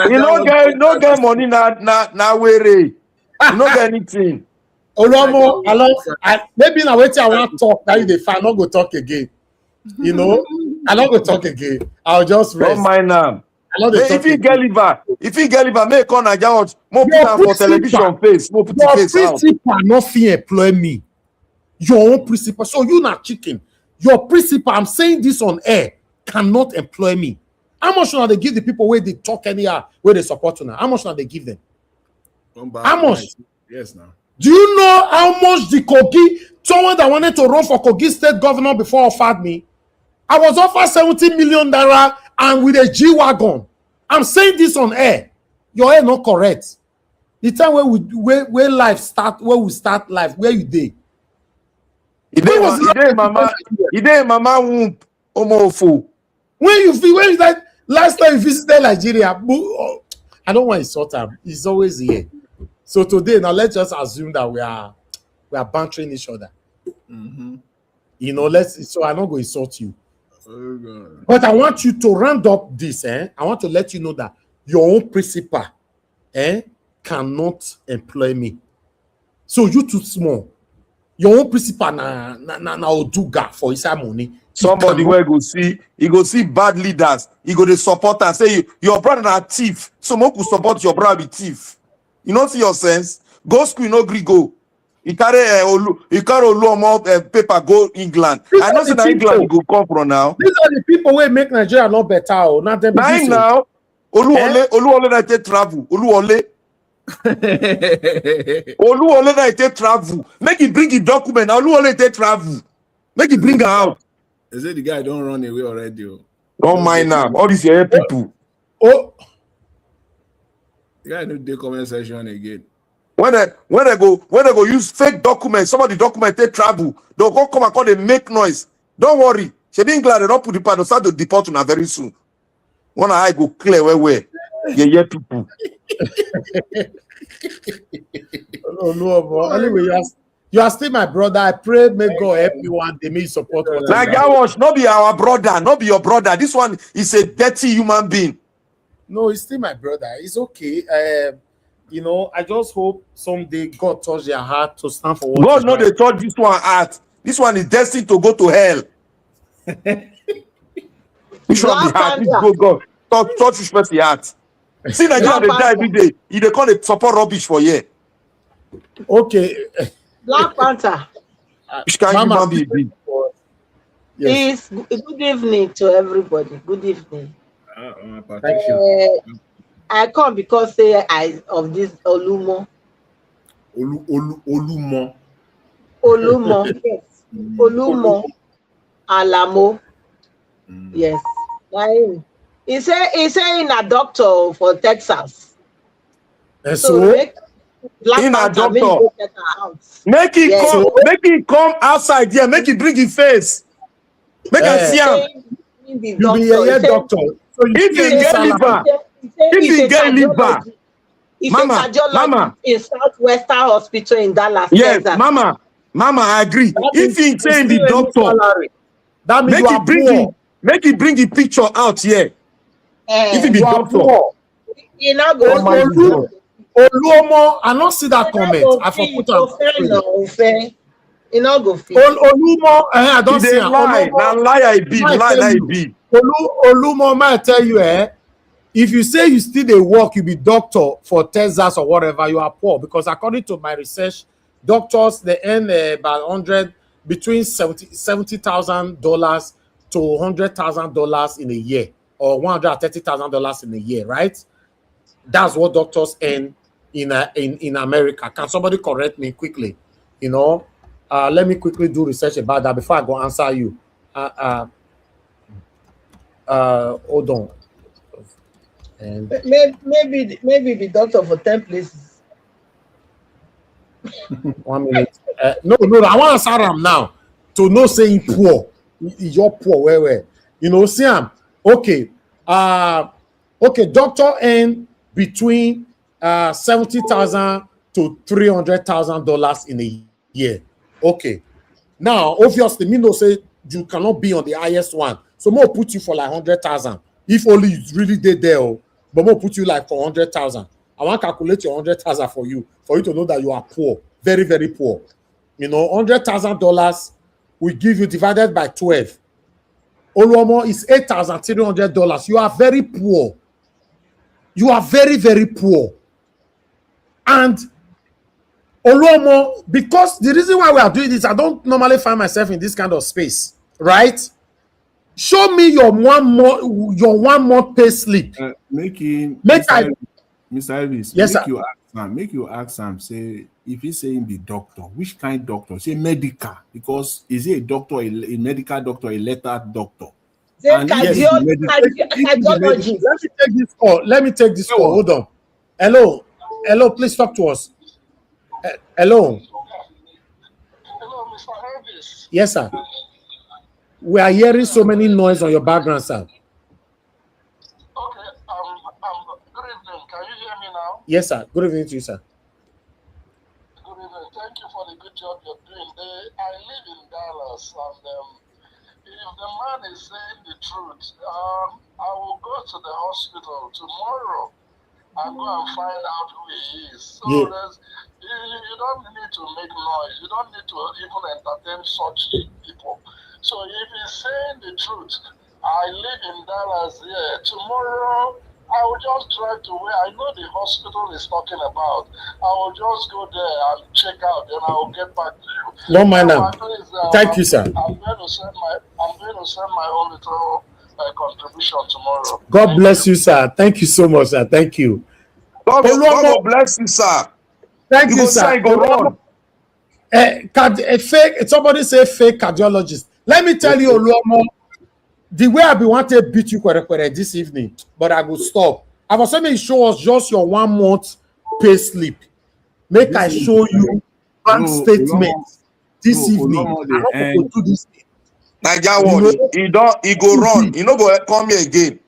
you no get money now where you no get anything. Olomo, maybe now wait I want to talk. Now they find not go talk again. You know, I not go talk again. I'll just rest. Don't mind them. If you get liver, make on a job. More put am for television face. More put the face out. Your principal not fit employ me. Your own principal. So you not chicken. Your principal, I'm saying this on air, cannot employ me. How much should they give the people where they talk anyhow, where they support you now? How much should they give them? How much? Yes, now. Do you know how much the Kogi, someone that wanted to run for Kogi state governor before offered me? I was offered $70 million and with a G-Wagon. I'm saying this on air. Your air not correct. The time where life start, where we start life, where you dey? He dey mama womb omofo. When that last time you visited Nigeria, I don't want to insult him. He's always here. So today, now let's just assume that we are bantering each other. You know, so I'm not going to insult you. Oh, God. But I want you to round up this. I want to let you know that your own principal cannot employ me. So you too small. Your own principal na oduga for his money. Somebody where he go see bad leaders. He go to support and say your brother na thief. Someone could support your brother be thief. You don't see your sense. Go school, no gree go. He carry Oluomo paper go England. I know say England he go come from now. These are the people who make Nigeria not better. Not them. Now, Oluwole na take travel. Oluwole na take travel. Make he bring his document. Oluwole take travel. Make he bring her out. They say the guy don't run away already. Don't mind now. All these here people. Oh, the guy no dey comment section again. When they go use fake documents, some of the documents they travel, they'll go come and call they make noise. Don't worry. She be glad they don't put the part, they'll start to deport now very soon. One eye go clear where. Yeah, people. no. Anyway, you are still my brother. I pray may God help you and they may support what like I was, not be our brother, not be your brother. This one is a dirty human being. No, he's still my brother. It's okay. You know, I just hope someday God touch their heart to stand for what God know they touch this one heart. This one is destined to go to hell. Which one be heart? This go God. Touch this person's heart. See Nigeria they die every day. If they call it support rubbish for year. Okay. Black Panther. Which kind of human being? Yes. Good evening to everybody. Good evening. Thank you. I come because of this Olumo. Olumo. Yes. Olumo. Alamo. Yes. He's saying a doctor for Texas. So in a doctor. Make it come outside here. Make it bring his face. Make it see him. You be a doctor. So if he get liver, It's Mama, a cardiologist Mama. in Southwestern Hospital in Dallas, Yes, Texas. Mama, I agree. That If means he you saying the still earning doctor, salary. That means you are poor. make it bring the picture out here. If he be You are doctor, poor. You not go Almighty fit. God. Oluomo, I not see that You not comment. go I for fit. put am Ofe screen. no ofe. You not go fit. Olumo, I He don't see dey am. lie. Now Olumo, lie I be, might lie tell I you. be. Olumo might tell you, if you say you still dey work, you be doctor for Texas or whatever, you are poor, because according to my research, doctors they earn about 100 between $70,000 to $100,000 in a year, or $130,000 in a year, right? That's what doctors earn in America. Can somebody correct me quickly? You know, let me quickly do research about that before I go answer you. Hold on. And Maybe be doctor for 10 places. 1 minute. No, I want to answer him now to know saying poor. You're poor. Where? You know, see him. Okay. Okay. Doctor earn between $70,000 to $300,000 in a year. Okay. Now, obviously, me no say you cannot be on the highest one. So more put you for like 100,000. If only you really did there, but more put you like for 100,000. I want to calculate your 100,000 for you to know that you are poor, very, very poor. You know, $100,000 we give you divided by 12. Oluomo is $8,300. You are very poor. You are very, very poor. And Oluomo, because the reason why we are doing this, I don't normally find myself in this kind of space, right? Show me your 1 month pay slip. Mr. Elvis, Yes, sir. make you ask him, say, if he's saying the doctor, which kind doctor? Say medical, because is he a doctor, a medical doctor, a lettered doctor? Say cardiologist. Let me take this call. Hold on. Hello, please talk to us. Hello. Hello, Mr. Elvis. Yes, sir. We are hearing so many noise on your background, sir. Okay, good evening. Can you hear me now? Yes, sir. Good evening to you, sir. Good evening. Thank you for the good job you're doing. I live in Dallas, and if the man is saying the truth, I will go to the hospital tomorrow and go and find out who he is. So you don't need to make noise. You don't need to even entertain such people. So if he's saying the truth, I live in Dallas here. Tomorrow, I will just drive to where I know the hospital is talking about. I will just go there and check out, then I will get back to you. No mind now. Thank you, sir. I'm going to send my own little contribution tomorrow. God bless you, sir. Thank you so much, sir. Thank you. God will bless you, sir. Thank you, sir. Somebody say fake cardiologist. Let me tell you, Oluomo, the way I be wanting to beat you this evening, but I will stop. I was saying, show us just your 1 month pay slip. Make I show you bank statements this evening. I don't do this. Naija one, he go run. He no go come here again.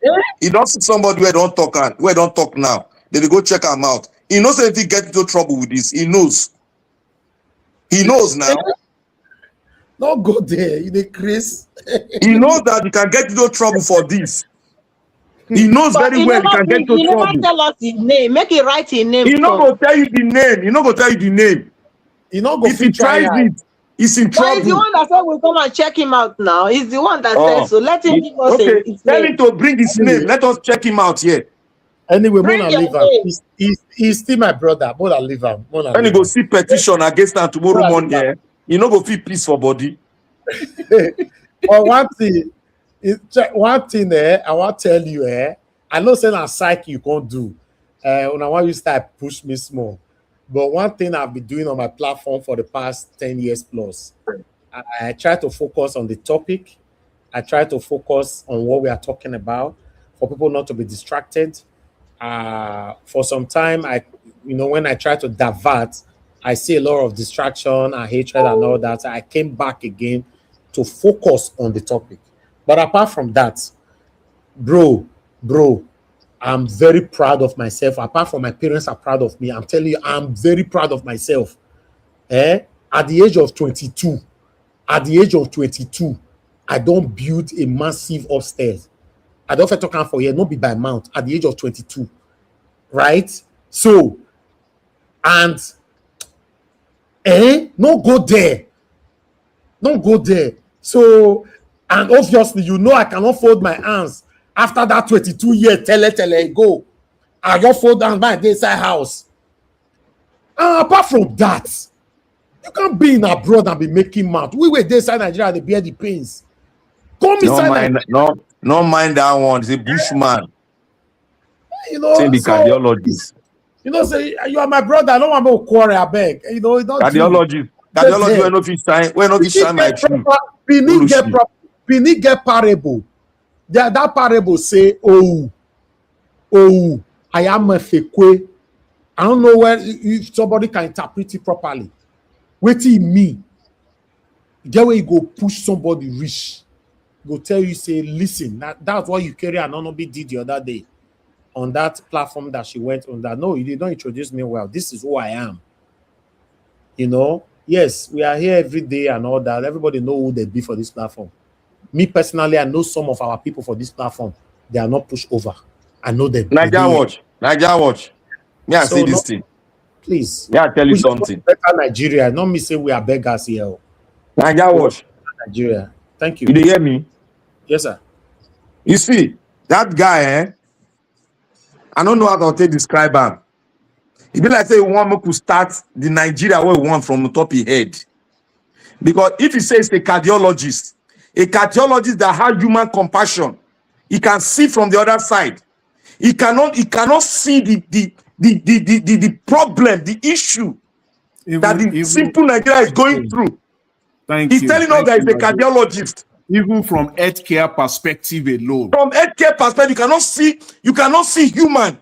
He don't see somebody where don't talk now. They go check him out. He knows if he get into trouble with this. He knows. He knows now. Don't go there. You dey craze. He knows that he can get into trouble for this. He knows very well he can get into trouble. He never tell us his name. Make it write his name. He not go tell you the name. He not go tell you the name. He not go. If he tries it, he's in trouble. He's the one that said we'll come and check him out now. He's the one that said so. Let him give us his tell name. him to bring his name. Let us check him out here. Anyway, Mona leave him. He's still my brother. Mona leave him. When he go see petition against him tomorrow morning, he no go feel peace for body. But one thing, I want to tell you, I know saying a psych you can't do. When I want you start push me small. But one thing I've been doing on my platform for the past 10 years plus, I try to focus on the topic. I try to focus on what we are talking about for people not to be distracted. For some time, when I try to divert, I see a lot of distraction and hatred and all that. I came back again to focus on the topic. But apart from that, bro, I'm very proud of myself. Apart from my parents are proud of me, I'm telling you, I'm very proud of myself. At the age of 22, I don't build a massive upstairs. I don't talk for here, not be by mount at the age of 22. Right? So, and no go there. Don't go there. So, and obviously, you know, I cannot fold my hands after that 22 years. Tell go. I just fold down my inside house. And apart from that, you can't be in abroad and be making mouth. We were there inside Nigeria, they bear the pains. Come inside Nigeria. No mind that one. He's a bushman. You know, Saying the cardiologist. You know, say you are my brother. I don't want to quarrel. I beg. You know, don't cardiologist. Cardiologist. When of you shine my tree. Benin get parable. That parable say, oh, I am a fake. I don't know where if somebody can interpret it properly. Waiting me. Get where you go push somebody rich. Go tell you, say, listen, that's what you carry and Onobi did the other day on that platform that she went on. That no, you did not introduce me well. This is who I am. You know, yes, we are here every day and all that. Everybody know who they be for this platform. Me personally, I know some of our people for this platform. They are not pushed over. I know them. Niger watch. Me, I say this thing. Please. Yeah, I tell you something. Better Nigeria. Not me say we are beggars here. Niger watch. Nigeria. Thank you. You hear me? Yes, sir. You see, that guy, I don't know how to describe him. It be like say we want to start the Nigeria where we want from the top of his head. Because if he says a cardiologist that has human compassion, he can see from the other side. He cannot see the problem, the issue that the simple Nigeria is going through. He's telling us that he's a cardiologist. Even from healthcare perspective alone. From healthcare perspective, you cannot see human.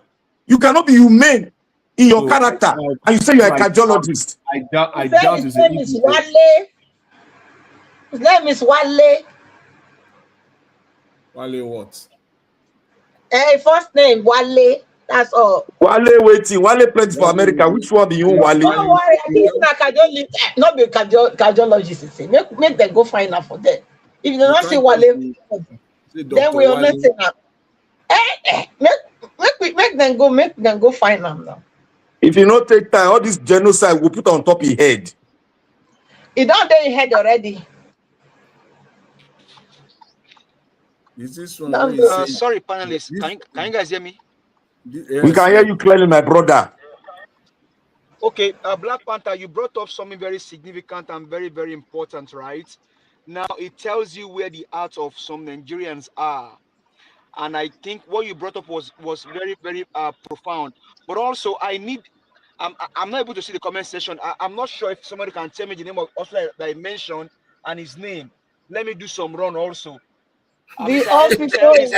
You cannot be humane in your character. And you say you're a cardiologist. I doubt his name is Wale. His name is Wale. Wale what? First name Wale. That's all. Wale waiting. Wale pledge for America. Which one do you want, Wale? Don't worry. I think it's cardiologist. Not be cardiologist. Make them go find out for them. If you don't see Wale, then we are messing up. Make them go find them now. If you not take time, all this genocide will put on top of your head. It don't do your head already. Is this one? Sorry, panelists. Can you guys hear me? We can hear you clearly, my brother. Okay, Black Panther, you brought up something very significant and very, very important, right? Now, it tells you where the hearts of some Nigerians are. And I think what you brought up was very, very profound. But also, I'm not able to see the comment section. I'm not sure if somebody can tell me the name of also that I mentioned and his name. Let me do some run also. The officer is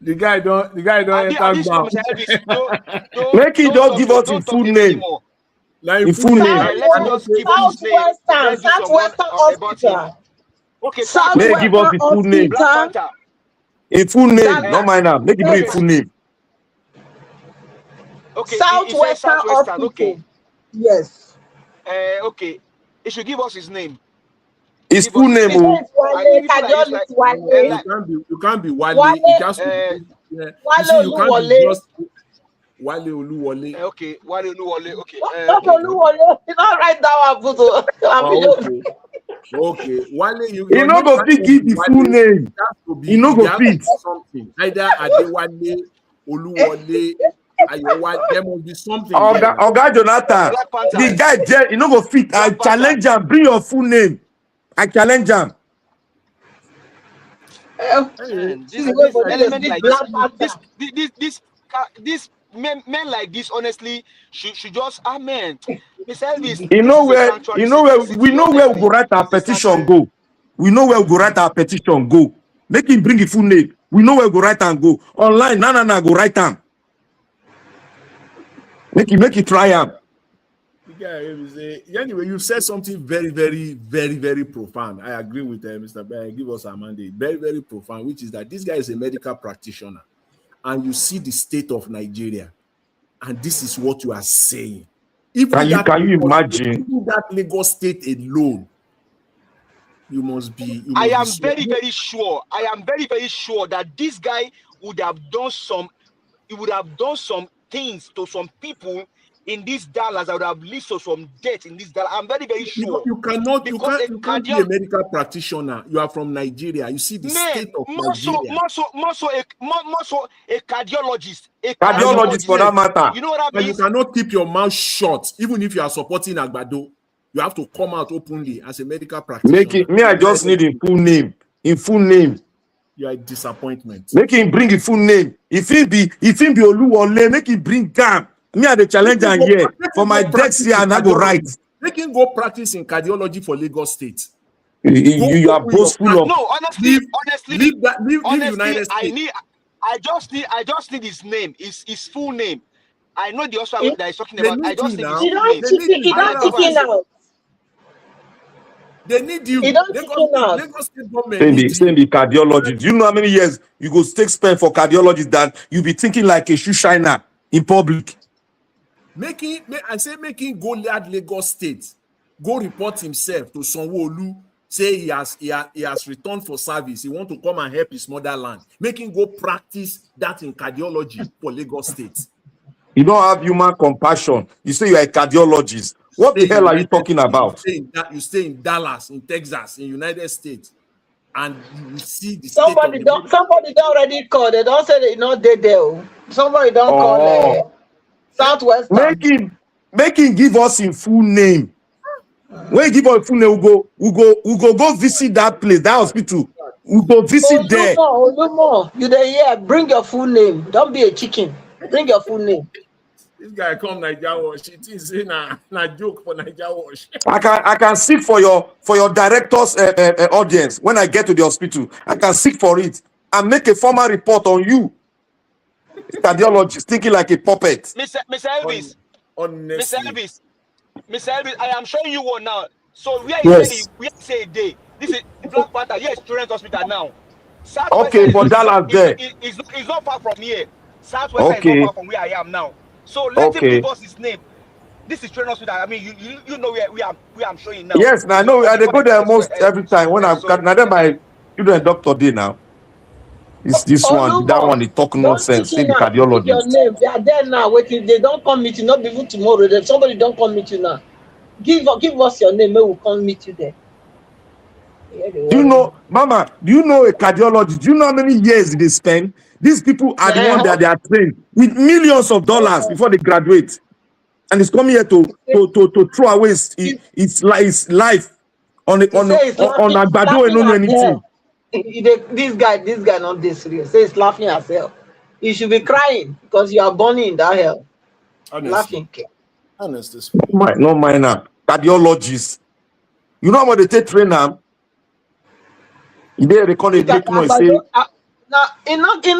the guy don't enter down. Make it don't give us his full name. Like full name. Southwestern Hospital. Okay, may give us his full name. A full name, no mind now. Make it bring full name. Okay, Southwestern Hospital. Okay. Yes. Okay. He should give us his name. His full name. You can't be Wale. It just you can't be just Wale Oluwole. Okay, Wale Oluwole. Okay. Oluwole. You don't write that one. Okay. Wale, you not go fit give the full name. You no go fit something. Either Adewale, Oluwole, Ayowa. There must be something. Oga Jonathan, the guy there, you no go fit. I challenge him. Bring your full name. I challenge him. This men like this, honestly, should just amen. You know where we go write our petition go. We know where we go write our petition go. Make him bring the full name. We know where we go write and go. Online, no, go write him. Make it try him. Anyway, you said something very, very, very, very profound. I agree with Mr. Ben. Give us a mandate. Very, very profound, which is that this guy is a medical practitioner. and you see the state of Nigeria, and this is what you are saying. Even Can you imagine? Even that Lagos state alone, you must be. I am very sure that this guy would have done some things to some people in this Dallas that would have led to some death in this Dallas. I'm very sure. You can't be a medical practitioner. You are from Nigeria. You see the state of Nigeria. More so a cardiologist. Cardiologist for that matter. You know what I mean? You cannot keep your mouth shut, even if you are supporting Agbado. You have to come out openly as a medical practitioner. I just need a full name. In full name. You are a disappointment. Make him bring a full name. If he be Oluwole, make him bring Gam. Me are the challenger here for my deaths here, and I go right. Make him go practice in cardiology for Lagos State. You are boastful of. No, honestly, leave United States. I just need his name, his full name. I know the hospital that he's talking about. I just need his full name. They need you. Lagos State government. Same be cardiologist. Do you know how many years you go take spend for cardiologist that you be thinking like a shoe shiner in public? Make him go lead Lagos State. Go report himself to Sanwo-Olu. Say he has returned for service. He want to come and help his motherland. Make him go practice that in cardiology for Lagos State. You don't have human compassion. You say you are a cardiologist. What the hell are you talking about? You stay in Dallas, in Texas, in United States, and you see the somebody don't already call. They don't say they not dead there. Somebody don't call Southwest. Make him give us in full name. When you give us full name, we go visit that place, that hospital. We go visit there. No, you there? Yeah, bring your full name. Don't be a chicken. Bring your full name. This guy come Nigeria Wash. It is na joke for Nigeria Wash. I can seek for your director's audience when I get to the hospital. I can seek for it and make a formal report on you. Cardiologist thinking like a puppet. Mr. Elvis. Mr. Elvis, I am showing you one now. So we say a day. This is Black Panther. Yes, Children's Hospital now. Southwest okay, for Dallas there. It's not far from here. Southwest is not far from where I am now. So let him give us his name. This is Children's Hospital. I mean, you know where I'm showing now. Yes, I know. They go there almost every time when I'm now then my children doctor day now. It's this one, that one, they talk nonsense. Say the cardiologist. Your name, they are there now. Waiting, they don't come meet you, not even tomorrow. If somebody don't come meet you now, give us your name, we will come meet you there. Do you know, Mama? Do you know a cardiologist? Do you know how many years they spend? These people are the ones that they are trained with millions of dollars before they graduate, and it's coming here to throw away its life on Agbado and don't know anything. This guy not this serious. Say he's laughing at hell. You should be crying because you are born in that hell. Laughing. Honestly, no minor cardiologist. You know what they take train now? They call it make noise. Say it not be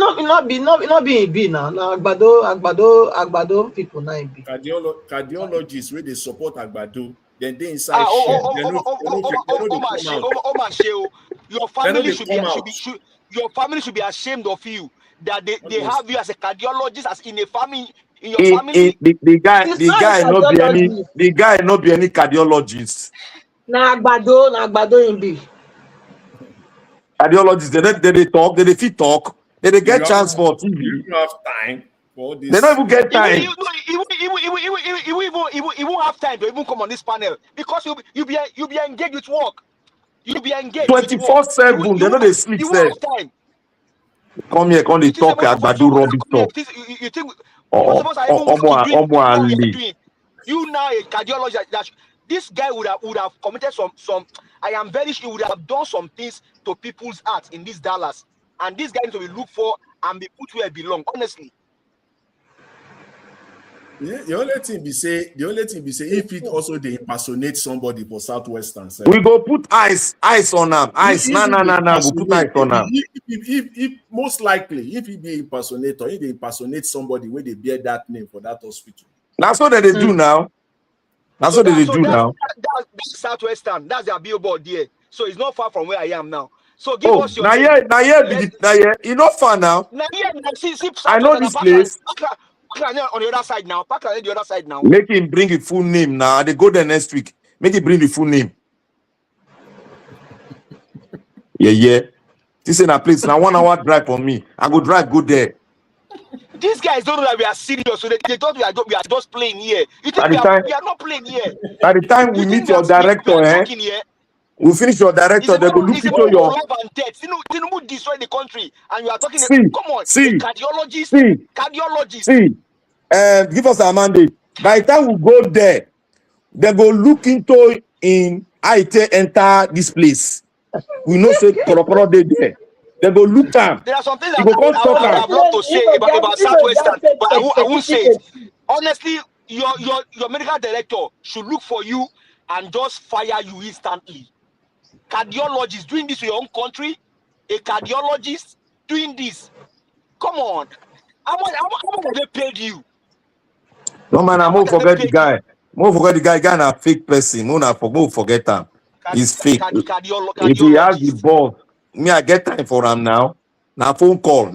now. Now Agbado people now be. Cardiologists where they support Agbado. Then they inside your family should be ashamed of you that they have you as a cardiologist as in a family in your family. The guy not be any cardiologist. Na Agbado in be. Cardiologists, they talk, they fit talk, they get chance for TV. You don't have time for this. They don't even get time. He won't have time to even come on this panel because you be engaged with work. You be engaged 24/7. They know they sleep there. Come here, come they talk Agbado rubbish talk. You think you now a cardiologist that this guy would have committed some. I am very sure he would have done some things to people's hearts in this Dallas, and this guy needs to be looked for and be put where it belongs. Honestly. Yeah, the only thing be say if it also they impersonate somebody for Southwestern. We go put ice on them. Ice. No. We put ice on them. If most likely, if he be impersonator, if they impersonate somebody where they bear that name for that hospital. That's what they do now. That's what they do now. That's Southwestern. That's their billboard there. So it's not far from where I am now. So give us your name. You know far now. See, I know this place. On the other side now. Parkland on the other side now. Make him bring his full name now. They go there next week. Make him bring the full name. Yeah. This is a place now. 1 hour drive for me. I go drive, go there. These guys don't know that we are serious, so they thought we are just playing here. You think we are not playing here? By the time we meet your director, we finish your director. They go look into your life and death. Tinubu destroy the country, and you are talking. Come on, cardiologist. Give us a mandate. By the time we go there, they go look into in IT enter this place. We know say Korokoro dey there. They go look down. There are some things that I would love to say about Southwestern, but I won't say it. Honestly, your medical director should look for you and just fire you instantly. Cardiologist doing this to your own country, a cardiologist doing this. Come on. How much have they paid you? No man, I won't forget the guy. Guy na fake person. Won't forget him. He's fake. If he has the boss, me I get time for him now. Now phone call.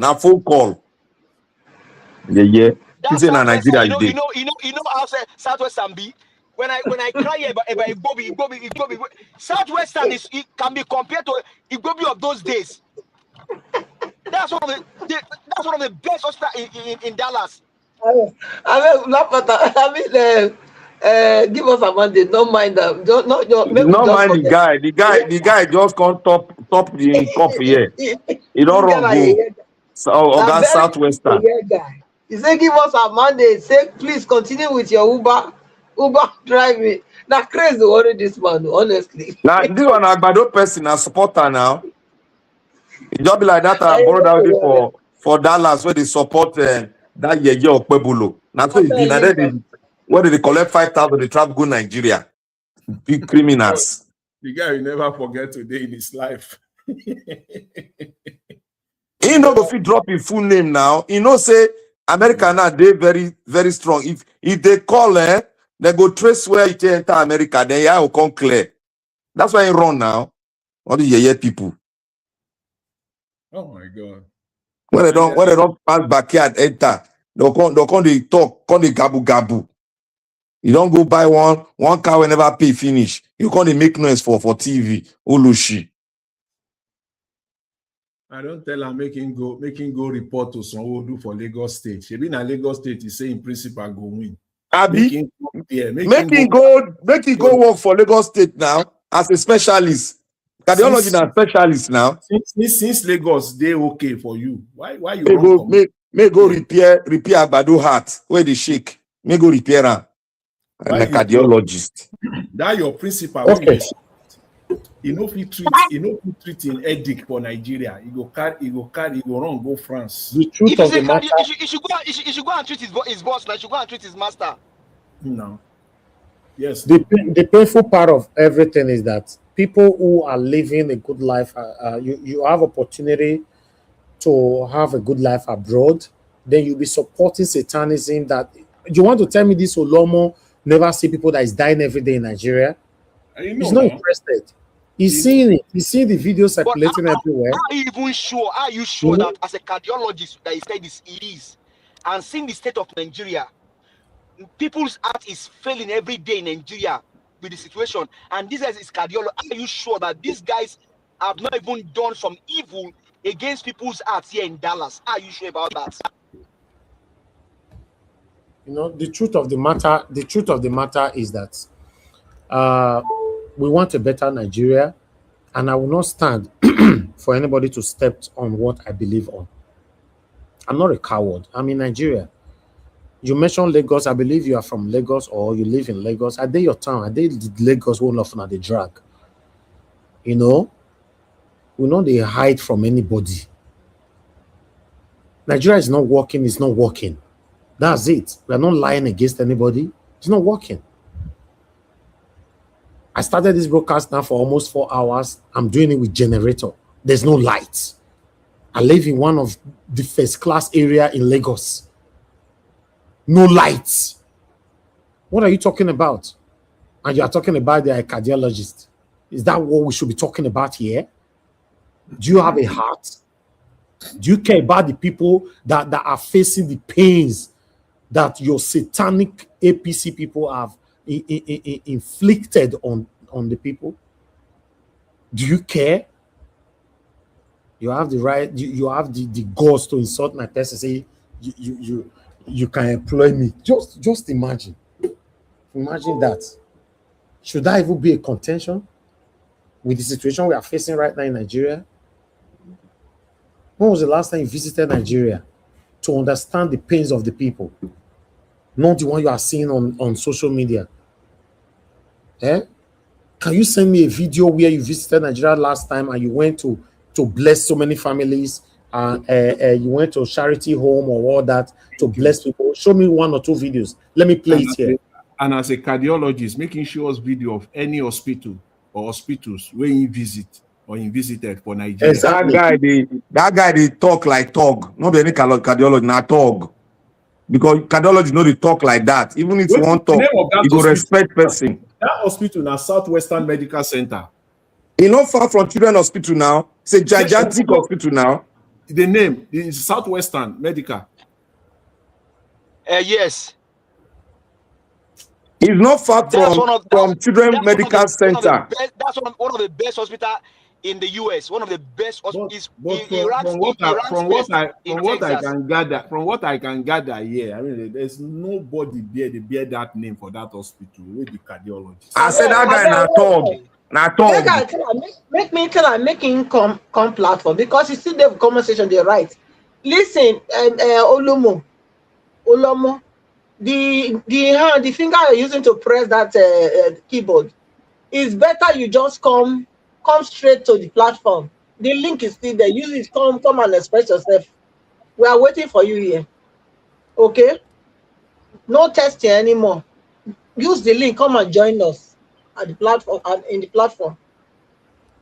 Yeah. He's in Nigeria. You know how Southwestern be. When I cry about Igbobi, Southwestern can be compared to Igbobi of those days. That's one of the best hospitals in Dallas. Give us a mandate. Don't mind them. Don't mind the guy. The guy just can't top the cup here. He don't run go. So Southwestern. He said, "Give us a mandate. Say, please continue with your Uber driving." Now, crazy to worry this man. Honestly. Now this one Agbado person a supporter now. It just be like that. I borrowed out for Dallas where they support that Yeye Okpebulo. Now so it's been where they collect 5,000, they travel go Nigeria. Big criminals. The guy will never forget today in his life. He no go fit drop his full name now. He know say America now they very, very strong. If they call they go trace where it enter America, then yeah will come clear. That's why he run now. All the Yeye people. Oh my God. When they don't pass backyard enter, they'll come they talk, come they gabu. You don't go buy one car whenever pay finish. You can't make noise for TV. Olushi. I don't tell him making go report to someone do for Lagos State. She been in Lagos State, he say in principle go win. Abi, make him go work for Lagos State now as a specialist. Cardiology na specialist now. Since Lagos, they okay for you. Why you may go repair Agbado heart where they shake. May go repair am. I'm a cardiologist. That your principal. Okay. You know, if you treat in edict for Nigeria, you go run go France. The truth of the matter, you should go and treat his boss. Like, you should go and treat his master. No. Yes. The painful part of everything is that people who are living a good life, you have opportunity to have a good life abroad, then you'll be supporting satanism. That you want to tell me this Olomo never see people that is dying every day in Nigeria? He's not interested. He's seeing it. He's seeing the video circulating everywhere. Are you sure that as a cardiologist that he said this is, and seeing the state of Nigeria, people's heart is failing every day in Nigeria with the situation, and this is cardiologist. Are you sure that these guys have not even done some evil against people's hearts here in Dallas? Are you sure about that? You know, the truth of the matter is that we want a better Nigeria, and I will not stand for anybody to step on what I believe on. I'm not a coward. I'm in Nigeria. You mentioned Lagos. I believe you are from Lagos or you live in Lagos. I did your town. I did Lagos won't often at the drag. You know, we know they hide from anybody. Nigeria is not working. It's not working. That's it. We are not lying against anybody. It's not working. I started this broadcast now for almost 4 hours. I'm doing it with generator. There's no light. I live in one of the first class area in Lagos. No lights. What are you talking about? And you are talking about the cardiologist. Is that what we should be talking about here? Do you have a heart? Do you care about the people that are facing the pains that your satanic APC people have inflicted on the people? Do you care? You have the right, you have the guts to insult my person, say you can employ me. Just imagine that. Should that even be a contention with the situation we are facing right now in Nigeria? When was the last time you visited Nigeria to understand the pains of the people? Not the one you are seeing on social media. Eh? Can you send me a video where you visited Nigeria last time and you went to bless so many families, and you went to a charity home or all that to bless people? Show me 1 or 2 videos. Let me play it here. And as a cardiologist, making sure video of any hospital or hospitals where you visit or you visited for Nigeria. Exactly. That guy they talk like talk. Not any cardiologist, not talk. Because cardiology know they talk like that. Even if you want to talk, you go respect person. That hospital now, Southwestern Medical Center. You know, far from Children's Hospital now. It's a gigantic hospital now. The name is Southwestern Medical. Yes. It's not far from Children's Medical Center. That's one of the best hospitals in the US. One of the best hospitals. From what I can gather here, I mean, there's nobody bear that name for that hospital with the cardiologist. I said that guy not talk. Make me tell I'm making come platform, because you see the conversation they write. Listen, Olomo, the finger you're using to press that keyboard, is better you just come straight to the platform. The link is still there. Use it, come and express yourself. We are waiting for you here. Okay? No testing anymore. Use the link, come and join us at the platform, in the platform,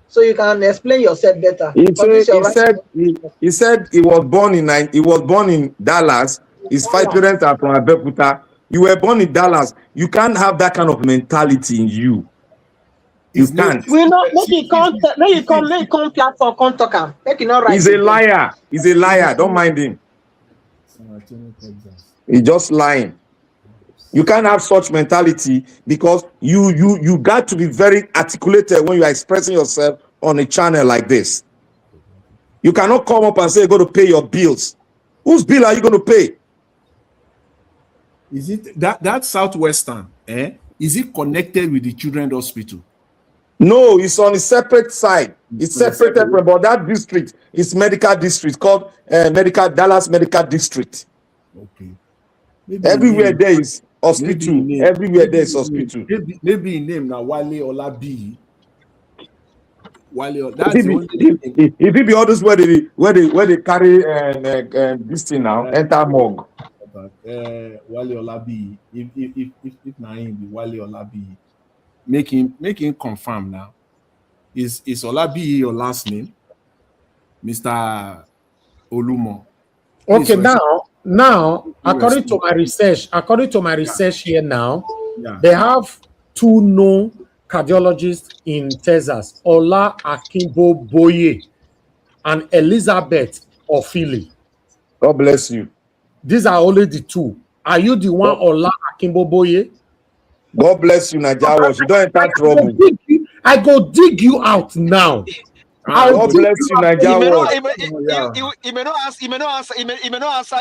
so you can explain yourself better. He said he was born in Dallas. His 5 parents are from Abeokuta. You were born in Dallas. You can't have that kind of mentality in you. You can't. We know. Make you come platform, come talk him. Make you not right. He's a liar. He's a liar. Don't mind him. He's just lying. You can't have such mentality, because you got to be very articulated when you are expressing yourself on a channel like this. You cannot come up and say you're going to pay your bills. Whose bill are you going to pay? Is it that Southwestern? Is it connected with the Children's Hospital? No, it's on a separate side. It's separated from, but that district is medical district called Dallas Medical District. Okay. Everywhere there is hospital. Everywhere there is hospital. Maybe in name now Wale Olabi. That's if it be all those where they carry this thing now, enter morgue. Wale Olabi. If na him be Wale Olabi, make him confirm now. Is Olabi your last name, Mr. Olumo? Okay, now according to my research here now, they have 2 known cardiologists in Texas, Ola Akimbo Boye and Elizabeth Ofili. God bless you. These are only the 2. Are you the one, Ola Akimbo Boye? God bless you, Nigerians. You don't enter trouble. I go dig you out now. God bless you, Nigerians. He may not answer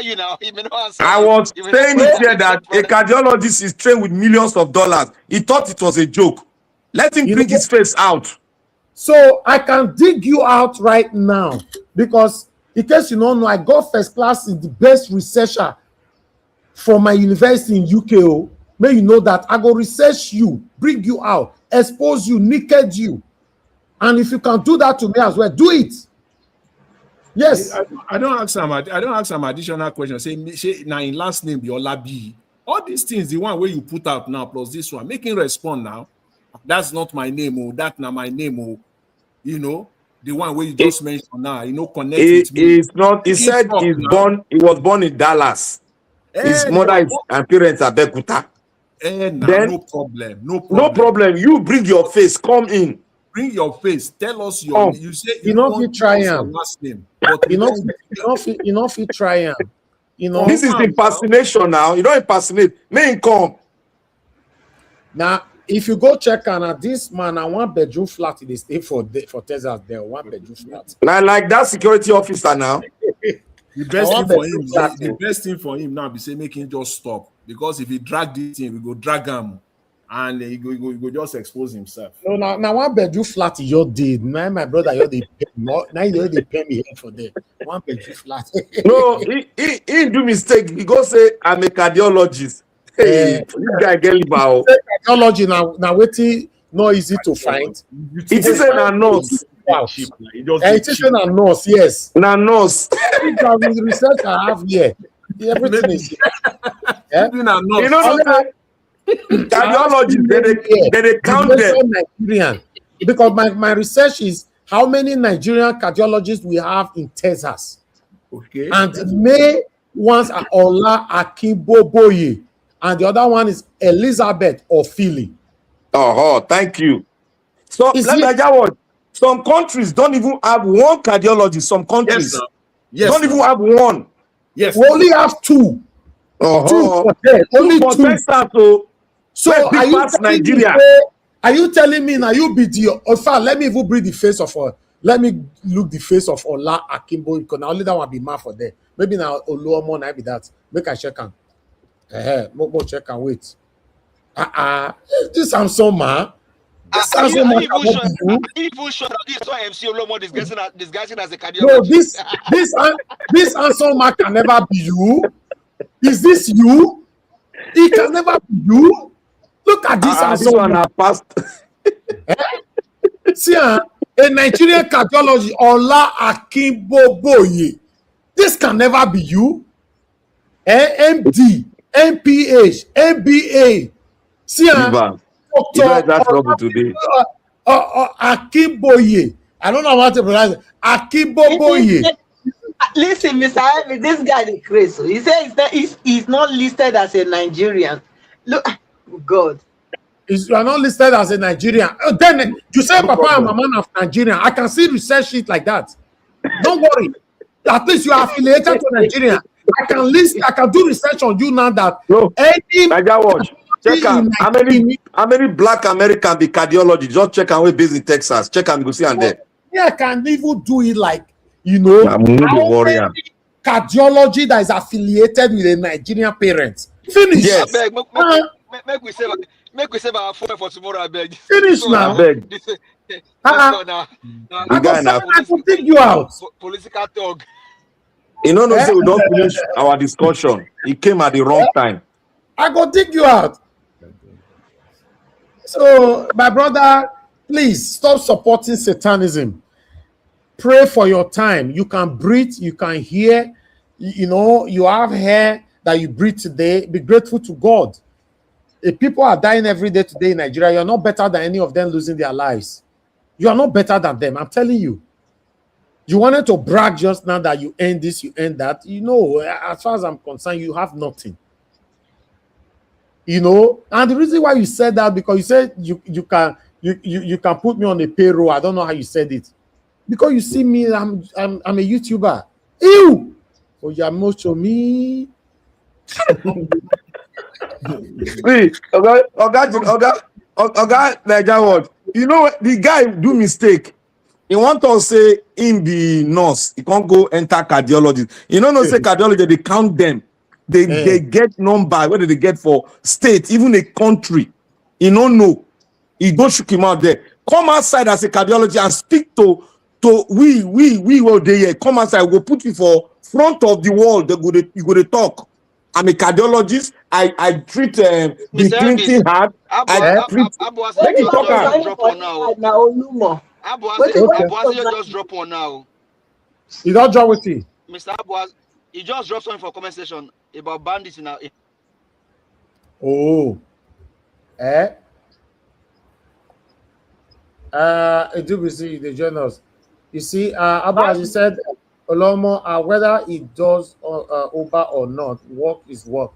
you now. He may not answer. I was saying it here that a cardiologist is trained with millions of dollars. He thought it was a joke. Let him bring his face out. So I can dig you out right now, because in case you don't know, I got first class in the best researcher from my university in UK. May you know that I go research you, bring you out, expose you, naked you. And if you can do that to me as well, do it. Yes. I don't ask some additional questions. Say now in last name be Olabi. All these things, the one where you put out now plus this one, make him respond now. That's not my name, or that's not my name, or you know, the one where you just mentioned now, you know, connect with me. It's not. He said he was born in Dallas. His mother and parents are Bekuta. No problem. You bring your face, come in. bring your face. Tell us your. You say you know if you try your last name, but you know if you try This is impersonation now. You don't impersonate. May come. Now, if you go check on this man, a 1-bedroom flat they stay for Texas there, 1-bedroom flat. Like that security officer now. The best thing for him, the best thing for him now be say make him just stop, because if he drag this thing, we go drag him, and he go just expose himself. No, now 1-bedroom flat you did. Now my brother, you they pay more. Now they pay me here for that 1-bedroom flat. No, he do mistake. He go say I'm a cardiologist. Hey, this guy get liver. Cardiology now waiting not easy to find. It is a nurse. It is a nurse, yes. Na nurse. With the research I have here, everything is here. You know, cardiology, they count them. Nigerian. Because my research is how many Nigerian cardiologists we have in Texas. Okay. And the main ones are Ola Akinboboye, and the other one is Elizabeth Ofili. Oh, thank you. So some countries don't even have one cardiologist. Some countries don't even have one. Yes, we only have two. Two for them. Only two. Texas, so are you telling me now you be the let me even breathe the face of let me look the face of Ola Akimbo, because now only that one be mad for them. Maybe now Oluomo now be that. Make I check on. More check and wait. This Samson man. Are you even sure that this one MC Olomo disguising as a cardiologist? No, this Samson man can never be you. Is this you? It can never be you. Look at this Samson man. See, a Nigerian cardiologist, Ola Akinboboye. This can never be you. MD, MPH, MBA. See, today. Akinboye. I don't know how to pronounce it. Akinboboye. Listen, Mr. Ivy, this guy is crazy. He says he's not listed as a Nigerian. Look, God. You are not listed as a Nigerian. Then you say Papa and Mama of Nigerian. I can see research it like that. Don't worry. At least you are affiliated to Nigeria. I can do research on you now that check out how many black American be cardiology. Just check out we based in Texas. Check out, go see and there. Yeah, I can even do it like cardiology that is affiliated with a Nigerian parent. Finish. Yes. Make we save our phone for tomorrow. I beg. Finish now. I will take you out. Political talk. You know, say we don't finish our discussion. It came at the wrong time. I go dig you out. So, my brother, please stop supporting Satanism. Pray for your time. You can breathe, you can hear, you have hair that you breathe today. Be grateful to God. If people are dying every day today in Nigeria, you're not better than any of them losing their lives. You are not better than them. I'm telling you. You wanted to brag just now that you earn this, you earn that. As far as I'm concerned, you have nothing. And the reason why you said that, because you said you can put me on a payroll. I don't know how you said it. Because you see me, I'm a YouTuber. Ew! Oh, you're much of me. Oga, the guy do mistake. He want to say in the nurse, he can't go enter cardiology. No say cardiology, they count them. They get number, what do they get for state, even a country. He don't know. He go shook him out there. Come outside as a cardiologist and speak to we were there. Come outside, we'll put you for front of the wall. You go to talk. I'm a cardiologist. I treat the Clinton heart. I treat. Just drop one now. You don't drop with you. Mr. Abuaz, he just dropped something for comment section about bandits now. Oh. Do we see the journals? You see, Abuaz, you said Olomo, whether he does Uber or not, work is work.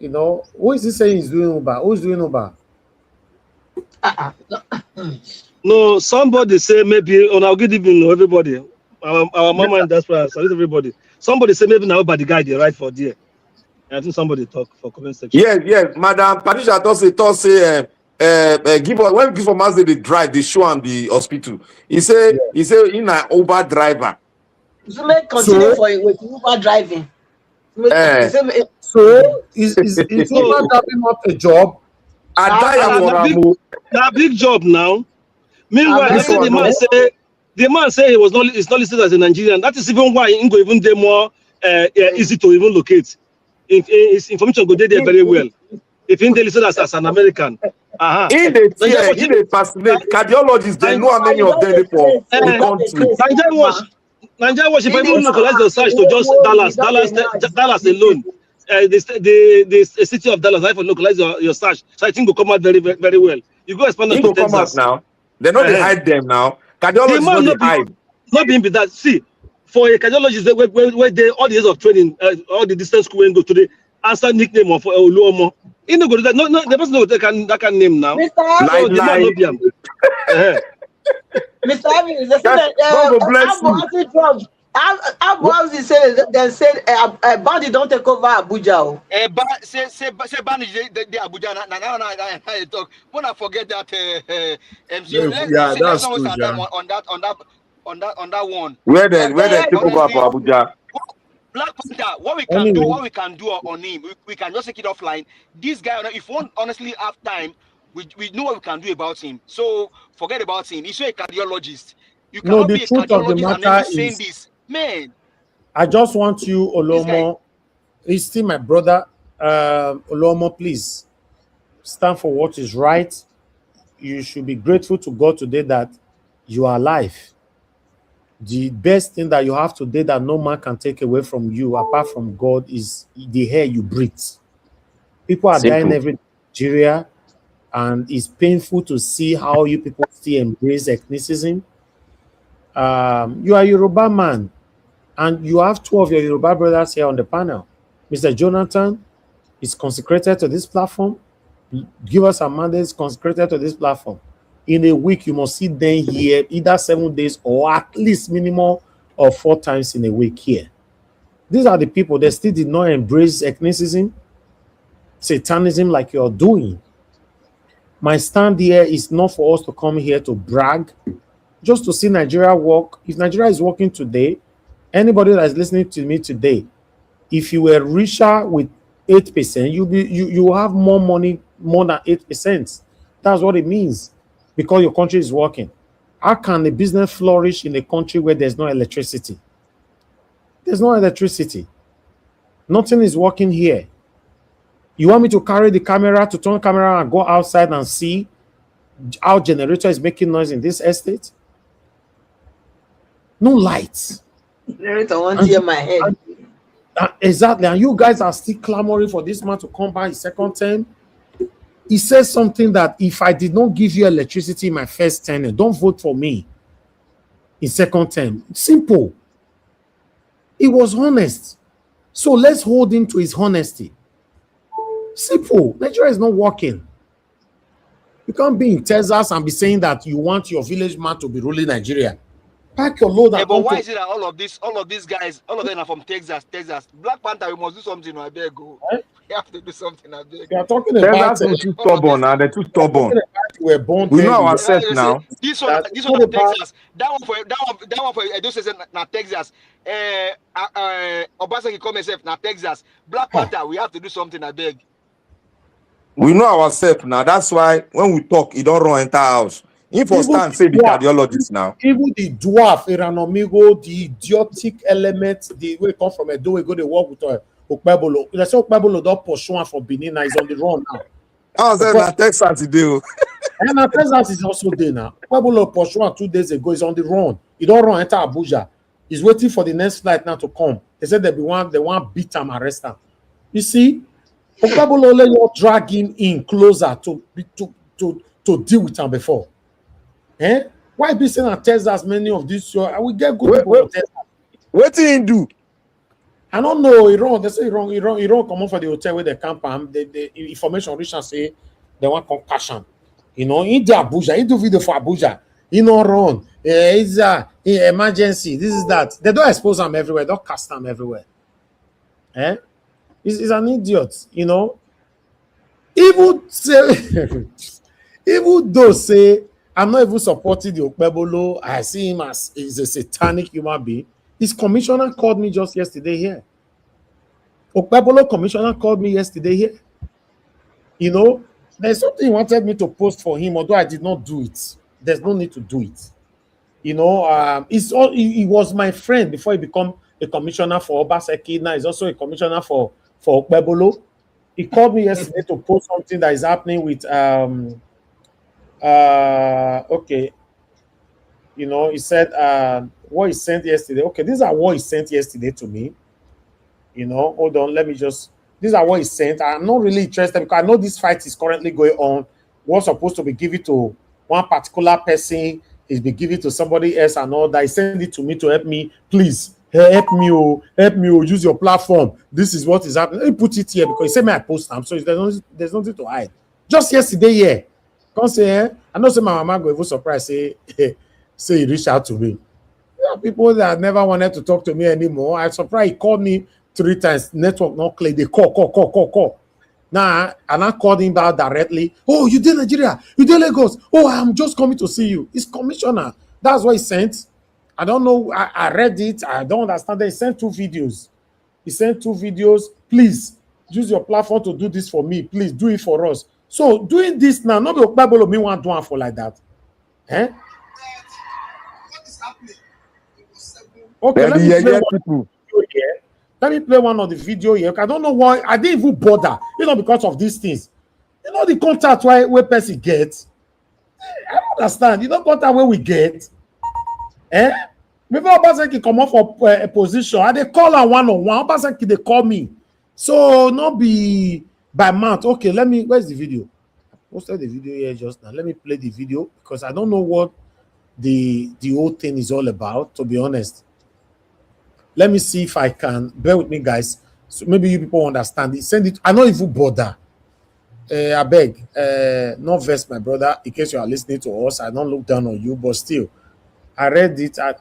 Who is he saying is doing Uber? Who's doing Uber? No, somebody say maybe, and I'll give even everybody. Our mama and that's why salute everybody. Somebody say maybe now about the guy they write for there. And I think somebody talk for comment section. Yes, Madam Patricia thought say give us when give us they drive, they show him the hospital. He say in an Uber driver. So make continue with Uber driving. So is Uber driving not a job? I die for a big job now. Meanwhile, let's say the man say he was not listed as a Nigerian. That is even why he go even there more easy to even locate. His information go there very well. If he listed as an American. In the fascinate cardiologists, they know how many of them for the country. Nigeria watch if I even localize the search to just Dallas alone. The city of Dallas, I for localize your search. So I think will come out very, very well. You go expand to Texas now. They know they hide them now. Cardiologists hide. Not being that. See, for a cardiologist, where they all the years of training, all the distance school and go to the answer nickname of Oluomo. You know, that no, the person know that can name now. Mr. Mr. Evans, Abu said they said Bandi don't take over Abuja. Say Bandi the Abuja now talk. Wanna forget that that's true, on that one. Where they take over for Abuja. Black Panther, what we can do on him, we can just take it offline. This guy, if we want honestly have time, we know what we can do about him. So forget about him. He's a cardiologist. You cannot be a cardiologist and then be saying this. Man. I just want you, Olomo. He's still my brother. Olomo, please stand for what is right. You should be grateful to God today that you are alive. The best thing that you have today that no man can take away from you apart from God is the air you breathe. People are dying every Nigeria, and it's painful to see how you people still embrace ethnicism. You are a Yoruba man, and you have two of your Yoruba brothers here on the panel. Mr. Jonathan is consecrated to this platform. Give us a mandate is consecrated to this platform. In a week, you must sit them here either 7 days or at least minimum of 4 times in a week here. These are the people that still did not embrace ethnicism, satanism like you're doing. My stand here is not for us to come here to brag, just to see Nigeria work. If Nigeria is working today, anybody that is listening to me today, if you were richer with 8%, you have more money, more than 8%. That's what it means. Because your country is working. How can a business flourish in a country where there's no electricity? There's no electricity. Nothing is working here. You want me to carry the camera, to turn camera and go outside and see how generator is making noise in this estate? No lights. Generator won't hear my head. Exactly. And you guys are still clamoring for this man to come back his second term. He says something that if I did not give you electricity in my first tenure, don't vote for me in second term. Simple. He was honest. So let's hold him to his honesty. Simple. Nigeria is not working. You can't be in Texas and be saying that you want your village man to be ruling Nigeria. Pack your load. But why is it that all of these guys, all of them are from Texas? Black Panther, we must do something. I beg go. We have to do something. I beg. They are talking about Texas too stubborn now. They're too stubborn. We're born. We know ourselves now. This one Texas. That one for Edo says na Texas. Obaseki come himself na Texas. Black Panther, we have to do something. I beg. We know ourselves now. That's why when we talk, you don't run entire house. If for stand say the cardiologist now. Even the dwarf, Iranomigo, the idiotic elements, the way come from Edo, we go to work with Okpebolo. Let's say Okpebolo don't pursue from Benin now. He's on the run now. I was saying that Texas today. And Texas is also there now. Okpebolo pursue 2 days ago. He's on the run. He don't run enter Abuja. He's waiting for the next flight now to come. They said they want beat him, arrest him. You see, Okpebolo let you drag him in closer to deal with him before. Why be saying that Texas many of these? I will get good people. What did he do? I don't know. Iran. They say Iran come on for the hotel where they camp and the information reach and say they want compassion. You know, in the Abuja, he do video for Abuja. He no run. It's emergency. This is that. They don't expose them everywhere. Don't cast them everywhere. Eh? He's an idiot. You know. Even say, even though say I'm not even supporting the Okpebolo, I see him as he's a satanic human being. His commissioner called me just yesterday here. Okpebolo commissioner called me yesterday here. You know, there's something he wanted me to post for him, although I did not do it. There's no need to do it. You know, he was my friend before he became a commissioner for Obaseki. Now he's also a commissioner for Okpebolo. He called me yesterday to post something that is happening with okay. You know, he said what he sent yesterday. Okay, these are what he sent yesterday to me. You know, hold on, let me just, these are what he sent. I'm not really interested because I know this fight is currently going on. What's supposed to be given to one particular person is be given to somebody else and all that. He sent it to me to help me. Please help me, use your platform. This is what is happening. Let me put it here because he said me I post them, so there's nothing to hide. Just yesterday, yeah. Come say, I know say my mama go even surprised, say say he reached out to me. There are people that never wanted to talk to me anymore. I'm surprised he called me 3 times. Network not clear. They call. Now, and I called him back directly. Oh, you did Nigeria. You did Lagos. Oh, I'm just coming to see you. He's commissioner. That's what he sent. I don't know. I read it. I don't understand. He sent 2 videos. He sent 2 videos. Please use your platform to do this for me. Please do it for us. So doing this now, not the Bible me want to do for like that. Eh? What is happening? Okay, let me play one video here. Let me play one of the video here. I don't know why I didn't even bother, because of these things. You know the contact where person gets. I don't understand. You know contact where we get. Before Obaseki come up for a position, and they call her one-on-one. Obaseki they call me. So not be by month. Okay, where's the video? I posted the video here just now. Let me play the video because I don't know what the whole thing is all about, to be honest. Let me see if I can. Bear with me, guys. So maybe you people understand it. Send it. I don't even bother. I beg. Not vex, my brother. In case you are listening to us, I don't look down on you, but still, I read it. I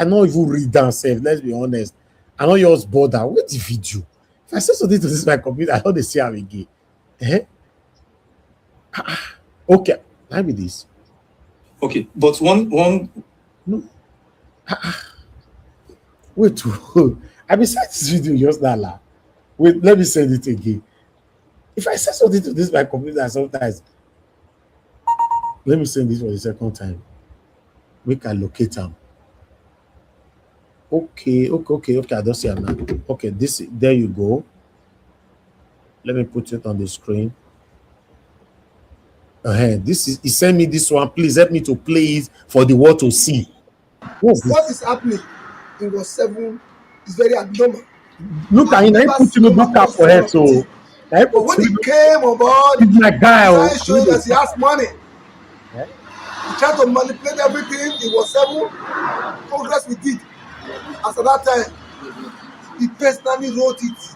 don't even read down safe. Let's be honest. I know yours bother. Wait the video. If I say something to this my computer, I know they see how again. Okay, let me this. Okay, but one no. Wait, I besides this video just now. Wait, let me send it again. If I say something to this my computer sometimes, let me send this for the second time. We can locate them. Okay. I don't see them now. Okay, there you go. Let me put it on the screen. He sent me this one. Please help me to play it for the world to see. What is happening in Ward 7 is very abnormal. Look at him. I put him back up for her. So, but when he came on board, he's my guy. He showing that he has money. Yeah. He tried to manipulate everything. It was 7 progress we did. As at that time, he personally wrote it.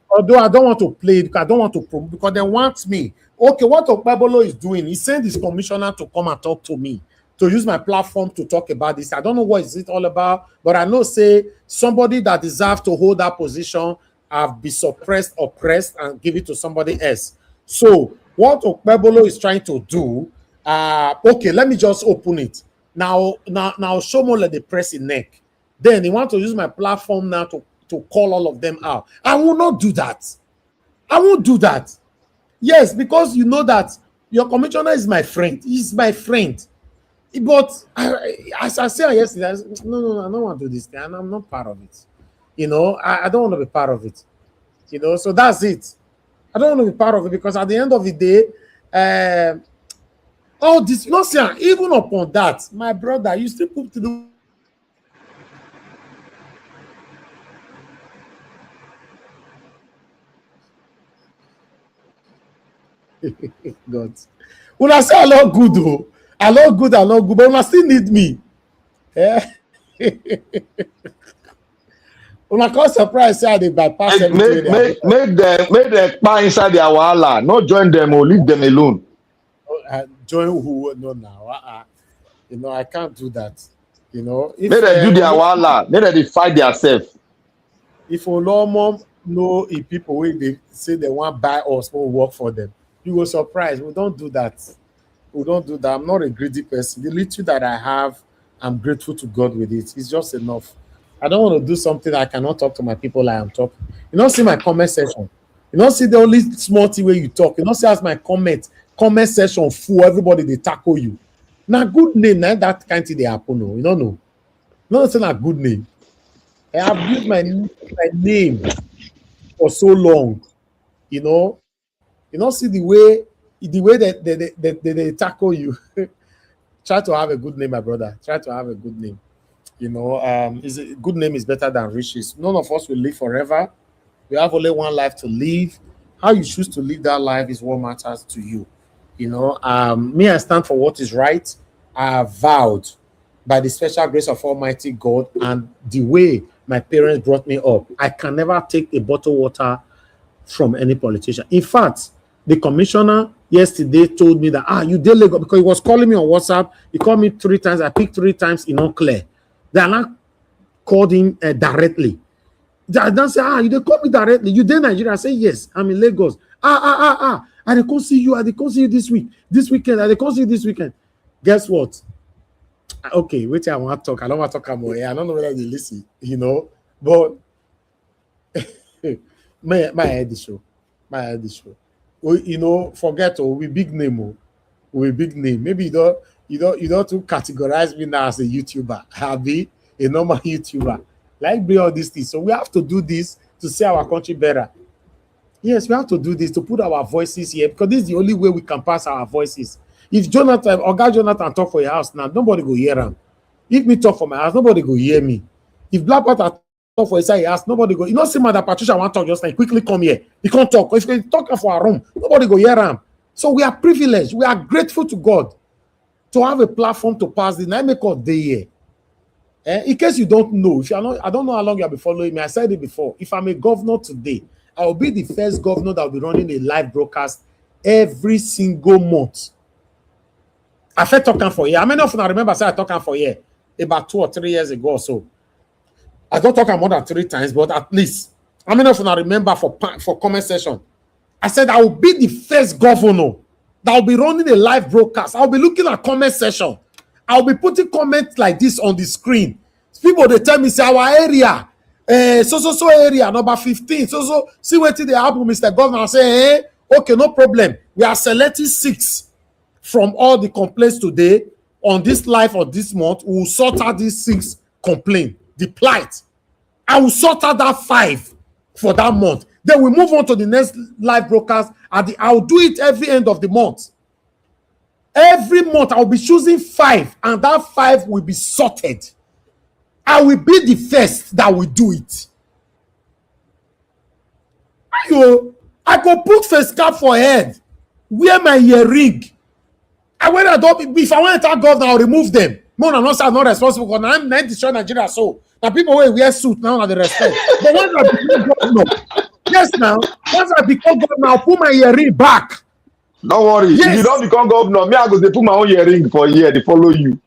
Although I don't want to play it because I don't want to promote because they want me. Okay, what Okpebolo is doing, he sent his commissioner to come and talk to me, to use my platform to talk about this. I don't know what is it all about, but I know say somebody that deserves to hold that position have been suppressed, oppressed, and give it to somebody else. So what Okpebolo is trying to do, okay, let me just open it. Now Shomo let the press in neck. Then he want to use my platform now to call all of them out. I will not do that. I won't do that. Yes, because you know that your commissioner is my friend. He's my friend. But as I said yesterday, no, I don't want to do this thing. And I'm not part of it. I don't want to be part of it. So that's it. I don't want to be part of it because at the end of the day, all this nonsense, even upon that, my brother, you still put to do. God. When I say I love good, though, I love good, but when I still need me. Yeah. When I call surprise, say they bypass Make everything. make them buy inside their wahala. Not join them or leave them alone. Join who? No, now. You know, I can't do that. You know, if Make them do their wahala. Make them fight themselves. if Olomom know if people when they say they want buy us, will work for them, you will surprise. We don't do that. We don't do that. I'm not a greedy person. The little that I have, I'm grateful to God with it. It's just enough. I don't want to do something I cannot talk to my people like I'm talking. You don't see my comment section. You don't see the only small thing where you talk. You don't see as my comment section full. Everybody they tackle you. Now good name, now that kind of thing they happen. No, you don't know. Not saying a good name. I have used my name for so long. You know see the way that they tackle you. Try to have a good name, my brother. Try to have a good name. You know, good name is better than riches. None of us will live forever. We have only one life to live. How you choose to live that life is what matters to you. You know, me, I stand for what is right. I have vowed by the special grace of Almighty God and the way my parents brought me up, I can never take a bottle of water from any politician. In fact, the commissioner yesterday told me that, you did Lagos, because he was calling me on WhatsApp. He called me 3 times. I picked 3 times, not clear. They are not called him directly. They don't say, you they call me directly. You did Nigeria? I say, yes, I'm in Lagos. I they can't see you. I they can't see you this week. This weekend. I they can't see you this weekend. Guess what? Okay, wait till I want to talk. I don't want to talk more. I don't know whether they listen, you know. But my head is show. My head is show. You know, forget we big name. We big name. Maybe you don't to categorize me now as a YouTuber. I'll be a normal YouTuber. Like bring all these things. So we have to do this to see our country better. Yes, we have to do this to put our voices here because this is the only way we can pass our voices. If Jonathan or God Jonathan talk for your house now, nobody go hear him. If me talk for my house, nobody go hear me. If Black Panther talk for his house, nobody go. You know, see Mother Patricia want to talk just like quickly come here. He can't talk. If he talk for our room, nobody go hear him. So we are privileged. We are grateful to God to have a platform to pass the name of the year. In case you don't know, if you are not, I don't know how long you have been following me. I said it before. If I'm a governor today, I will be the first governor that will be running a live broadcast every single month. I said talking for a year. How many of you remember I said I talking for a year about 2 or 3 years ago or so? I don't talk more than 3 times, but at least. How many of you remember for comment session? I said I will be the first governor that will be running a live broadcast. I'll be looking at comment session. I'll be putting comments like this on the screen. People they tell me say our area, so area number 15. So see what they happen, Mr. Governor. I say, okay, no problem. We are selecting 6 from all the complaints today on this live or this month. We will sort out these 6 complaints, the plight. I will sort out that 5 for that month. Then we move on to the next live broadcast. I'll do it every end of the month. Every month I'll be choosing 5, and that 5 will be sorted. I will be the first that will do it. I go put face cap for head, wear my earring. And when if I want to tell governor, I'll remove them. No, I'm not responsible because I'm not destroying Nigeria. So now people will wear suit now and the respect. But once I become governor, yes, now once I become governor, I'll put my earring back. Don't worry. Yes. If you don't become governor, me I go to put my own earring for a year. They follow you.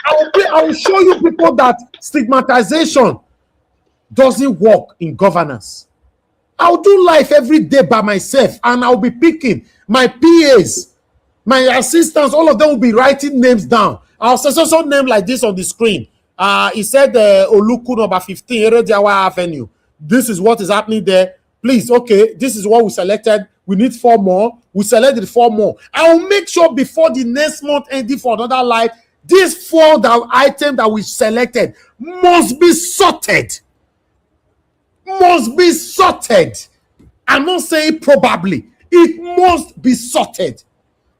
I will show you people that stigmatization doesn't work in governance. I'll do life every day by myself, and I'll be picking my PAs, my assistants, all of them will be writing names down. I'll say so name like this on the screen. He said Oluku number 15, Erediawa Avenue. This is what is happening there. Please, okay, this is what we selected. We need 4 more. We selected 4 more. I will make sure before the next month ending for another life, these 4 items that we selected must be sorted. Must be sorted. I'm not saying probably. It must be sorted.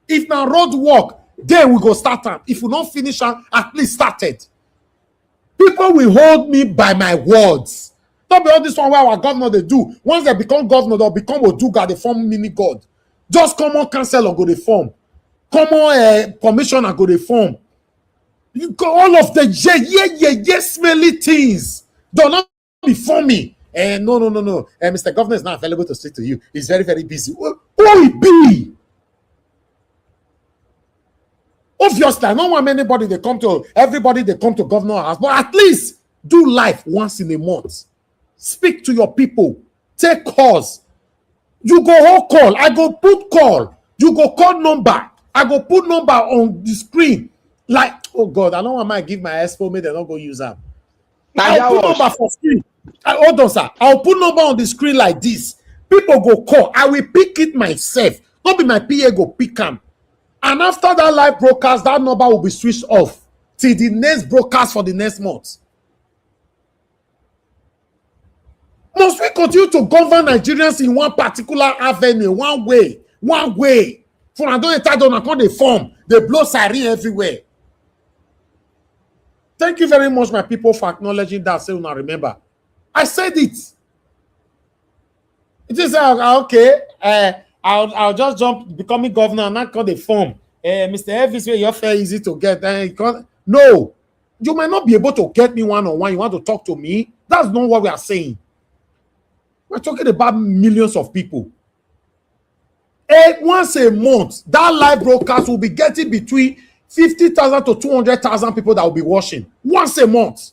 If now road work, then we go start them. If we don't finish them, at least start it. People will hold me by my words. Don't be all this one where our governor they do. Once they become governor, they'll become Oduga, they form mini god. Just common councillor go they form. Common commissioner go they form. You go all of the smelly things. Don't not be for me. No. Mr. Governor is not available to speak to you. He's very, very busy. Who it be? Obviously, I don't want everybody they come to governor house, but at least do life once in a month. Speak to your people. Take calls. You go hold call. I go put call. You go call number. I go put number on the screen. Like, oh God, I don't want to give my expo, maybe they don't go use them. I'll put number for screen. Hold on, sir. I'll put number on the screen like this. People go call. I will pick it myself. Not be my PA go pick them. And after that live broadcast, that number will be switched off till the next broadcast for the next month. Must we continue to govern Nigerians in one particular avenue, one way? For I don't enter down, I call the form. They blow siren everywhere. Thank you very much, my people, for acknowledging that. Say, now remember, I said it. It is okay. I'll just jump becoming governor and not call the form. Mr. Elvis, your fare easy to get. No, you might not be able to get me one-on-one. You want to talk to me? That's not what we are saying. We're talking about millions of people. Once a month, that live broadcast will be getting between 50,000 to 200,000 people that will be watching. Once a month.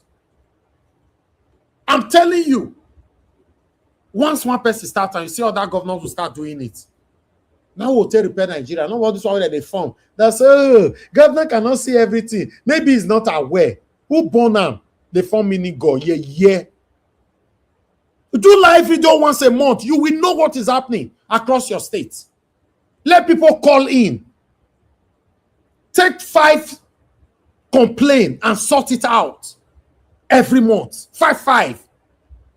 I'm telling you. Once one person starts and you see other governors will start doing it. Now we'll tell repair Nigeria. Not what this one that they form. That's governor cannot see everything. Maybe he's not aware. Who born him? They form mini go. Yeah. Do live video once a month. You will know what is happening across your states. Let people call in. Take 5 complain and sort it out every month. 5.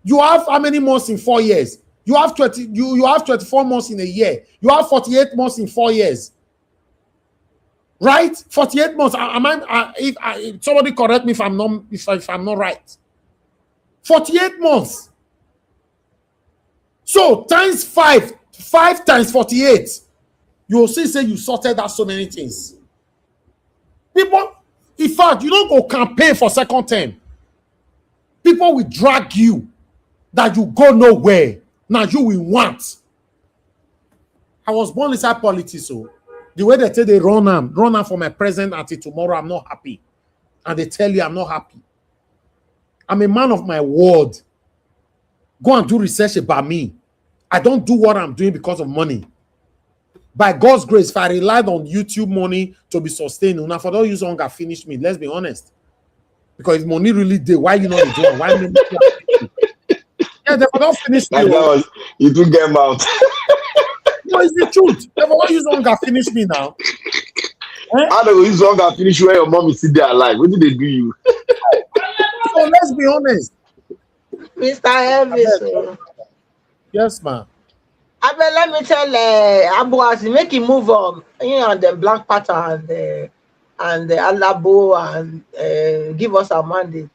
You have how many months in 4 years? You have 20. You have 24 months in a year. You have 48 months in 4 years. Right? 48 months. If somebody correct me if I'm not right. 48 months. So times 5 times 48. You will see say you sorted out so many things. People, in fact, you don't go campaign for second term. People will drag you that you go nowhere. Now you will want. I was born inside politics, so the way they tell they run am for my present until tomorrow, I'm not happy. And they tell you I'm not happy. I'm a man of my word. Go and do research about me. I don't do what I'm doing because of money. By God's grace, if I relied on YouTube money to be sustained, now for don't use hunger finish me. Let's be honest. Because if money really did, why you not doing? Why me? Yeah, they don't finish me. You do get him out. No, it's the truth. They won't use hunger finish me now. How they go use hunger finish where your mom is still there alive? What did they do you? So let's be honest. Mr. Elvis. Yes, ma'am. Let me tell Abu Azi, make him move on. The Black Panther and the Alabo and give us a mandate.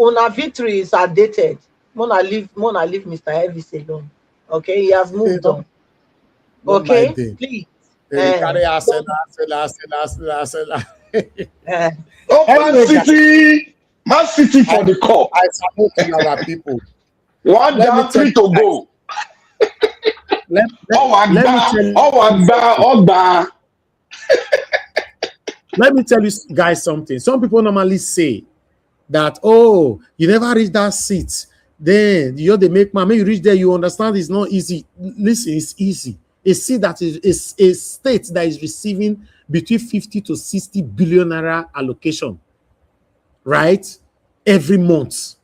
Una victories are dated. Mona leave Mr. Elvis alone. Okay, he has moved on. Okay, please. Man City for the cup. I support our people. 1 down, 3 to go. Let me tell you guys something. Some people normally say that, oh, you never reach that seat. Then they make money. You reach there, you understand it's not easy. Listen, it's easy. A seat that is a state that is receiving between 50 to 60 billion naira allocation, right? Every month.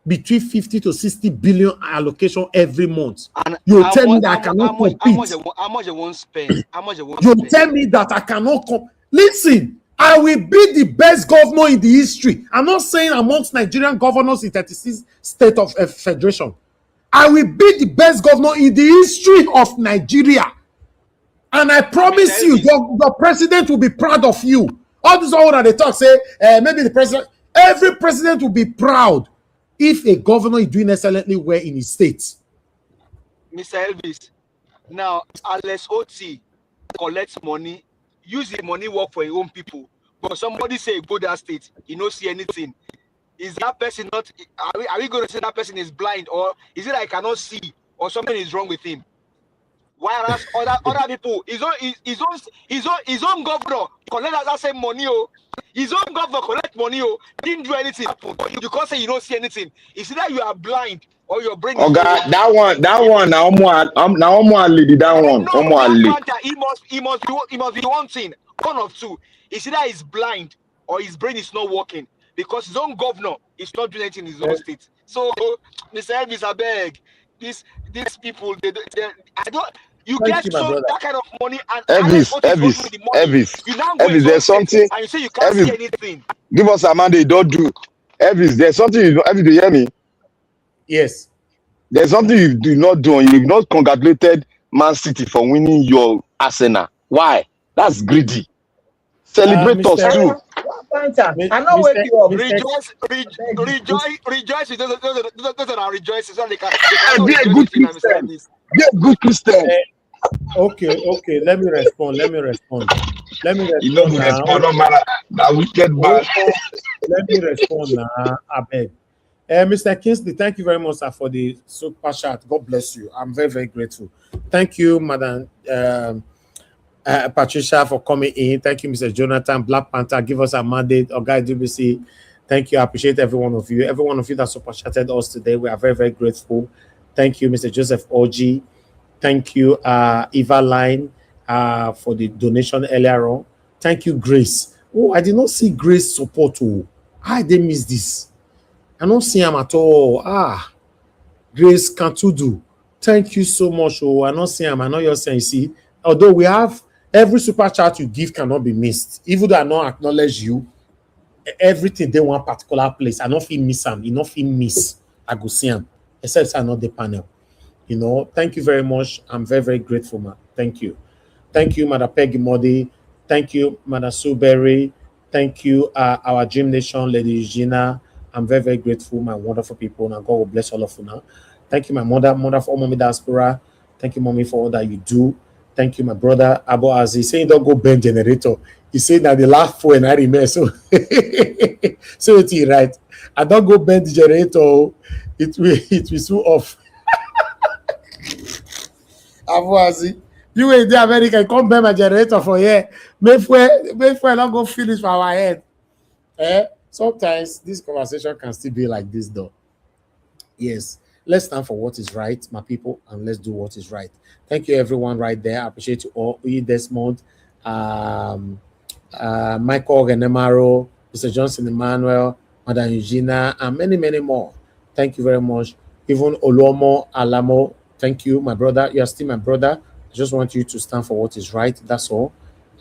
Between 50 to 60 billion allocation every month. And you tell me that I cannot compete. How much they won't spend? How much they won't spend? You tell me that I cannot Listen, I will be the best governor in the history. I'm not saying amongst Nigerian governors in 36 state of federation. I will be the best governor in the history of Nigeria. And I promise you, your president will be proud of you. All this all that they talk, say, maybe the president, every president will be proud if a governor is doing excellently well in his state. Mr. Elvis, now, unless OT collects money, use the money work for your own people. But somebody say go that state, you don't see anything. is that person not? Are we going to say that person is blind, or is it like cannot see, or something is wrong with him? Whereas other people, his own governor collect that same money, his own governor collect money, didn't do anything. You can't say you don't see anything. It's either you are blind or your brain is Okay, that one now more lady that one. No, Black Panther, he must be one thing, one of two. It's either he's blind or his brain is not working because his own governor is not doing anything in his own state. So, Mr. Elvis, I beg, these people, they I don't. You get that kind of money and Elvis, you now go there's something and you say you can't see anything. Give us a mandate, don't do. Elvis, there's something you do. Elvis, do you hear me? Yes. There's something you do not do, and you've not congratulated Man City for winning your Arsenal. Why? That's greedy. Celebrate us too. I know where you are. Rejoice with those that are rejoicing. So they can be a good Christian. Be a good Christian. Okay. Let me respond. You know, respond no matter. Now we get back. Let me respond now. I beg. Mr. Kingsley, thank you very much, sir, for the super chat. God bless you. I'm very, very grateful. Thank you, Madam Patricia, for coming in. Thank you, Mr. Jonathan. Black Panther, give us a mandate. Or guy DBC, thank you. I appreciate every one of you. Every one of you that super chatted us today. We are very, very grateful. Thank you, Mr. Joseph OG. Thank you, Eva Line, for the donation earlier on. Thank you, Grace. Oh, I did not see Grace support. Oh, I didn't miss this. I don't see him at all. Grace Kantudu. Thank you so much. Oh, I don't see him. I know you're saying, see, although we have every super chat you give cannot be missed. Even though I don't acknowledge you, everything they want particular place. I don't feel miss him. You don't feel miss. I go see him. Except I'm not the panel. You know, thank you very much. I'm very, very grateful, man. Thank you. Thank you, Madam Peggy Modi. Thank you, Madam Suberry. Thank you, our Dream Nation, Lady Eugenia. I'm very, very grateful, my wonderful people. Now, God will bless all of you now. Thank you, my mother for all Mommy Diaspora. Thank you, Mommy, for all that you do. Thank you, my brother, Abo Aziz. Saying don't go bend generator. He said that the last phone I remember. So it's right. I don't go bend the generator. It will soon off. Abo Aziz. You in the American, come bend my generator for here. Make sure not go finish for our head. Sometimes this conversation can still be like this, though. Yes, let's stand for what is right, my people, and let's do what is right. Thank you, everyone, right there. I appreciate you all. Desmond, Michael Genemaro, Mr. Johnson Emmanuel, Madam Eugenia, and many, many more. Thank you very much. Even Olomo Alamo, thank you, my brother. You are still my brother. I just want you to stand for what is right. That's all.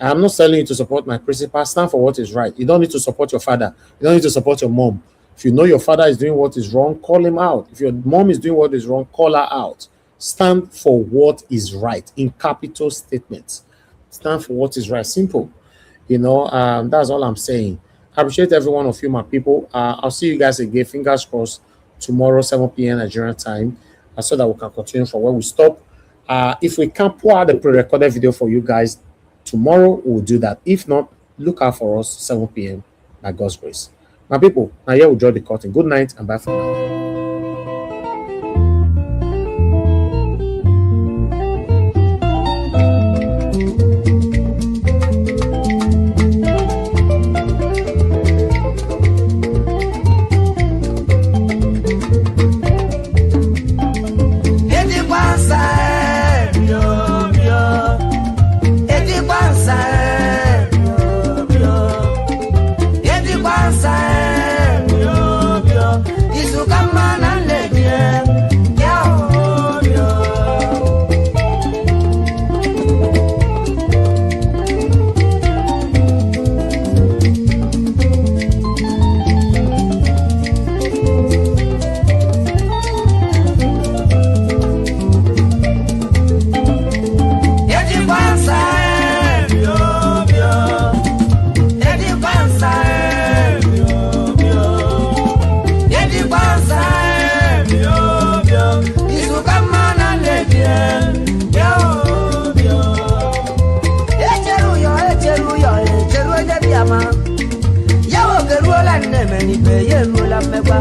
I'm not telling you to support my principal. Stand for what is right. You don't need to support your father. You don't need to support your mom. If you know your father is doing what is wrong, call him out. If your mom is doing what is wrong, call her out. Stand for what is right in capital statements. Stand for what is right. Simple. You know, that's all I'm saying. I appreciate every one of you, my people. I'll see you guys again. Fingers crossed tomorrow, 7 p.m. Nigerian time, so that we can continue from where we stop. If we can pour out the pre-recorded video for you guys, tomorrow we'll do that. If not, look out for us 7 p.m. by God's grace. My people, now here we'll draw the curtain. Good night and bye for now. Come megwa.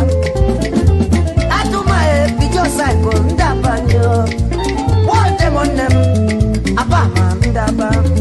Atuma e bijo cycle ndaba nyo. What them on them? Abama ndaba.